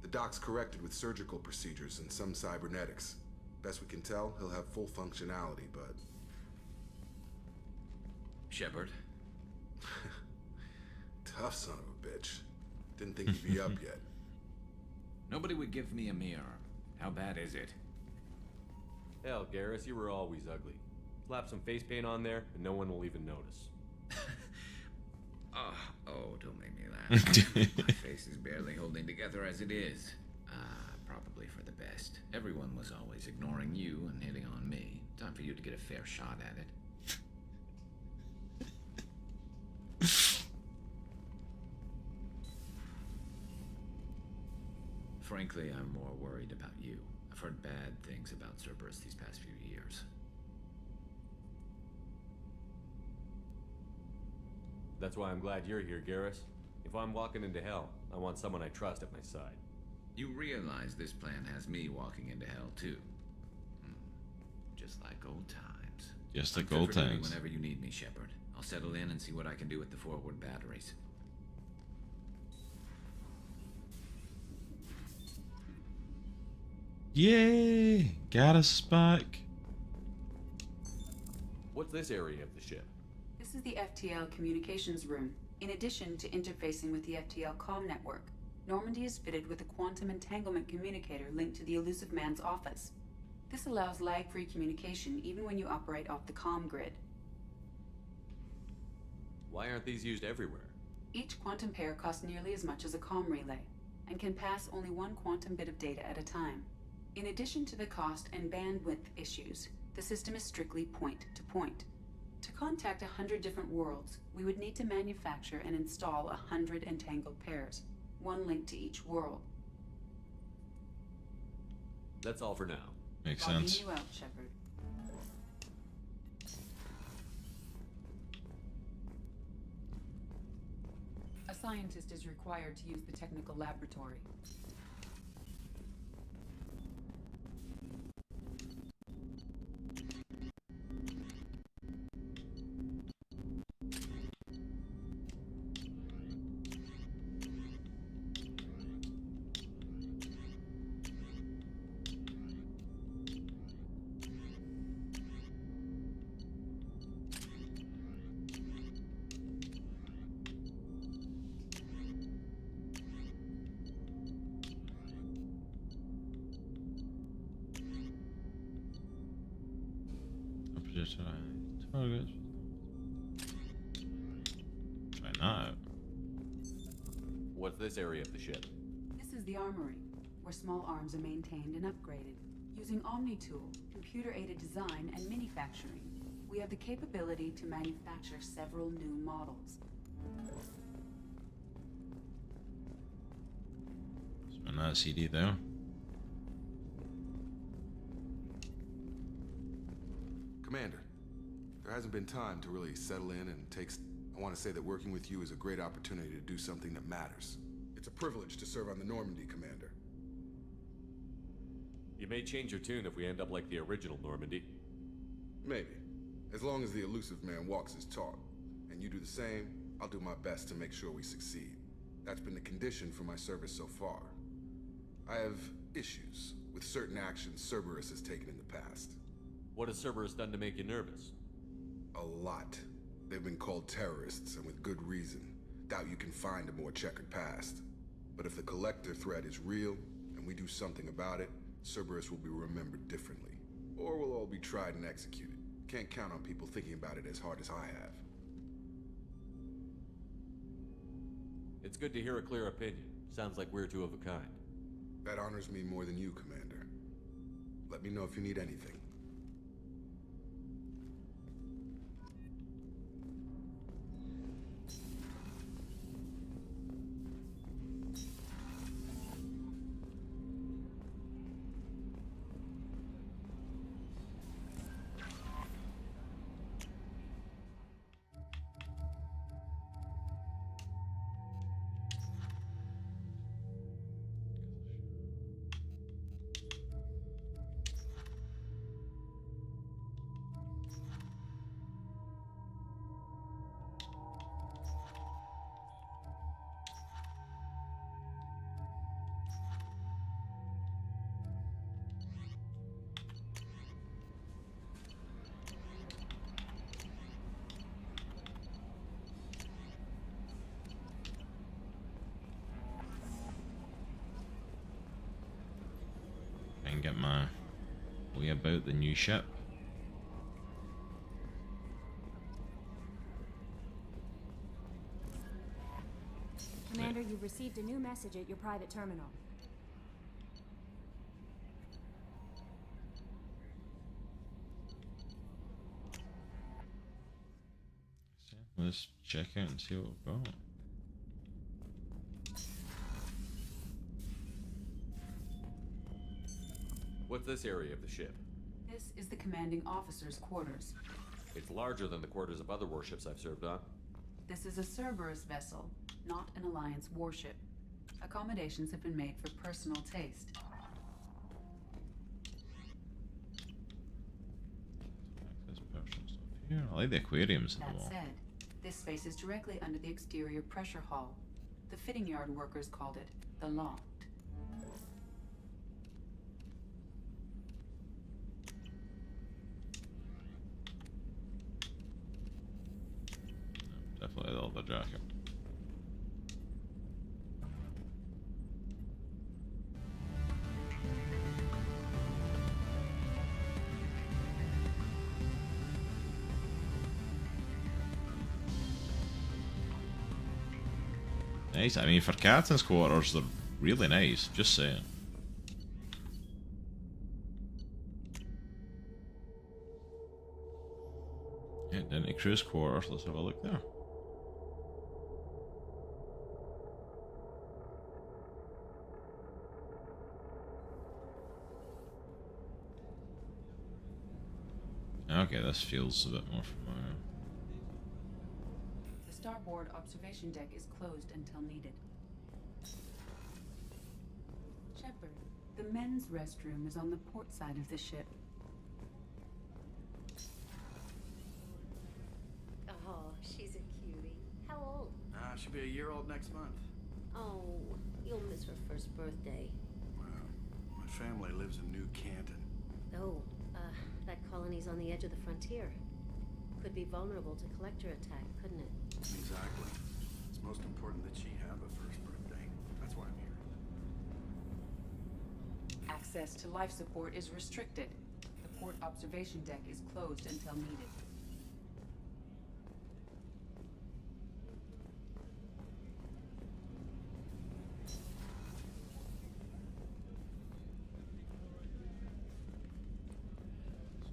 The doc's corrected with surgical procedures and some cybernetics. Best we can tell, he'll have full functionality, but...
Shepard?
Tough son of a bitch. Didn't think he'd be up yet.
Nobody would give me a mirror. How bad is it?
Hell, Garrus, you were always ugly. Slap some face paint on there, and no one will even notice.
Oh, don't make me laugh. My face is barely holding together as it is. Probably for the best. Everyone was always ignoring you and hitting on me. Time for you to get a fair shot at it. Frankly, I'm more worried about you. I've heard bad things about Cerberus these past few years.
That's why I'm glad you're here, Garrus. If I'm walking into hell, I want someone I trust at my side.
You realize this plan has me walking into hell, too. Just like old times.
Just like
I'm
old
fit for duty
times.
Whenever you need me, Shepard. I'll settle in and see what I can do with the forward batteries.
Yay! Gaddis is back.
What's this area of the ship?
This is the FTL communications room. In addition to interfacing with the FTL comm network, Normandy is fitted with a quantum entanglement communicator linked to the Elusive Man's office. This allows lag-free communication even when you operate off the comm grid.
Why aren't these used everywhere?
Each quantum pair costs nearly as much as a comm relay, and can pass only one quantum bit of data at a time. In addition to the cost and bandwidth issues, the system is strictly point-to-point. To contact 100 different worlds, we would need to manufacture and install 100 entangled pairs, one linked to each world.
That's all for now.
Makes
Logging
sense.
you out, Shepard. A scientist is required to use the technical laboratory.
Targets. Try not.
What's this area of the ship?
This is the armory, where small arms are maintained and upgraded. Using OmniTool, computer-aided design, and manufacturing, we have the capability to manufacture several new models.
Spin that CD though.
Commander, there hasn't been time to really settle in and take... I want to say that working with you is a great opportunity to do something that matters. It's a privilege to serve on the Normandy, Commander.
You may change your tune if we end up like the original Normandy.
Maybe. As long as the Elusive Man walks his talk, and you do the same, I'll do my best to make sure we succeed. That's been the condition for my service so far. I have issues with certain actions Cerberus has taken in the past.
What has Cerberus done to make you nervous?
A lot. They've been called terrorists, and with good reason. Doubt you can find a more checkered past. But if the Collector threat is real, and we do something about it, Cerberus will be remembered differently. Or we'll all be tried and executed. Can't count on people thinking about it as hard as I have.
It's good to hear a clear opinion. Sounds like we're two of a kind.
That honors me more than you, Commander. Let me know if you need anything.
And get my way about the new ship.
Commander, you've received a new message at your private terminal.
Let's check out and see what we've got.
What's this area of the ship?
This is the commanding officer's quarters.
It's larger than the quarters of other warships I've served on.
This is a Cerberus vessel, not an Alliance warship. Accommodations have been made for personal taste.
This personal stuff here. I like the aquariums in the
That
wall.
said, this space is directly under the exterior pressure hull. The fitting yard workers called it the loft.
Definitely the leather jacket. Nice. I mean, for captain's quarters, they're really nice. Just saying. Yeah, into crew's quarters. Let's have a look there. Okay, this feels a bit more familiar.
The starboard observation deck is closed until needed. Shepard, the men's restroom is on the port side of the ship.
Oh, she's a cutie. How old?
She'll be a year old next month.
Oh, you'll miss her first birthday.
Well, my family lives in New Canton.
Oh, that colony's on the edge of the frontier. Could be vulnerable to collector attack, couldn't it?
Exactly. It's most important that she have a first birthday. That's why I'm here.
Access to life support is restricted. The port observation deck is closed until needed.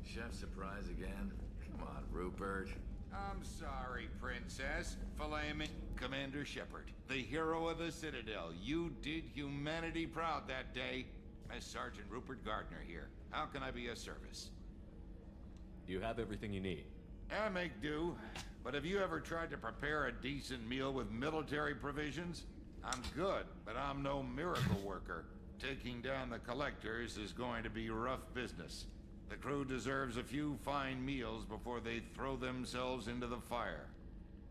Chef surprise again? Come on, Rupert.
I'm sorry, Princess. Filet me, Commander Shepard, the hero of the Citadel. You did humanity proud that day. As Sergeant Rupert Gardner here. How can I be of service?
You have everything you need.
I make do. But have you ever tried to prepare a decent meal with military provisions? I'm good, but I'm no miracle worker. Taking down the collectors is going to be rough business. The crew deserves a few fine meals before they throw themselves into the fire.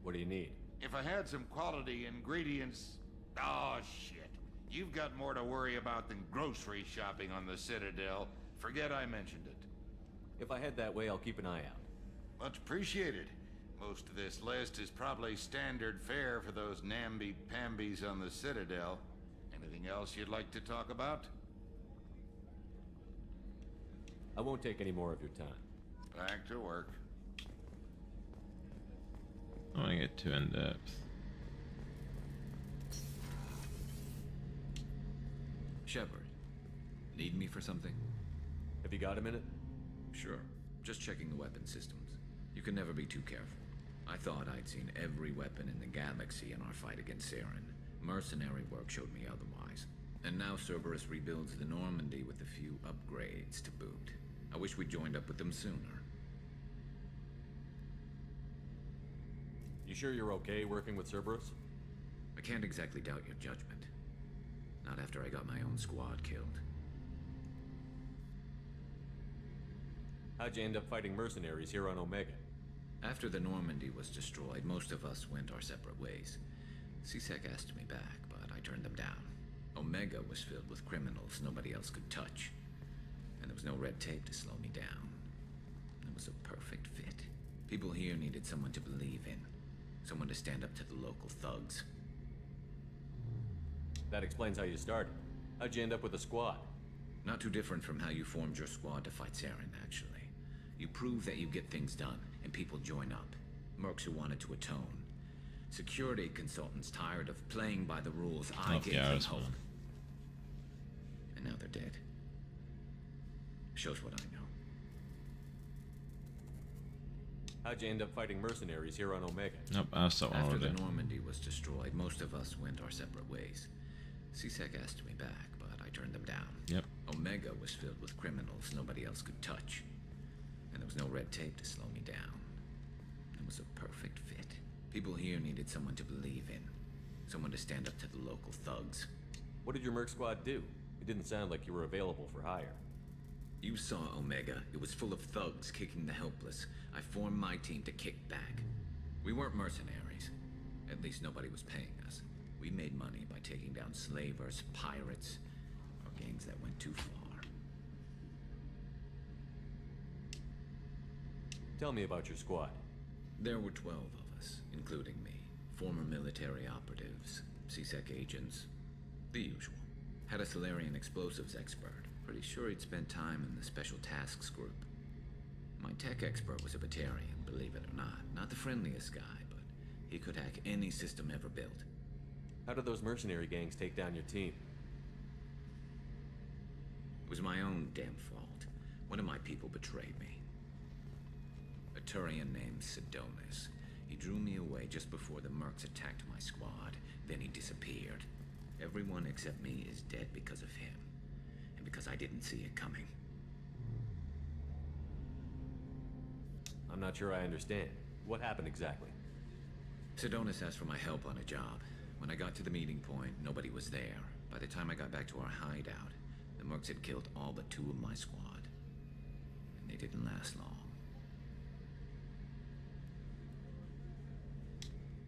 What do you need?
If I had some quality ingredients... Oh, shit. You've got more to worry about than grocery shopping on the Citadel. Forget I mentioned it.
If I head that way, I'll keep an eye out.
Much appreciated. Most of this list is probably standard fare for those namby-pambies on the Citadel. Anything else you'd like to talk about?
I won't take any more of your time.
Back to work.
I want to get too in depth.
Shepard, need me for something?
Have you got a minute?
Sure. Just checking the weapon systems. You can never be too careful. I thought I'd seen every weapon in the galaxy in our fight against Saren. Mercenary work showed me otherwise. And now Cerberus rebuilds the Normandy with a few upgrades to boot. I wish we'd joined up with them sooner.
You sure you're okay working with Cerberus?
I can't exactly doubt your judgment. Not after I got my own squad killed.
How'd you end up fighting mercenaries here on Omega?
After the Normandy was destroyed, most of us went our separate ways. CSEC asked me back, but I turned them down. Omega was filled with criminals nobody else could touch. And there was no red tape to slow me down. It was a perfect fit. People here needed someone to believe in. Someone to stand up to the local thugs.
That explains how you started. How'd you end up with a squad?
Not too different from how you formed your squad to fight Saren, actually. You prove that you get things done, and people join up. Mercs who wanted to atone. Security consultants tired of playing by the rules I gave them hope. And now they're dead. Shows what I know.
How'd you end up fighting mercenaries here on Omega?
Nope, that's that one
After
already.
the Normandy was destroyed, most of us went our separate ways. CSEC asked me back, but I turned them down.
Yep.
Omega was filled with criminals nobody else could touch. And there was no red tape to slow me down. It was a perfect fit. People here needed someone to believe in. Someone to stand up to the local thugs.
What did your merc squad do? It didn't sound like you were available for hire.
You saw Omega. It was full of thugs kicking the helpless. I formed my team to kick back. We weren't mercenaries. At least nobody was paying us. We made money by taking down slavers, pirates, or gangs that went too far.
Tell me about your squad.
There were 12 of us, including me. Former military operatives, CSEC agents, the usual. Had a Solarian explosives expert. Pretty sure he'd spent time in the Special Tasks Group. My tech expert was a Batarian, believe it or not. Not the friendliest guy, but he could hack any system ever built.
How did those mercenary gangs take down your team?
It was my own damn fault. One of my people betrayed me. A Turian named Sidonis. He drew me away just before the mercs attacked my squad. Then he disappeared. Everyone except me is dead because of him. And because I didn't see it coming.
I'm not sure I understand. What happened exactly?
Sidonis asked for my help on a job. When I got to the meeting point, nobody was there. By the time I got back to our hideout, the mercs had killed all but 2 of my squad. And they didn't last long.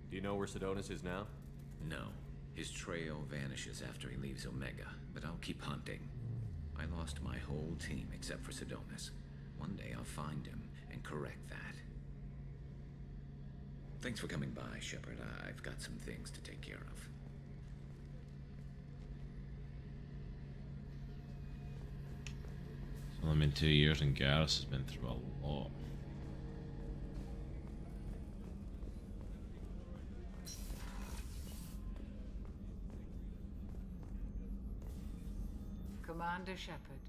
Do you know where Sidonis is now?
No. His trail vanishes after he leaves Omega, but I'll keep hunting. I lost my whole team except for Sidonis. One day I'll find him and correct that. Thanks for coming by, Shepard. I've got some things to take care of.
It's only been 2 years and Garrus has been through a lot.
Commander Shepard,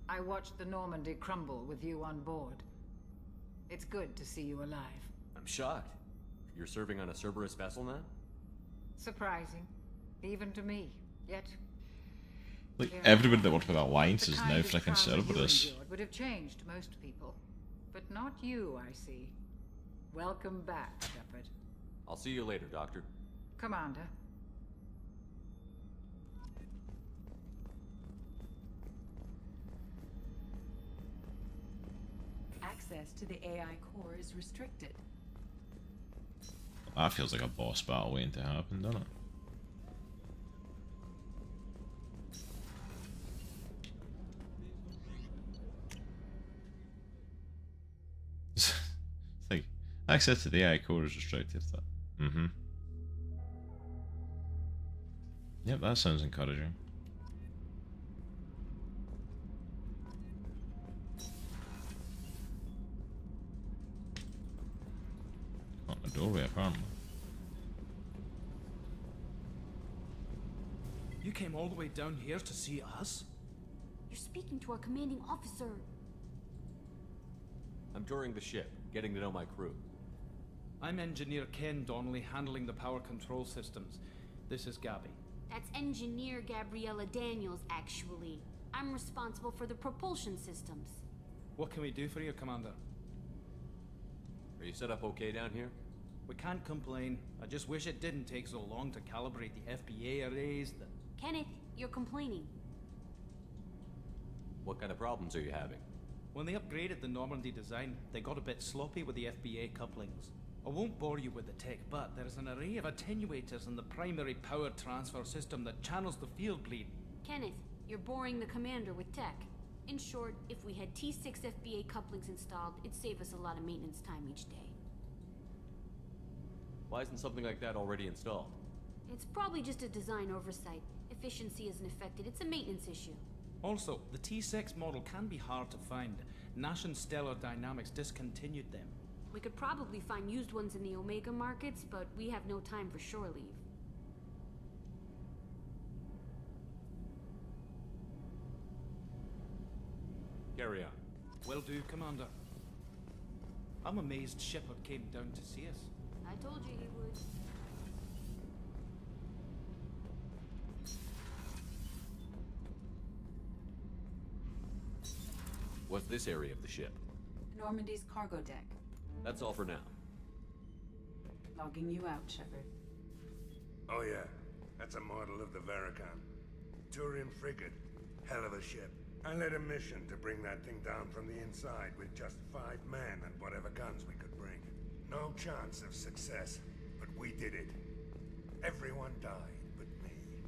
I watched the Normandy crumble with you on board. It's good to see you alive.
I'm shocked. You're serving on a Cerberus vessel now?
Surprising, even to me. Yet,
Like,
yeah,
everybody that worked with Alliance
the
is
kind
now
of
freaking
trauma you
Cerberus.
endured would have changed most people, but not you, I see. Welcome back, Shepard.
I'll see you later, Doctor.
Commander.
Access to the AI core is restricted.
That feels like a boss battle waiting to happen, doesn't it? It's like, access to the AI core is restricted. Mm-hmm. Yep, that sounds encouraging. On the doorway, apparently.
You came all the way down here to see us?
You're speaking to our commanding officer.
I'm touring the ship, getting to know my crew.
I'm Engineer Ken Donnelly, handling the power control systems. This is Gabby.
That's Engineer Gabriella Daniels, actually. I'm responsible for the propulsion systems.
What can we do for you, Commander?
Are you set up okay down here?
We can't complain. I just wish it didn't take so long to calibrate the FBA arrays.
Kenneth, you're complaining.
What kind of problems are you having?
When they upgraded the Normandy design, they got a bit sloppy with the FBA couplings. I won't bore you with the tech, but there is an array of attenuators in the primary power transfer system that channels the field bleed.
Kenneth, you're boring the commander with tech. In short, if we had T6 FBA couplings installed, it'd save us a lot of maintenance time each day.
Why isn't something like that already installed?
It's probably just a design oversight. Efficiency isn't affected, it's a maintenance issue.
Also, the T6 model can be hard to find. Nash and Stellar Dynamics discontinued them.
We could probably find used ones in the Omega markets, but we have no time for shore leave.
Carry on.
Will do, Commander. I'm amazed Shepard came down to see us.
I told you he would.
What's this area of the ship?
Normandy's cargo deck.
That's all for now.
Logging you out, Shepard.
Oh yeah, that's a model of the Veracon. Turian frigate. Hell of a ship. I led a mission to bring that thing down from the inside with just 5 men and whatever guns we could bring. No chance of success, but we did it. Everyone died but me.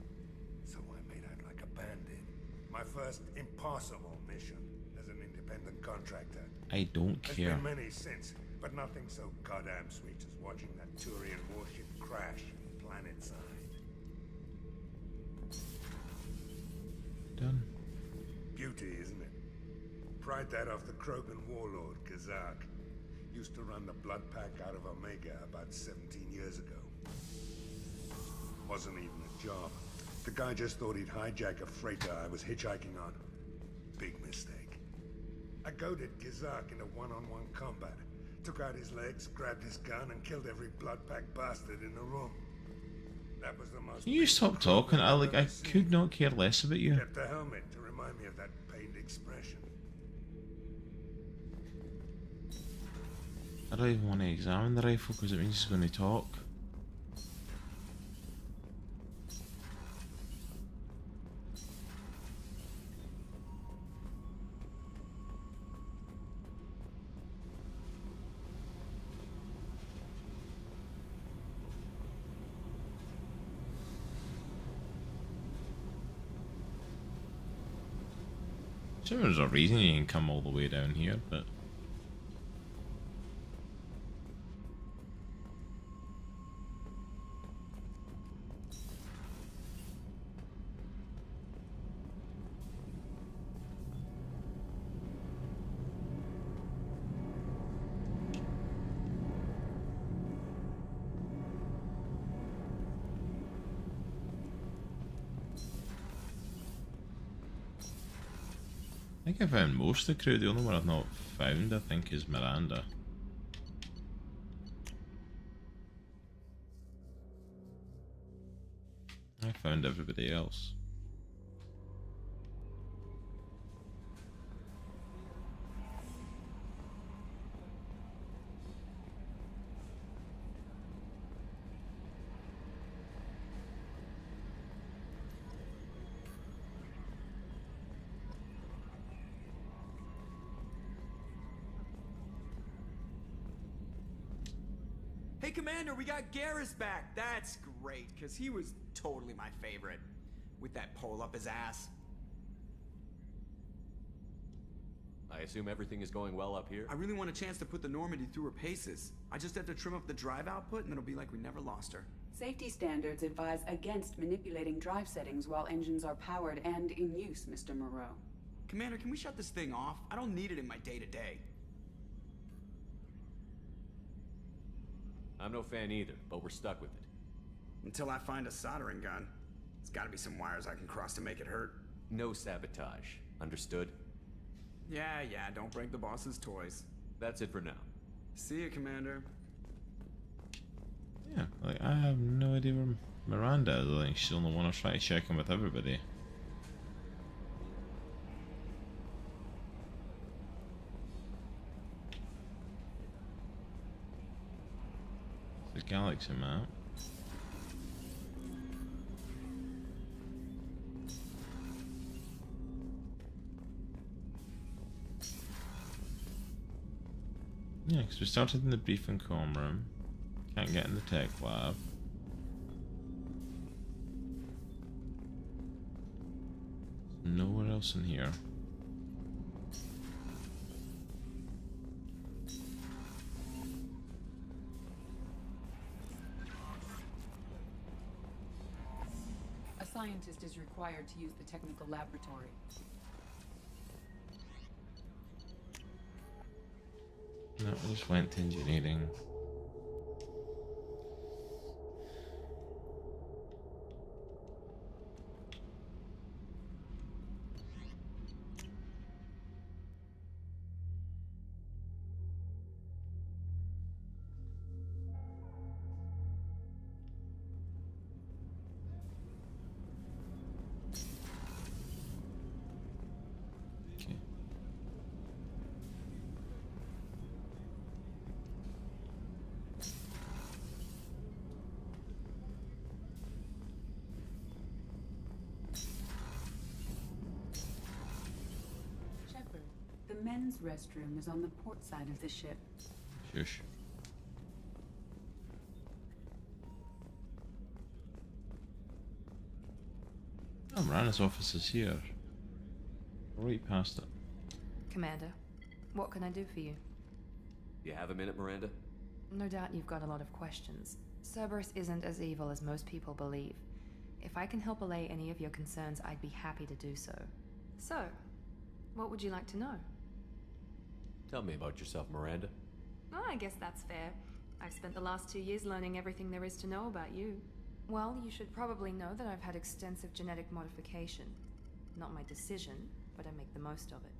So I made out like a bandit. My first impossible mission as an independent contractor.
I don't care.
There's been many since, but nothing so goddamn sweet as watching that Turian warship crash planet side.
Done.
Beauty, isn't it? Pried that off the Krogan warlord, Kazak. Used to run the blood pack out of Omega about 17 years ago. Wasn't even a job. The guy just thought he'd hijack a freighter I was hitchhiking on. Big mistake. I goaded Kazak into one-on-one combat. Took out his legs, grabbed his gun, and killed every blood pack bastard in the room. That was the most...
Can you stop talking? I could not care less about you.
Kept the helmet to remind me of that pained expression.
I don't even want to examine the rifle because it means he's going to talk. Sure, there's a reason you can come all the way down here, but... I think I found most of the crew. The only one I've not found, I think, is Miranda. I found everybody else.
Hey, Commander, we got Garrus back. That's great, because he was totally my favorite. With that pole up his ass.
I assume everything is going well up here?
I really want a chance to put the Normandy through her paces. I just have to trim up the drive output, and then it'll be like we never lost her.
Safety standards advise against manipulating drive settings while engines are powered and in use, Mr. Moreau.
Commander, can we shut this thing off? I don't need it in my day-to-day.
I'm no fan either, but we're stuck with it.
Until I find a soldering gun. There's gotta be some wires I can cross to make it hurt.
No sabotage. Understood?
Yeah, don't break the boss's toys.
That's it for now.
See you, Commander.
Yeah, like, I have no idea where Miranda is. I think she's on the one who's trying to check in with everybody. The galaxy map. Yeah, because we started in the briefing comm room. Can't get in the tech lab. Nowhere else in here.
A scientist is required to use the technical laboratory.
No, I just went to engineering.
The men's restroom is on the port side of the ship.
Shush. Oh, Miranda's office is here. Right past it.
Commander, what can I do for you?
You have a minute, Miranda?
No doubt you've got a lot of questions. Cerberus isn't as evil as most people believe. If I can help allay any of your concerns, I'd be happy to do so. So, what would you like to know?
Tell me about yourself, Miranda.
Oh, I guess that's fair. I've spent the last 2 years learning everything there is to know about you. Well, you should probably know that I've had extensive genetic modification. Not my decision, but I make the most of it.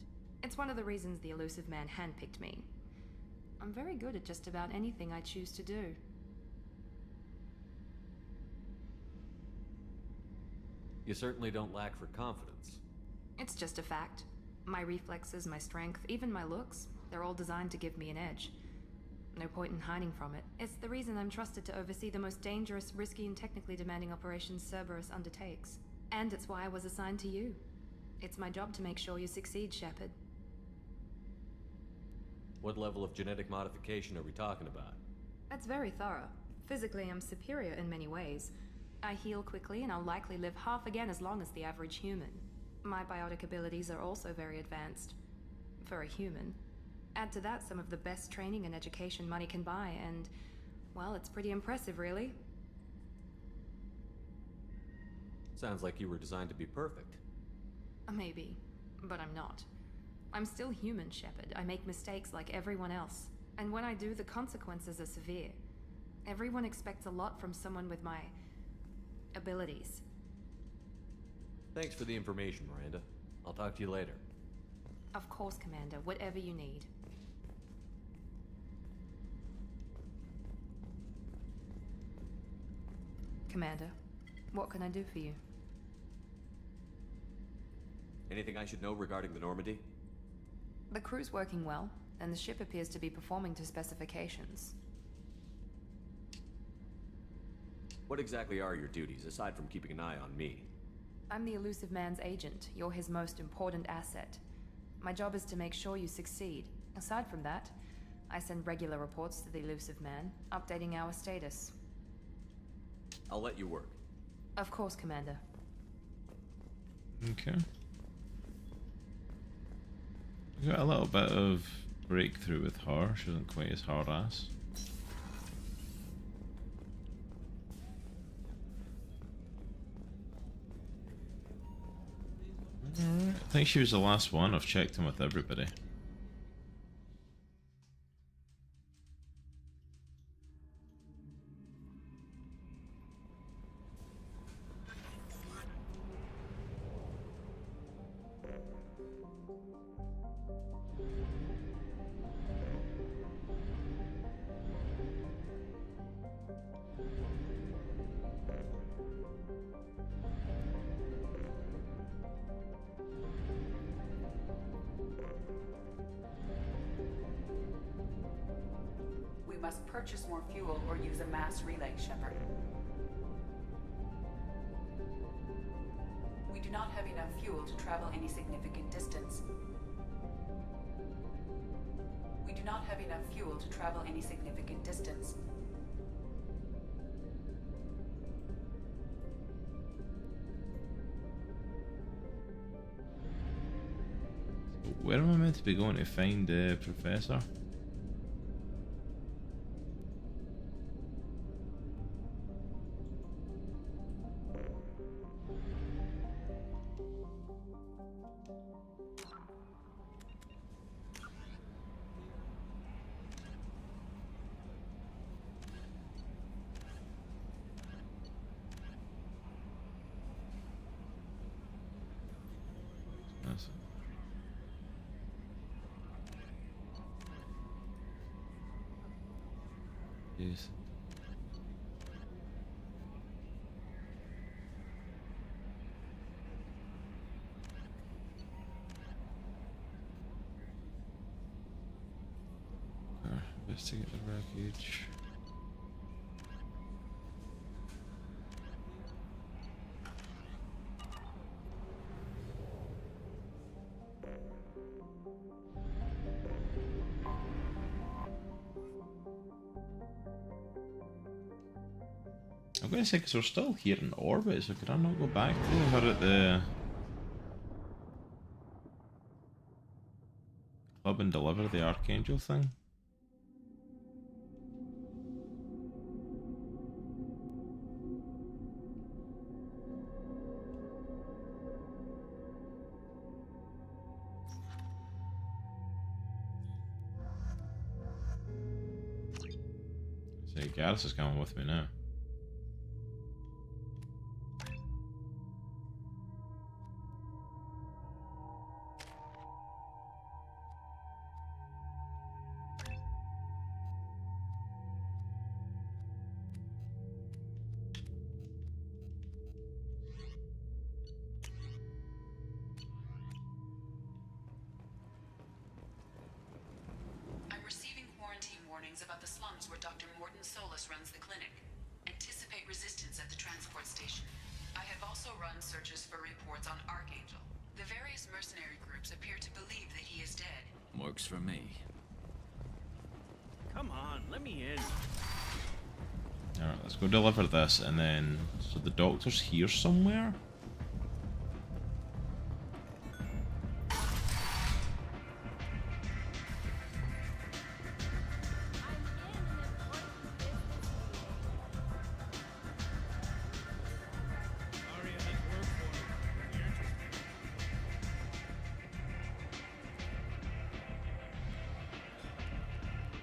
It's one of the reasons the elusive man handpicked me. I'm very good at just about anything I choose to do.
You certainly don't lack for confidence.
It's just a fact. My reflexes, my strength, even my looks, they're all designed to give me an edge. No point in hiding from it. It's the reason I'm trusted to oversee the most dangerous, risky, and technically demanding operations Cerberus undertakes. And it's why I was assigned to you. It's my job to make sure you succeed, Shepard.
What level of genetic modification are we talking about?
That's very thorough. Physically, I'm superior in many ways. I heal quickly, and I'll likely live half again as long as the average human. My biotic abilities are also very advanced. For a human. Add to that some of the best training and education money can buy, and, well, it's pretty impressive, really.
Sounds like you were designed to be perfect.
Maybe, but I'm not. I'm still human, Shepard. I make mistakes like everyone else. And when I do, the consequences are severe. Everyone expects a lot from someone with my abilities.
Thanks for the information, Miranda. I'll talk to you later.
Of course, Commander. Whatever you need. Commander, what can I do for you?
Anything I should know regarding the Normandy?
The crew's working well, and the ship appears to be performing to specifications.
What exactly are your duties, aside from keeping an eye on me?
I'm the elusive man's agent. You're his most important asset. My job is to make sure you succeed. Aside from that, I send regular reports to the elusive man, updating our status.
I'll let you work.
Of course, Commander.
Okay. We got a little bit of breakthrough with her. She isn't quite as hard ass. Alright, I think she was the last one. I've checked in with everybody.
We must purchase more fuel or use a mass relay, Shepard. We do not have enough fuel to travel any significant distance. We do not have enough fuel to travel any significant distance.
Where am I meant to be going to find the professor? Yes. Investigate the wreckage. I'm going to say, because we're still here in orbit, so could I not go back to her at the club and deliver the Archangel thing? So Garrus is coming with me now.
I'm receiving quarantine warnings about the slums where Dr. Morton Solus runs the clinic. Anticipate resistance at the transport station. I have also run searches for reports on Archangel. The various mercenary groups appear to believe that he is dead.
Works for me.
Come on, let me in.
Alright, let's go deliver this, and then... So the doctor's here somewhere?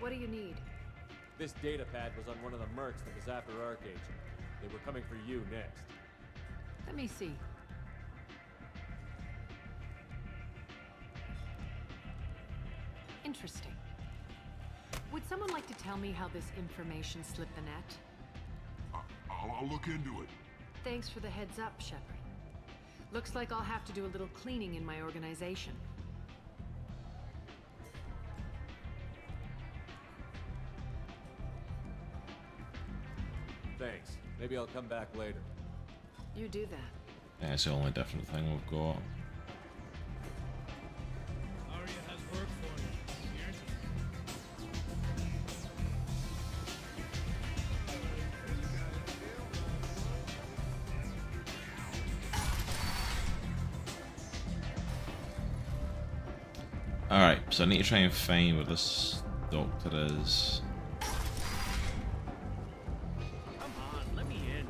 What do you need?
This data pad was on one of the mercs that was after Archangel. They were coming for you next.
Let me see. Interesting. Would someone like to tell me how this information slipped the net?
I'll look into it.
Thanks for the heads up, Shepard. Looks like I'll have to do a little cleaning in my organization.
Thanks. Maybe I'll come back later.
You do that.
Yeah, it's the only different thing we've got.
Arya has work for you.
Alright, so I need to try and find where this doctor is.
Come on, let me in.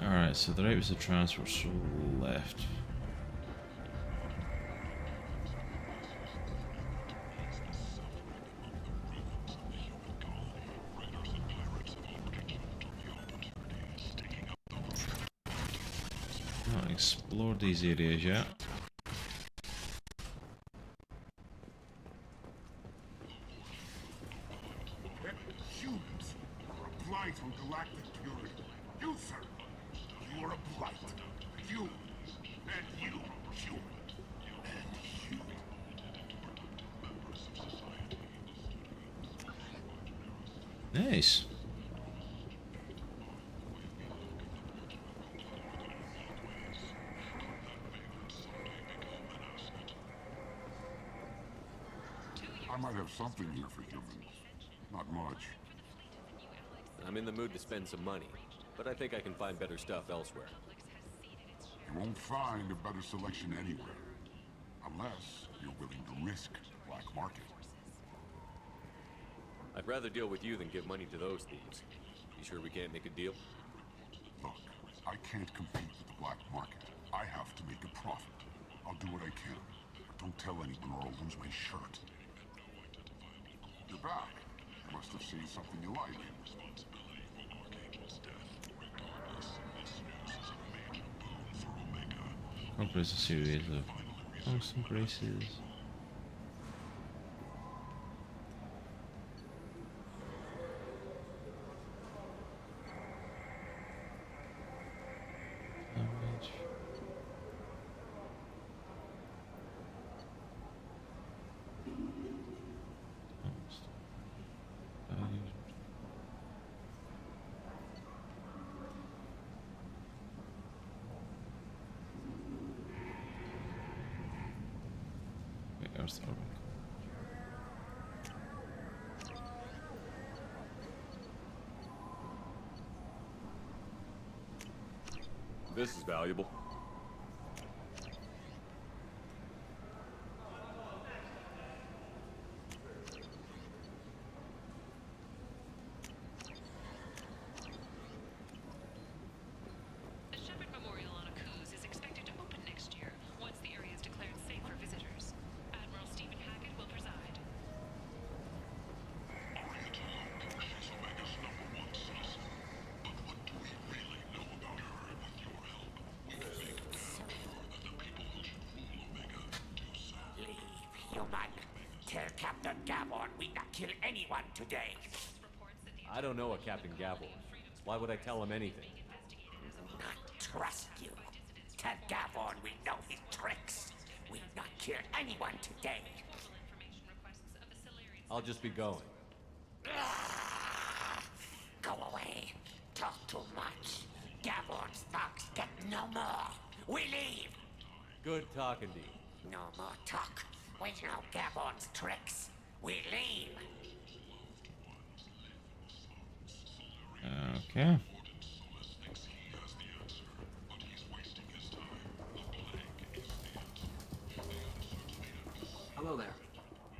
Alright, so the right was the transfer, so left. explored these areas yet.
Humans are a blight on galactic purity. You, sir, you are a blight. You, and you, human. And you.
Nice.
I might have something here for humans. Not much.
I'm in the mood to spend some money, but I think I can find better stuff elsewhere.
You won't find a better selection anywhere. Unless you're willing to risk the black market.
I'd rather deal with you than give money to those thieves. You sure we can't make a deal?
Look, I can't compete with the black market. I have to make a profit. I'll do what I can. But don't tell anyone or I'll lose my shirt. You're back. You must have seen something you like.
Compress a series of constant braces.
This is valuable.
The Shepard Memorial on Akuz is expected to open next year, once the area is declared safe for visitors. Admiral Stephen Hackett will preside.
She's Omega's #1 citizen. But what do we really know about her with your help? We make sure that the people who should rule Omega do so.
Leave, human. Tell Captain Gavon we not kill anyone today.
I don't know a Captain Gavor. Why would I tell him anything?
Not trust you. Tell Gavon we know his tricks. We not kill anyone today.
I'll just be going.
Go away. Talk too much. Gavon's thugs get no more. We leave.
Good talking to you.
No more talk. We know Gavon's tricks. We leave.
Okay.
Hello there.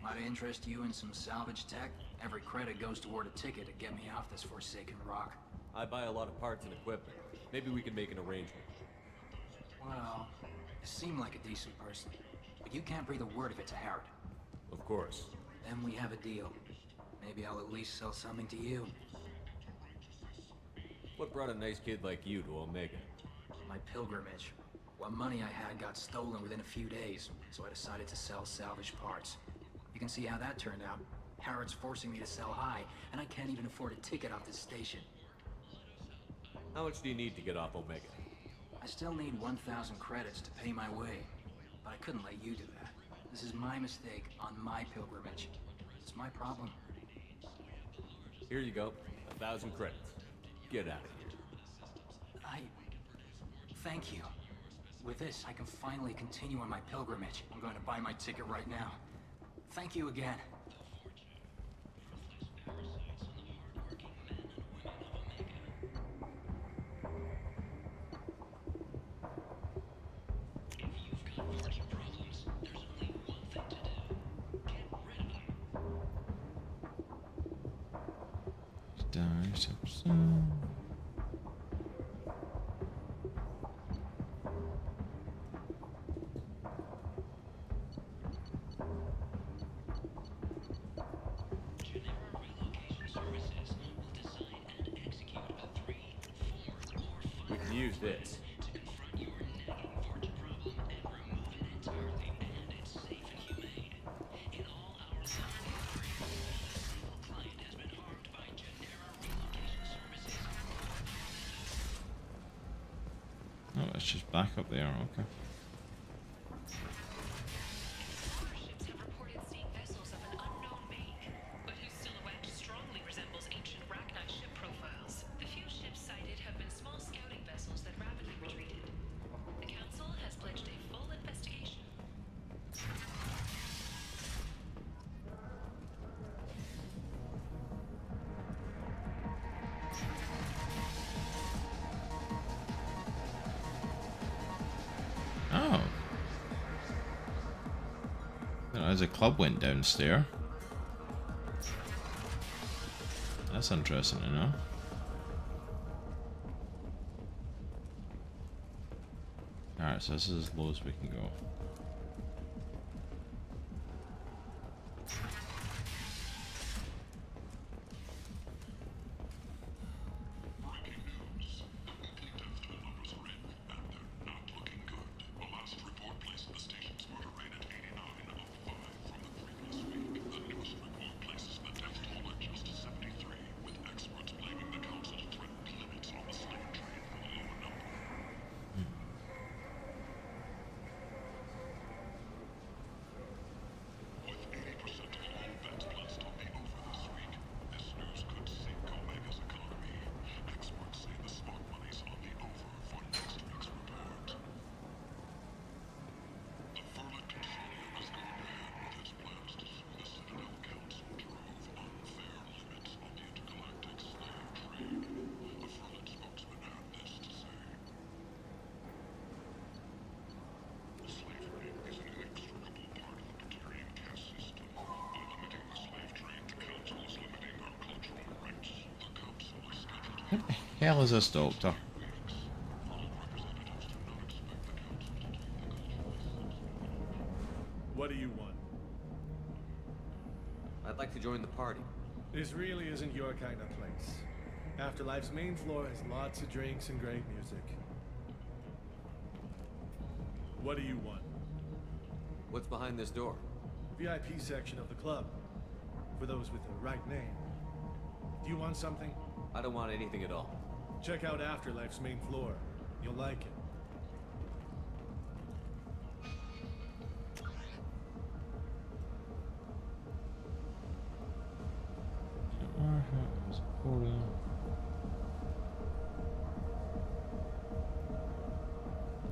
Might I interest you in some salvage tech? Every credit goes toward a ticket to get me off this forsaken rock.
I buy a lot of parts and equipment. Maybe we can make an arrangement.
Well, you seem like a decent person, but you can't breathe a word of it to Harrod.
Of course.
Then we have a deal. Maybe I'll at least sell something to you.
What brought a nice kid like you to Omega?
My pilgrimage. What money I had got stolen within a few days, so I decided to sell salvage parts. You can see how that turned out. Harrod's forcing me to sell high, and I can't even afford a ticket off this station.
How much do you need to get off Omega?
I still need 1,000 credits to pay my way, but I couldn't let you do that. This is my mistake on my pilgrimage. It's my problem.
Here you go. 1,000 credits. Get out of here.
Thank you. With this, I can finally continue on my pilgrimage. I'm going to buy my ticket right now. Thank you again.
We can use this.
Oh, it's just back up there, okay.
Warships have reported seeing vessels of an unknown make, but whose silhouette strongly resembles ancient Rachni ship profiles. The few ships sighted have been small scouting vessels that rapidly retreated. The Council has pledged a full investigation.
Oh. As a club went downstairs. That's interesting to know. Alright, so this is as low as we can go. What the hell is this, Doctor?
What do you want?
I'd like to join the party.
This really isn't your kind of place. Afterlife's main floor has lots of drinks and great music. What do you want?
What's behind this door?
VIP section of the club. For those with the right name. Do you want something?
I don't want anything at all.
Check out Afterlife's main floor. You'll like it.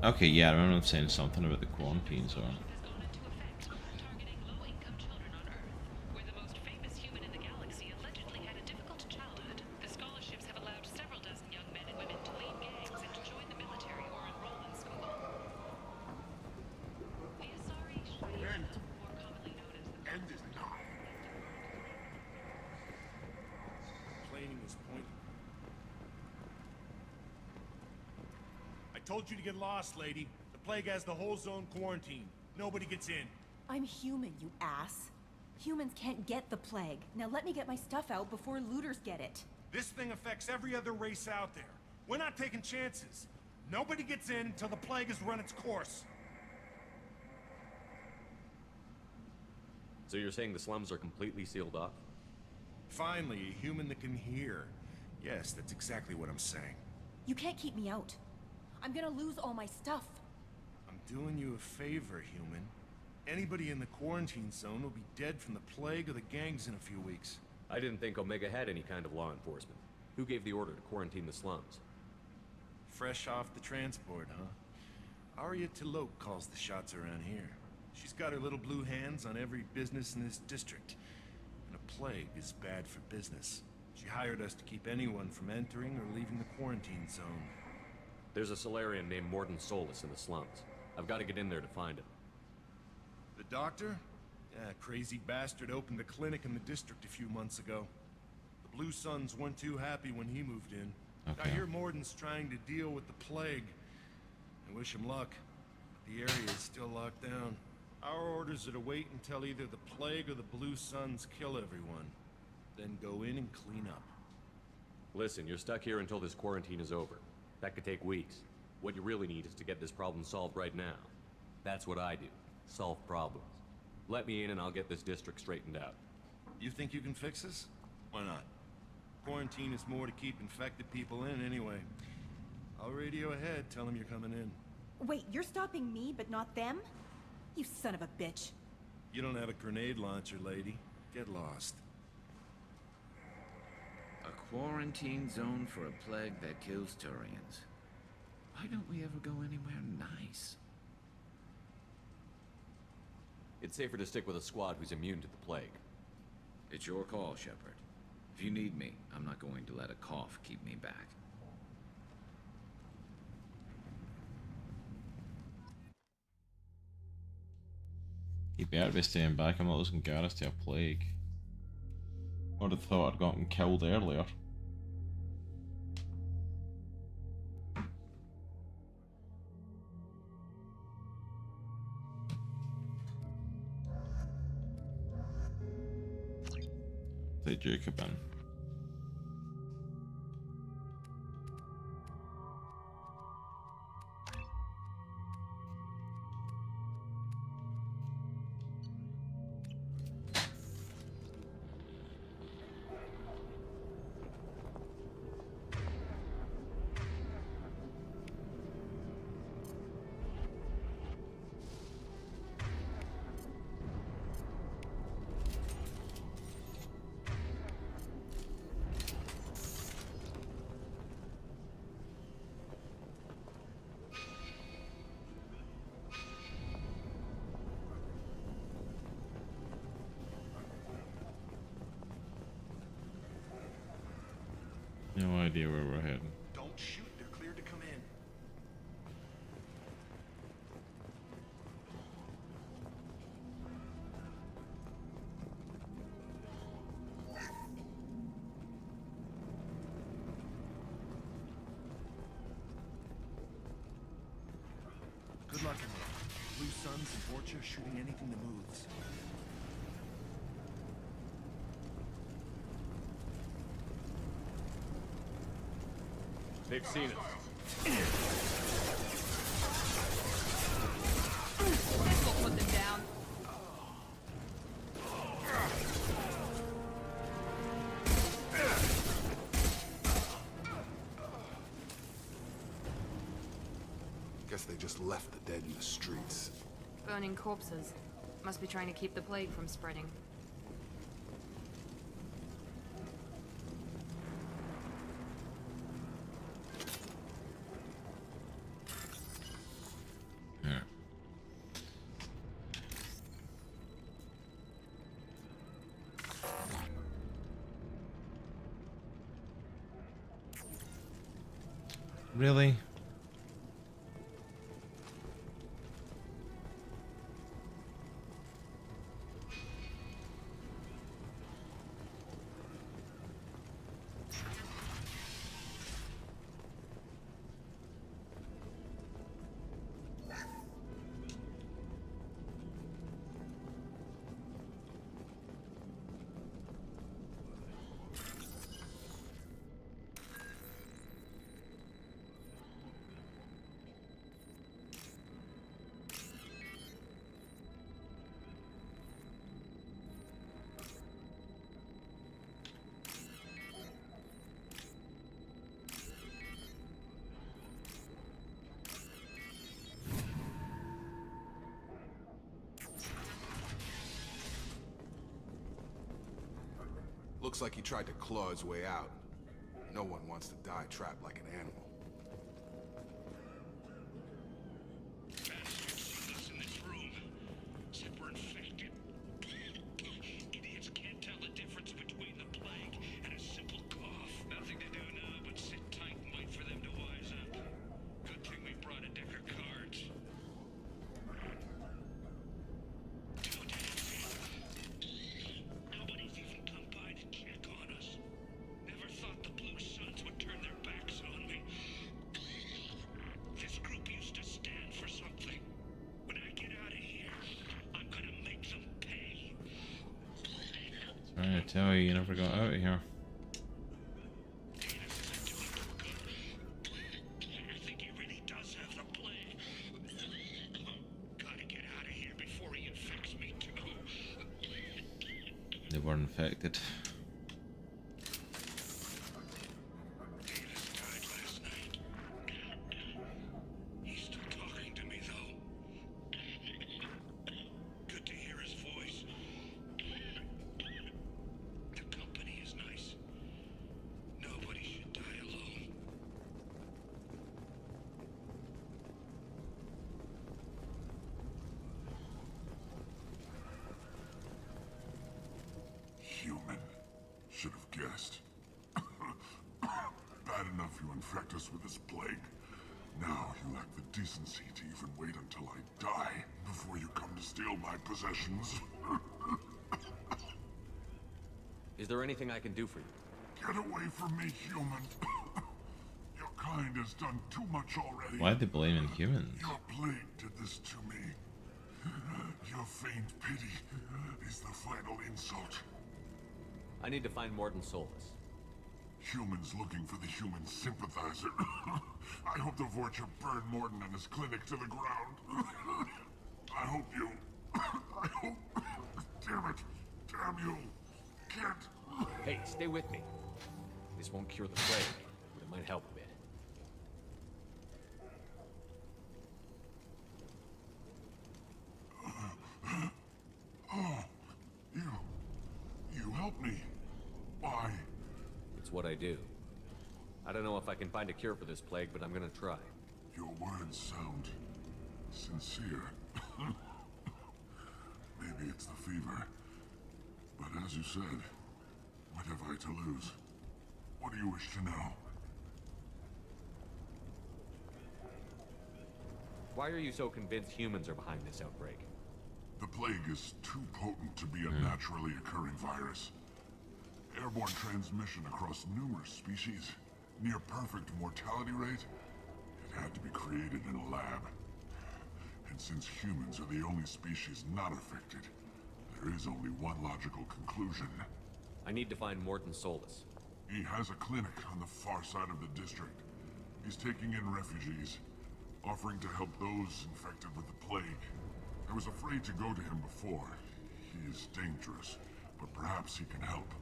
Okay, yeah, I remember them saying something about the quarantine zone.
I told you to get lost, lady. The plague has the whole zone quarantined. Nobody gets in.
I'm human, you ass. Humans can't get the plague. Now let me get my stuff out before looters get it.
This thing affects every other race out there. We're not taking chances. Nobody gets in until the plague has run its course.
So you're saying the slums are completely sealed off?
Finally, a human that can hear. Yes, that's exactly what I'm saying.
You can't keep me out. I'm gonna lose all my stuff.
I'm doing you a favor, human. Anybody in the quarantine zone will be dead from the plague or the gangs in a few weeks.
I didn't think Omega had any kind of law enforcement. Who gave the order to quarantine the slums?
Fresh off the transport, huh? Arya Tilok calls the shots around here. She's got her little blue hands on every business in this district. And a plague is bad for business. She hired us to keep anyone from entering or leaving the quarantine zone.
There's a Solarian named Morden Solus in the slums. I've got to get in there to find him.
The doctor? Yeah, crazy bastard opened a clinic in the district a few months ago. The Blue Suns weren't too happy when he moved in.
Okay.
I hear Morden's trying to deal with the plague. I wish him luck. But the area is still locked down. Our orders are to wait until either the plague or the Blue Suns kill everyone. Then go in and clean up.
Listen, you're stuck here until this quarantine is over. That could take weeks. What you really need is to get this problem solved right now. That's what I do. Solve problems. Let me in and I'll get this district straightened out.
You think you can fix this? Why not? Quarantine is more to keep infected people in anyway. I'll radio ahead, tell them you're coming in.
Wait, you're stopping me, but not them? You son of a bitch.
You don't have a grenade launcher, lady. Get lost.
A quarantine zone for a plague that kills Turians. Why don't we ever go anywhere nice?
It's safer to stick with a squad who's immune to the plague.
It's your call, Shepard. If you need me, I'm not going to let a cough keep me back.
He better be staying back. I'm not losing Garrus to a plague. I would have thought I'd gotten killed earlier. Take Jacob in. No idea where we're heading.
Don't shoot, they're cleared to come in. Good luck, everyone. Blue Suns and Vorcha shooting anything that moves.
They've seen us.
This will put them down.
Guess they just left the dead in the streets.
Burning corpses. Must be trying to keep the plague from spreading.
Really?
Looks like he tried to claw his way out. No one wants to die trapped like an animal.
In this room. Except we're infected. Idiots can't tell the difference between the plague and a simple cough. Nothing to do now but sit tight and wait for them to wise up. Good thing we brought a deck of cards. Nobody's even come by to check on us. Never thought the Blue Suns would turn their backs on me. This group used to stand for something. When I get out of here, I'm gonna make them pay.
Trying to tell you, you never got out of here.
I think he really does have the plague. Gotta get out of here before he infects me too.
They were infected.
infect us with this plague. Now you lack the decency to even wait until I die before you come to steal my possessions.
Is there anything I can do for you?
Get away from me, human. Your kind has done too much already.
Why are they blaming humans?
Your plague did this to me. Your faint pity is the final insult.
I need to find Morton Solus.
Humans looking for the human sympathizer. I hope the Vorcha burn Morton and his clinic to the ground. I hope you... I hope... Damn it. Damn you. Can't...
Hey, stay with me. This won't cure the plague, but it might help a bit.
Oh, you helped me. Why?
It's what I do. I don't know if I can find a cure for this plague, but I'm gonna try.
Your words sound sincere. Maybe it's the fever. But as you said, what have I to lose? What do you wish to know?
Why are you so convinced humans are behind this outbreak?
The plague is too potent to be a naturally occurring virus. Airborne transmission across numerous species, near perfect mortality rate. It had to be created in a lab. And since humans are the only species not affected, there is only one logical conclusion.
I need to find Morton Solus.
He has a clinic on the far side of the district. He's taking in refugees, offering to help those infected with the plague. I was afraid to go to him before. He is dangerous, but perhaps he can help.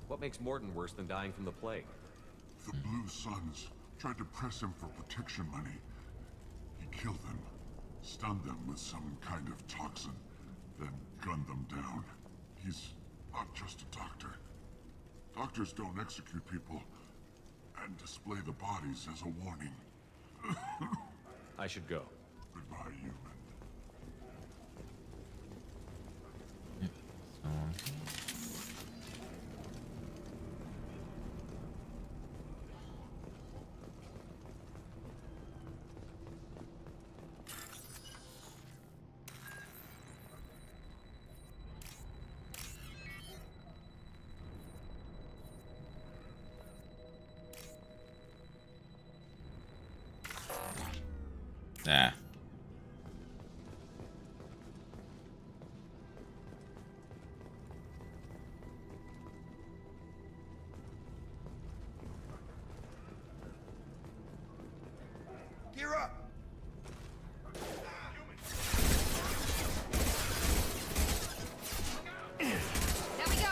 What makes Morton worse than dying from the plague?
The Blue Suns tried to press him for protection money. He killed them, stunned them with some kind of toxin, then gunned them down. He's not just a doctor. Doctors don't execute people and display the bodies as a warning.
I should go.
Goodbye, human.
Ah.
Gear up!
There we go!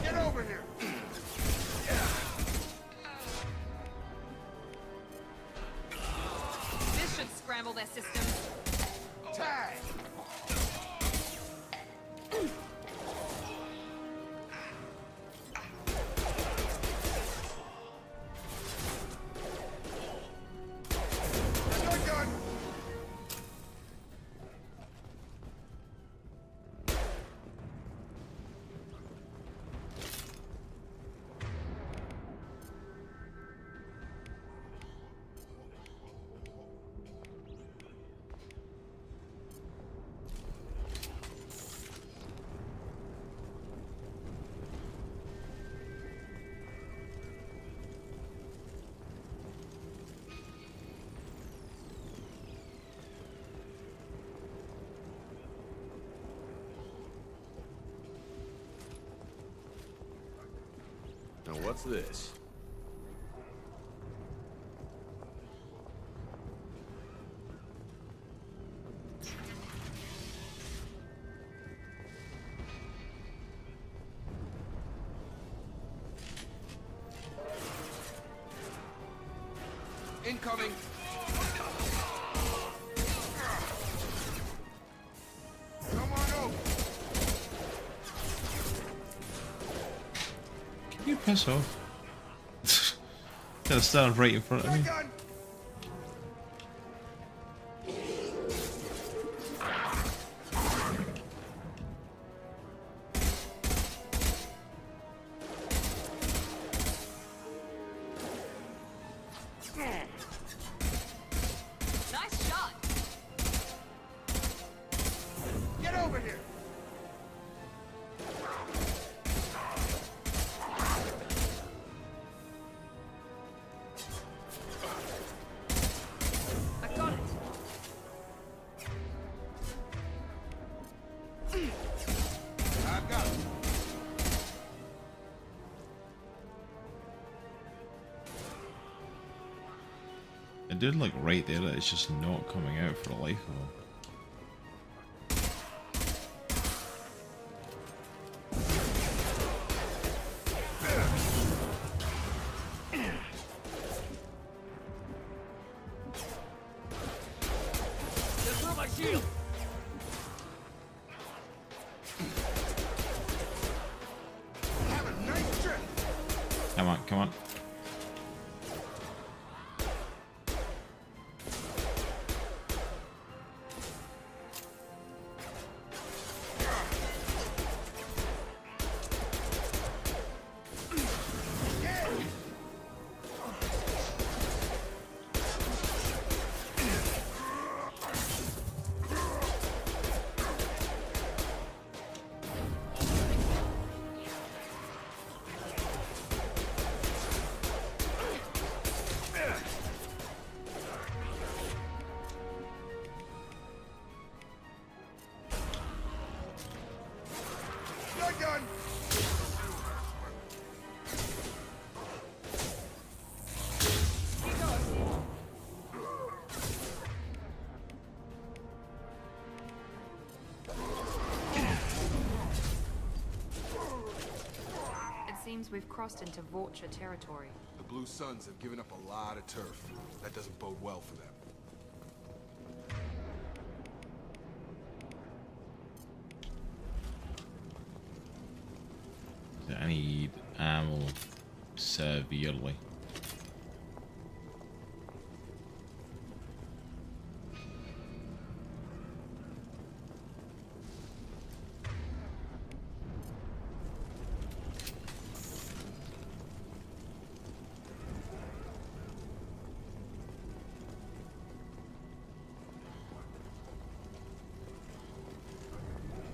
Get over here!
This should scramble their systems.
Tag! Gun!
Now what's this?
Incoming!
piss off. Gotta stand right in front of me.
Nice shot.
Get over here!
I got it.
I've got it.
A dude like right there that is just not coming out for the life of him.
Just throw my shield.
Have a nice trip.
Come on, come on.
Shotgun!
It seems we've crossed into Vorcha territory.
The Blue Suns have given up a lot of turf. That doesn't bode well for them.
I need ammo severely.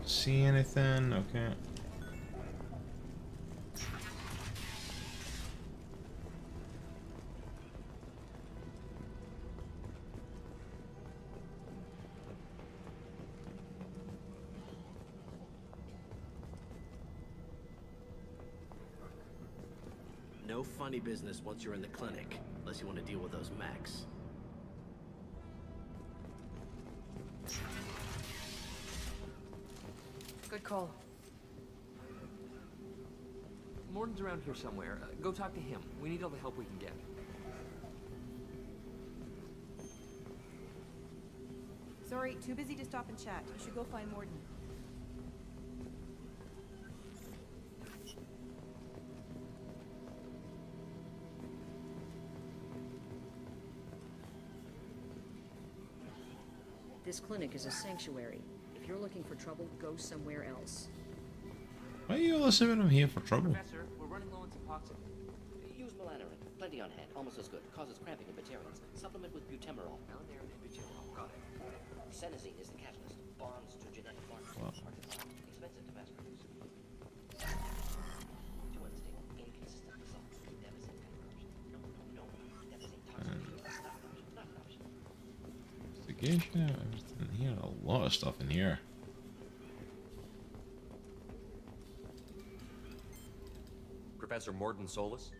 See anything? Okay.
No funny business once you're in the clinic, unless you want to deal with those mechs.
Good call.
Morton's around here somewhere. Go talk to him. We need all the help we can get.
Sorry, too busy to stop and chat. You should go find Morton.
This clinic is a sanctuary. If you're looking for trouble, go somewhere else.
Why are you all assuming I'm here for trouble?
Professor, we're running low on Suboxone.
Use melanorin. Plenty on hand. Almost as good. Causes cramping in bacterians. Supplement with butemerol.
Melanorin and butemerol. Got it.
Senesine is the catalyst. Bonds to genetic markers.
Wow.
Expensive to mass produce. Too unstable. Inconsistent results. Deficit conversion. No. Deficit toxicity. Not an option. Not an option.
Investigation, everything here. A lot of stuff in here.
Professor Morton Solus?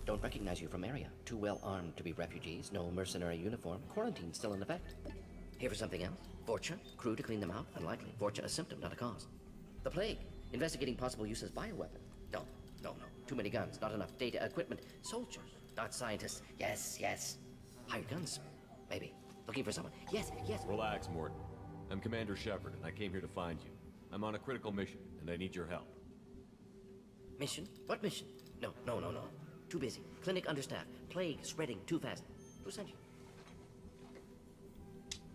Don't recognize you from area. Too well armed to be refugees. No mercenary uniform. Quarantine still in effect. Here for something else? Vorcha? Crew to clean them out? Unlikely. Vorcha a symptom, not a cause. The plague. Investigating possible use as bioweapon. No. Too many guns. Not enough data, equipment. Soldiers. Not scientists. Yes. Hired guns. Maybe. Looking for someone. Yes.
Relax, Morton. I'm Commander Shepard, and I came here to find you. I'm on a critical mission, and I need your help.
Mission? What mission? No. Too busy. Clinic understaffed. Plague spreading too fast. Who sent you?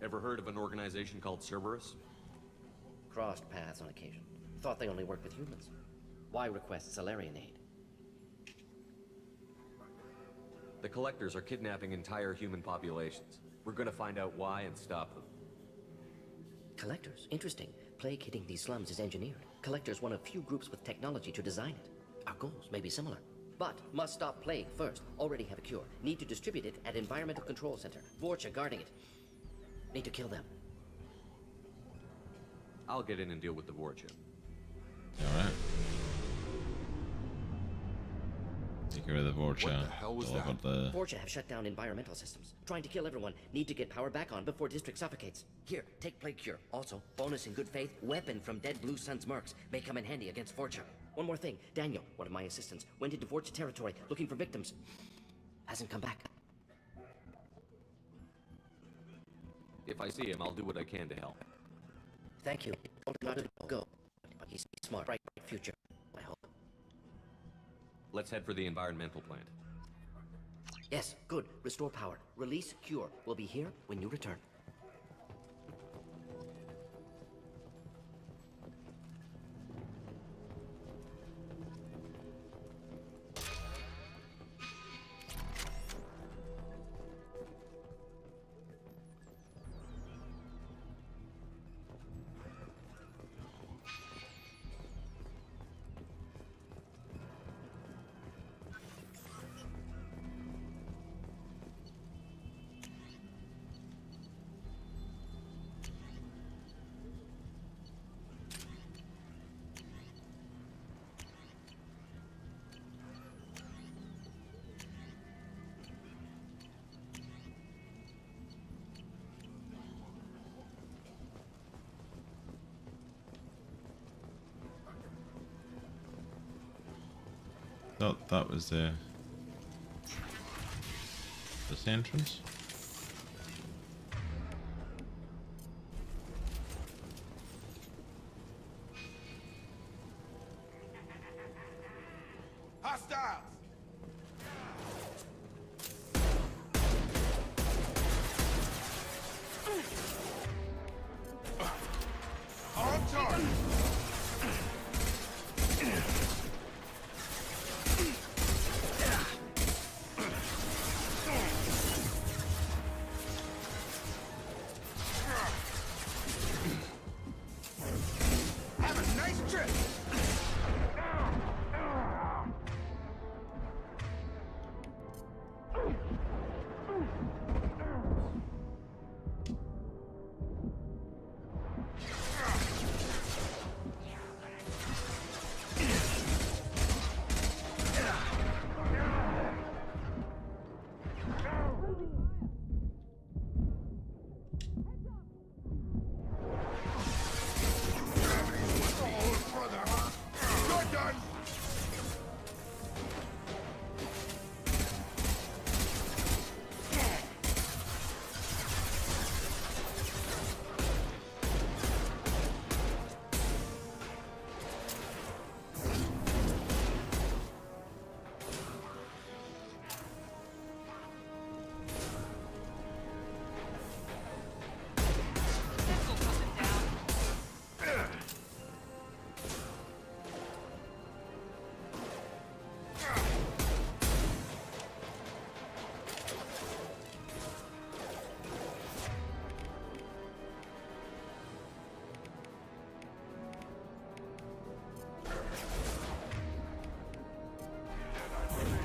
Ever heard of an organization called Cerberus?
Crossed paths on occasion. Thought they only worked with humans. Why request Salarian aid?
The Collectors are kidnapping entire human populations. We're gonna find out why and stop them.
Collectors? Interesting. Plague hitting these slums is engineered. Collectors one of few groups with technology to design it. Our goals may be similar. But must stop plague first. Already have a cure. Need to distribute it at Environmental Control Center. Vorcha guarding it. Need to kill them.
I'll get in and deal with the Vorcha.
Alright. Take care of the Vorcha.
What the hell was that?
Vorcha have shut down environmental systems. Trying to kill everyone. Need to get power back on before district suffocates. Here, take plague cure. Also, bonus in good faith, weapon from dead Blue Sun's mercs. May come in handy against Vorcha. One more thing. Daniel, one of my assistants, went into Vorcha territory looking for victims. Hasn't come back.
If I see him, I'll do what I can to help.
Thank you. Don't let it go. But he's smart, bright future, I hope.
Let's head for the environmental plant.
Yes, good. Restore power. Release cure. We'll be here when you return.
Thought that was this entrance.
Hostiles! On target! Have a nice trip!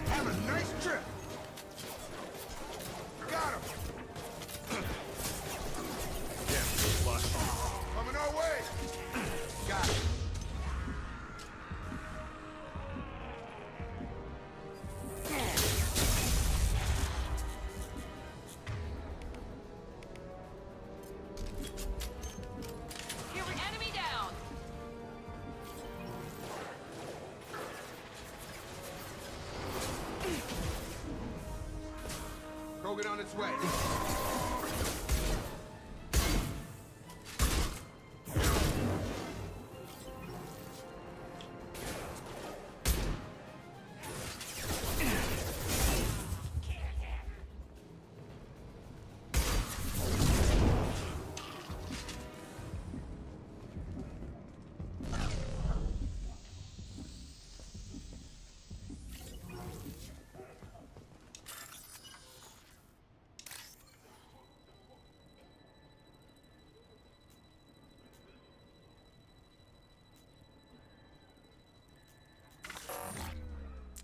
Have a nice trip! Got him! Coming our way! Got him!
Enemy down!
Krogan on its way.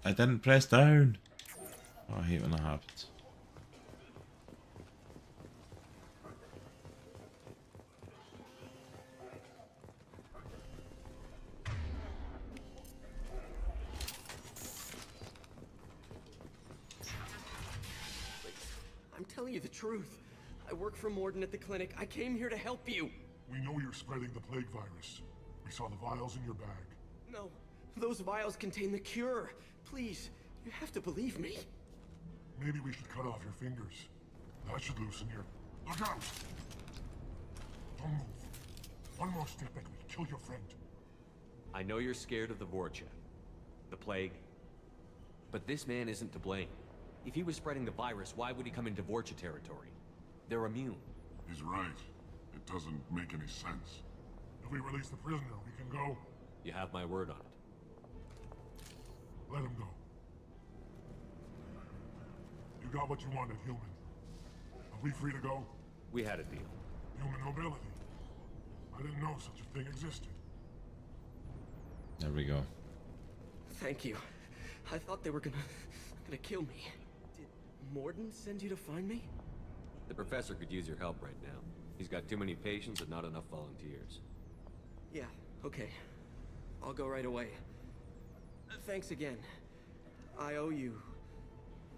I didn't press down. Oh, I hate when that happens.
I'm telling you the truth. I work for Morden at the clinic. I came here to help you.
We know you're spreading the plague virus. We saw the vials in your bag.
No, those vials contain the cure. Please, you have to believe me.
Maybe we should cut off your fingers. That should loosen your... Look out! Don't move. One more step and we'll kill your friend.
I know you're scared of the Vorcha, the plague, but this man isn't to blame. If he was spreading the virus, why would he come into Vorcha territory? They're immune.
He's right. It doesn't make any sense. If we release the prisoner, we can go.
You have my word on it.
Let him go. You got what you wanted, human. Are we free to go?
We had a deal.
Human mobility. I didn't know such a thing existed.
There we go.
Thank you. I thought they were gonna kill me. Did Morden send you to find me?
The professor could use your help right now. He's got too many patients and not enough volunteers.
Yeah, okay. I'll go right away. Thanks again. I owe you...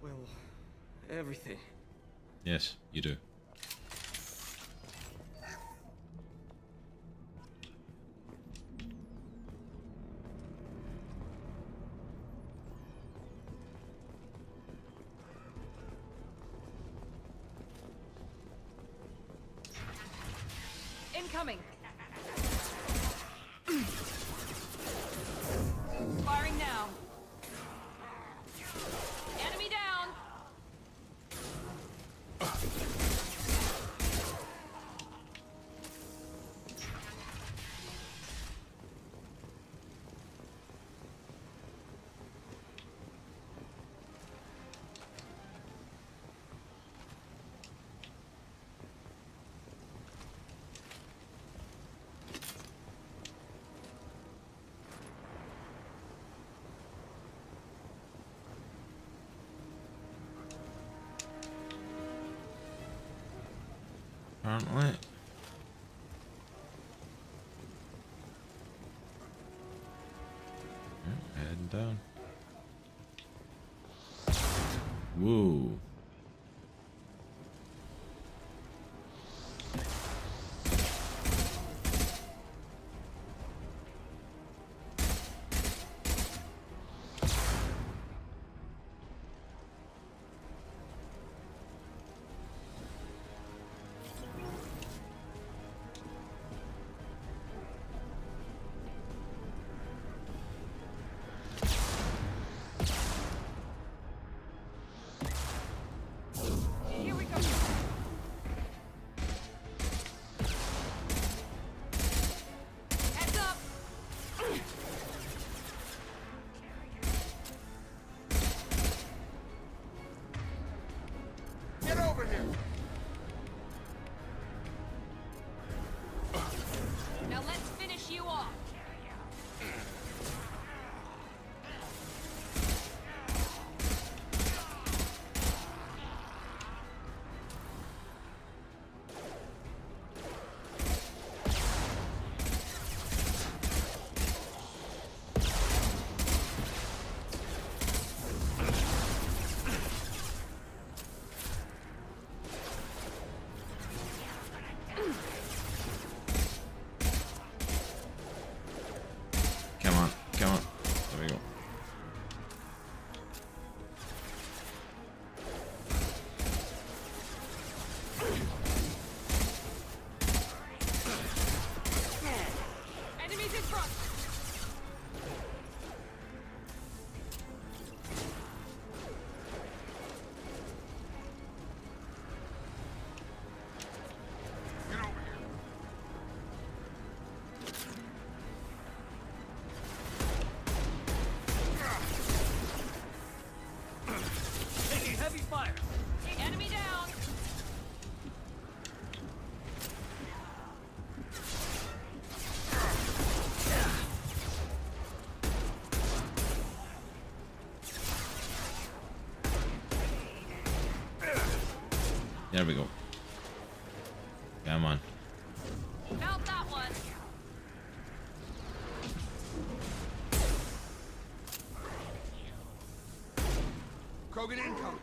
well, everything.
Yes, you do.
Incoming! Firing now. Enemy down!
Apparently. Yeah, heading down. Whoa. There we go. Come on.
Felt that one.
Krogan income.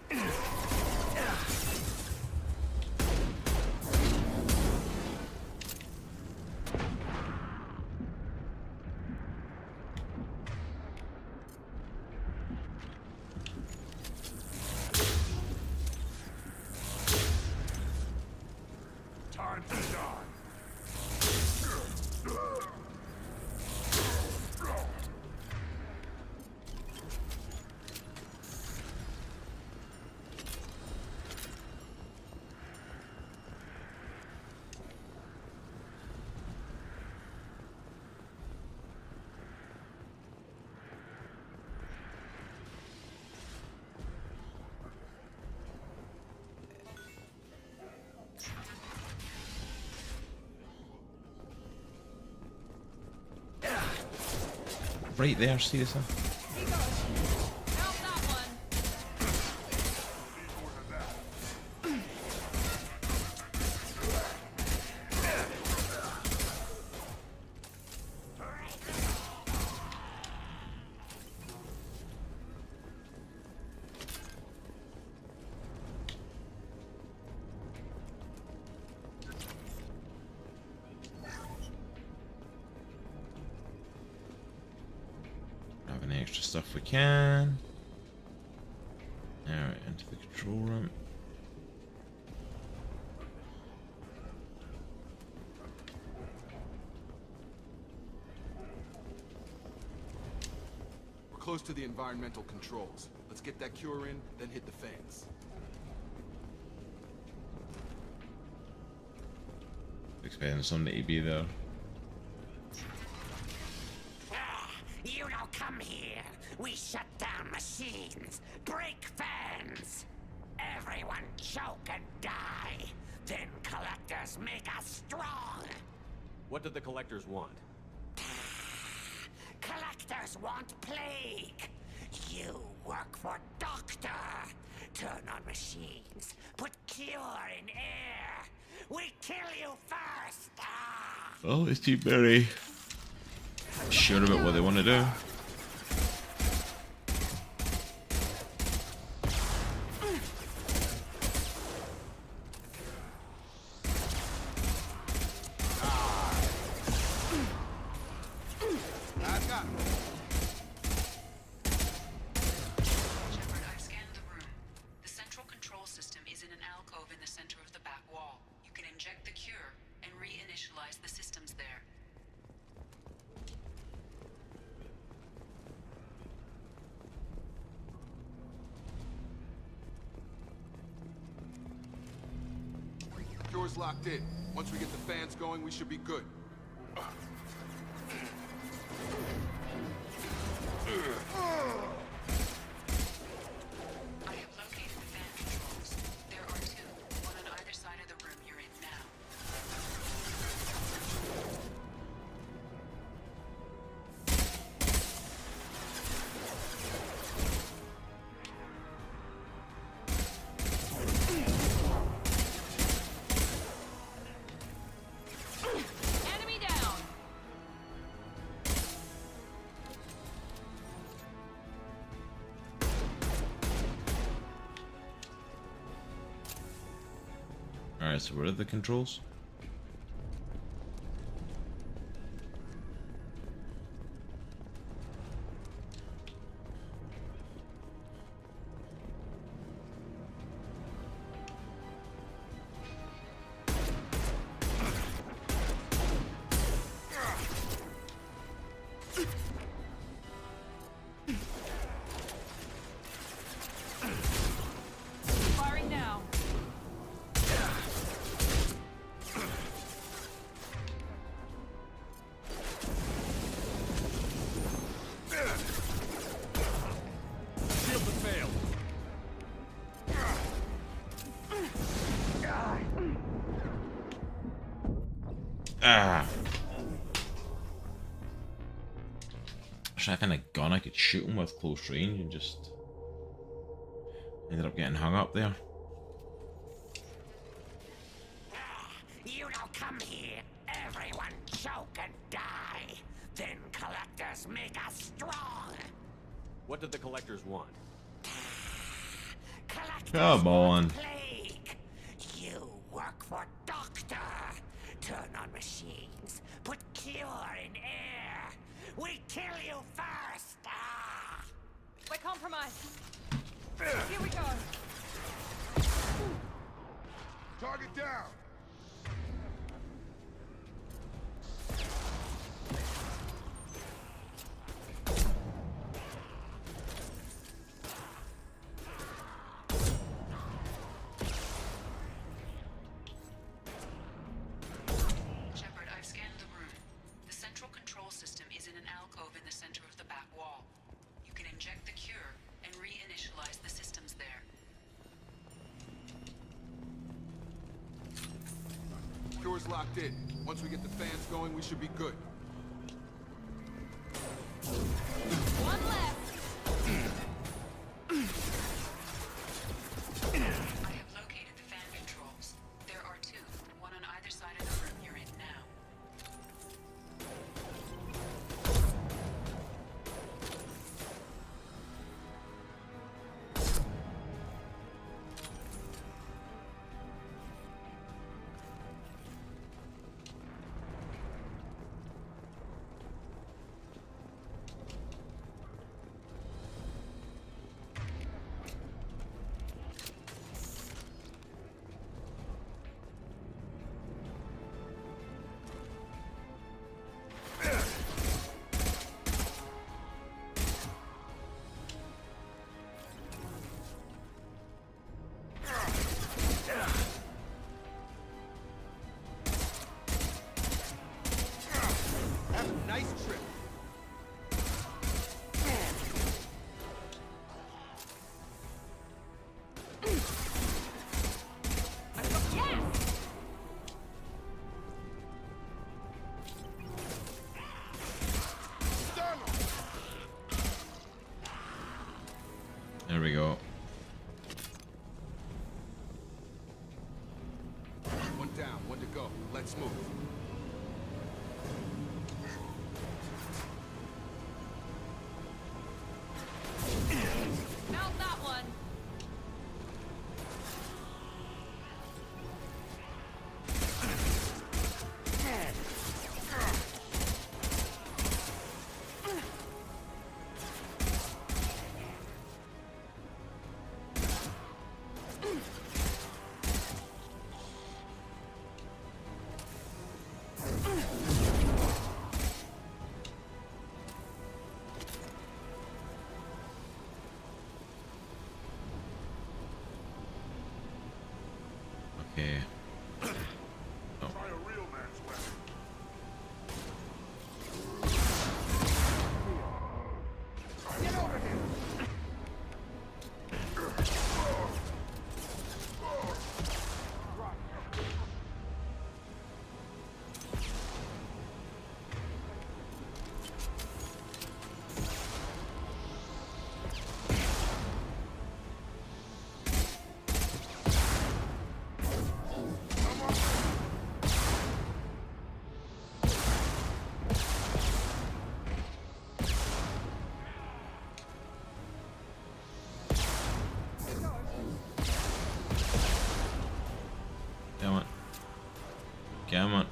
Time to die.
Right there, see this one? Any extra stuff we can. Alright, into the control room.
We're close to the environmental controls. Let's get that cure in, then hit the fans.
Expecting somebody to be there.
You don't come here. We shut down machines, break fans. Everyone choke and die. Then collectors make us strong.
What did the collectors want?
Collectors want plague. You work for Doctor. Turn on machines. Put cure in air. We kill you first.
Well, it's too very sure about what they want to do.
Shepard, I've scanned the room. The central control system is in an alcove in the center of the back wall. You can inject the cure and reinitialize the systems there.
Cure's locked in. Once we get the fans going, we should be good.
I have located the fan controls. There are two, one on either side of the room you're in now.
Enemy down.
Alright, so what are the controls?
Firing now.
Shield to fail.
Ah. Actually, I kind of gun I could shoot him with close range and just ended up getting hung up there.
don't come here, everyone choke and die. Then collectors make us strong.
What did the collectors want?
Come on.
Plague. You work for Doctor. Turn on machines. Put cure in air. We kill you first. Ah.
We're compromised. Here we go.
Target down.
Shepard, I've scanned the room. The central control system is in an alcove in the center of the back wall. You can inject the cure and reinitialize the systems there.
Cure's locked in. Once we get the fans going, we should be good.
One left.
I have located the fan controls. There are two, one on either side of the room you're in now.
Have a nice trip.
There we go.
One down, one to go. Let's move.
Found that one.
Okay.
Try a real man's weapon.
Get over here.
Come on. Come on.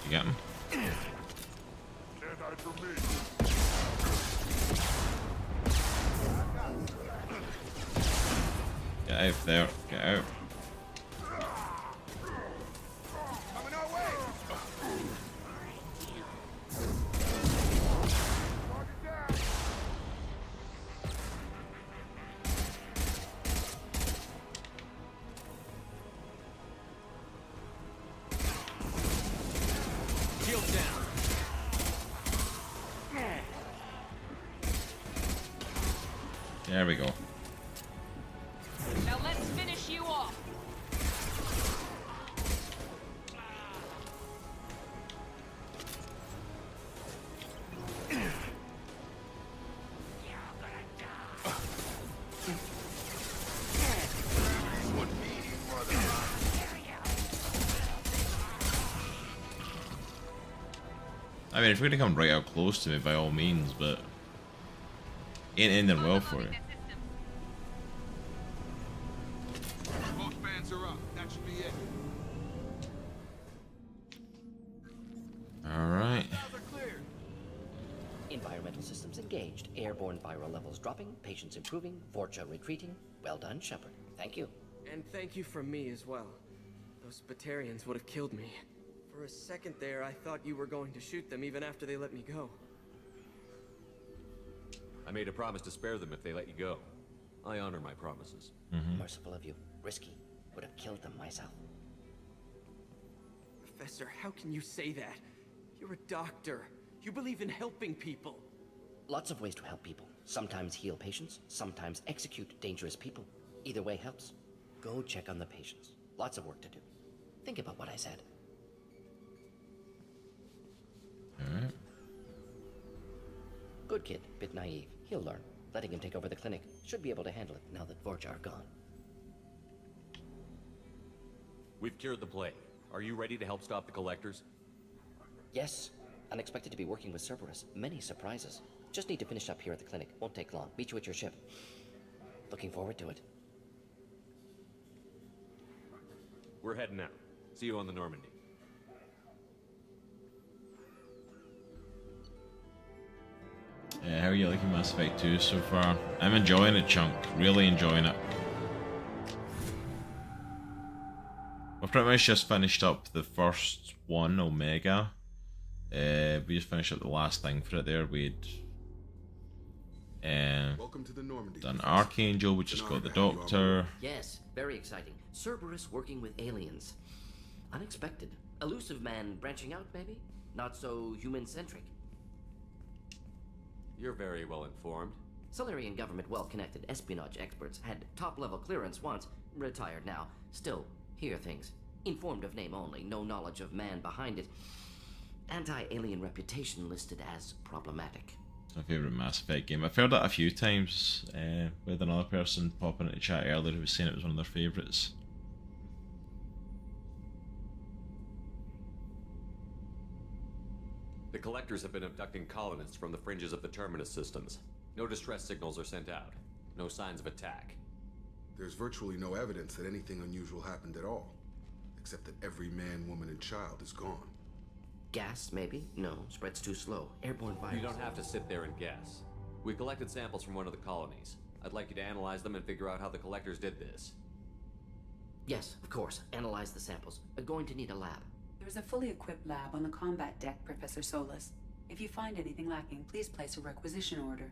You got him?
Can't hide from me.
Get out there. Get out.
Coming our way. Target down.
Shield down.
There we go.
Now let's finish you off.
I mean, if you're gonna come right out close to me, by all means, but ain't ending well for you.
Both fans are up. That should be it.
Alright.
Environmental systems engaged. Airborne viral levels dropping. Patients improving. Vorcha retreating. Well done, Shepard. Thank you.
And thank you from me as well. Those Batarians would have killed me. For a second there, I thought you were going to shoot them even after they let me go.
I made a promise to spare them if they let you go. I honor my promises.
Merciful of you. Risky. Would have killed them myself.
Professor, how can you say that? You're a doctor. You believe in helping people.
Lots of ways to help people. Sometimes heal patients, sometimes execute dangerous people. Either way helps. Go check on the patients. Lots of work to do. Think about what I said.
Alright.
Good kid, bit naive. He'll learn. Letting him take over the clinic. Should be able to handle it now that Vorcha are gone.
We've cured the plague. Are you ready to help stop the collectors?
Yes. Unexpected to be working with Cerberus. Many surprises. Just need to finish up here at the clinic. Won't take long. Meet you at your ship. Looking forward to it.
We're heading out. See you on the Normandy.
Yeah, how are you liking Mass Effect 2 so far? I'm enjoying it, Chunk. Really enjoying it. We've pretty much just finished up the first one, Omega. We just finished up the last thing for it there. We'd
Welcome to the Normandy.
done Archangel, we just got the Doctor.
Yes, very exciting. Cerberus working with aliens. Unexpected. Elusive man branching out, maybe? Not so human-centric.
You're very well informed.
Solarian government well-connected espionage experts had top-level clearance once, retired now. Still, hear things. Informed of name only, no knowledge of man behind it. Anti-alien reputation listed as problematic.
My favourite Mass Effect game. I've heard that a few times with another person popping into chat earlier who was saying it was one of their favourites.
The collectors have been abducting colonists from the fringes of the Terminus systems. No distress signals are sent out. No signs of attack.
There's virtually no evidence that anything unusual happened at all. Except that every man, woman, and child is gone.
Gas, maybe? No, spreads too slow. Airborne virus.
You don't have to sit there and guess. We collected samples from one of the colonies. I'd like you to analyze them and figure out how the collectors did this.
Yes, of course. Analyze the samples. Going to need a lab.
There's a fully equipped lab on the combat deck, Professor Solis. If you find anything lacking, please place a requisition order.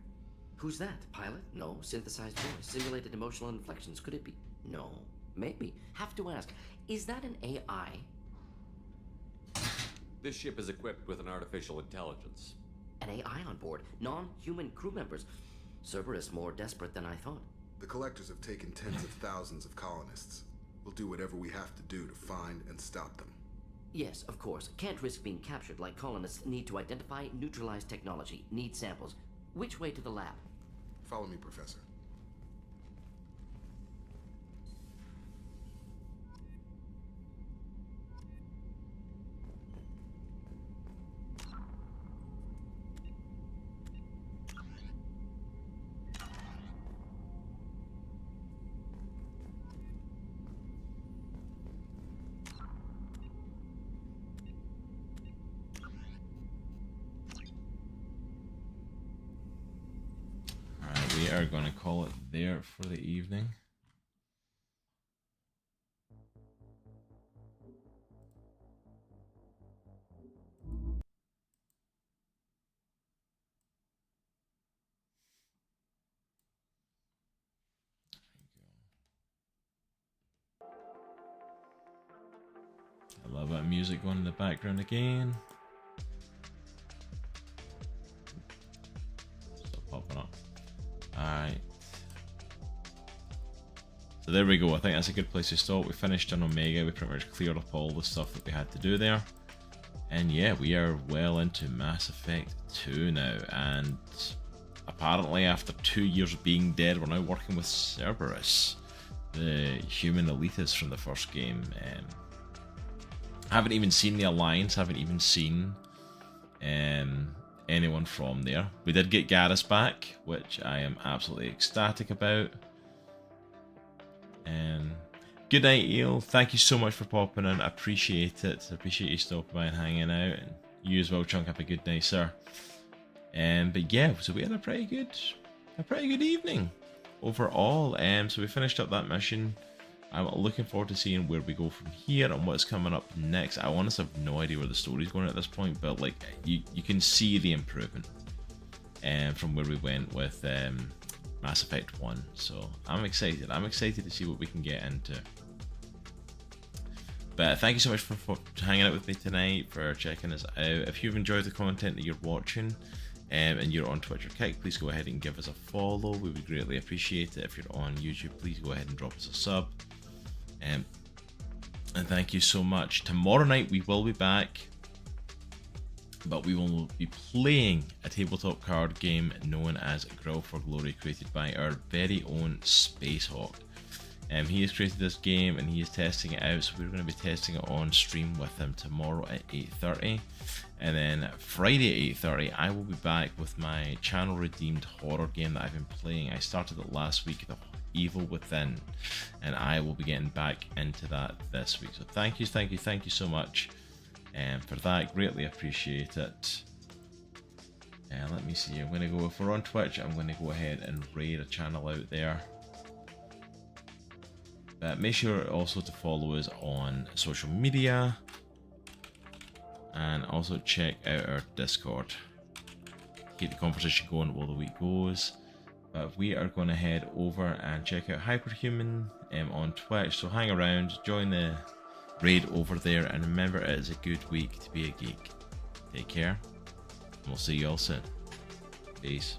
Who's that? Pilot? No. Synthesized voice. Simulated emotional inflections. Could it be? No. Maybe. Have to ask. Is that an AI?
This ship is equipped with an artificial intelligence.
An AI on board. Non-human crew members. Cerberus more desperate than I thought.
The collectors have taken tens of thousands of colonists. We'll do whatever we have to do to find and stop them.
Yes, of course. Can't risk being captured like colonists need to identify, neutralize technology, need samples. Which way to the lab?
Follow me, Professor.
We are going to call it there for the evening. I love that music going in the background again. Stop popping up. Alright. So there we go. I think that's a good place to stop. We finished on Omega. We pretty much cleared up all the stuff that we had to do there. And yeah, we are well into Mass Effect 2 now. And apparently after 2 years of being dead, we're now working with Cerberus, the human elitists from the first game. Haven't even seen the Alliance, haven't even seen anyone from there. We did get Garrus back, which I am absolutely ecstatic about. Good night, Eel. Thank you so much for popping in. I appreciate it. I appreciate you stopping by and hanging out. And you as well, Chunk. Have a good night, sir. But yeah, so we had a pretty good evening overall. So we finished up that mission. I'm looking forward to seeing where we go from here and what's coming up next. I honestly have no idea where the story's going at this point, but like you can see the improvement from where we went with Mass Effect 1. So I'm excited. I'm excited to see what we can get into. But thank you so much for hanging out with me tonight, for checking us out. If you've enjoyed the content that you're watching and you're on Twitch or Kick, please go ahead and give us a follow. We would greatly appreciate it. If you're on YouTube, please go ahead and drop us a sub. And thank you so much. Tomorrow night we will be back, but we will be playing a tabletop card game known as Grill for Glory, created by our very own Spacehawk. He has created this game and he is testing it out, so we're going to be testing it on stream with him tomorrow at 8:30, and then Friday at 8:30 I will be back with my channel redeemed horror game that I've been playing. I started it last week, The Evil Within, and I will be getting back into that this week. So thank you so much for that. Greatly appreciate it. Let me see, I'm going to go, if we're on Twitch, I'm going to go ahead and raid a channel out there. Make sure also to follow us on social media, and also check out our Discord. Keep the conversation going while the week goes. But we are going to head over and check out Hyperhuman on Twitch, so hang around, join the raid over there, and remember, it is a good week to be a geek. Take care, and we'll see you all soon. Peace.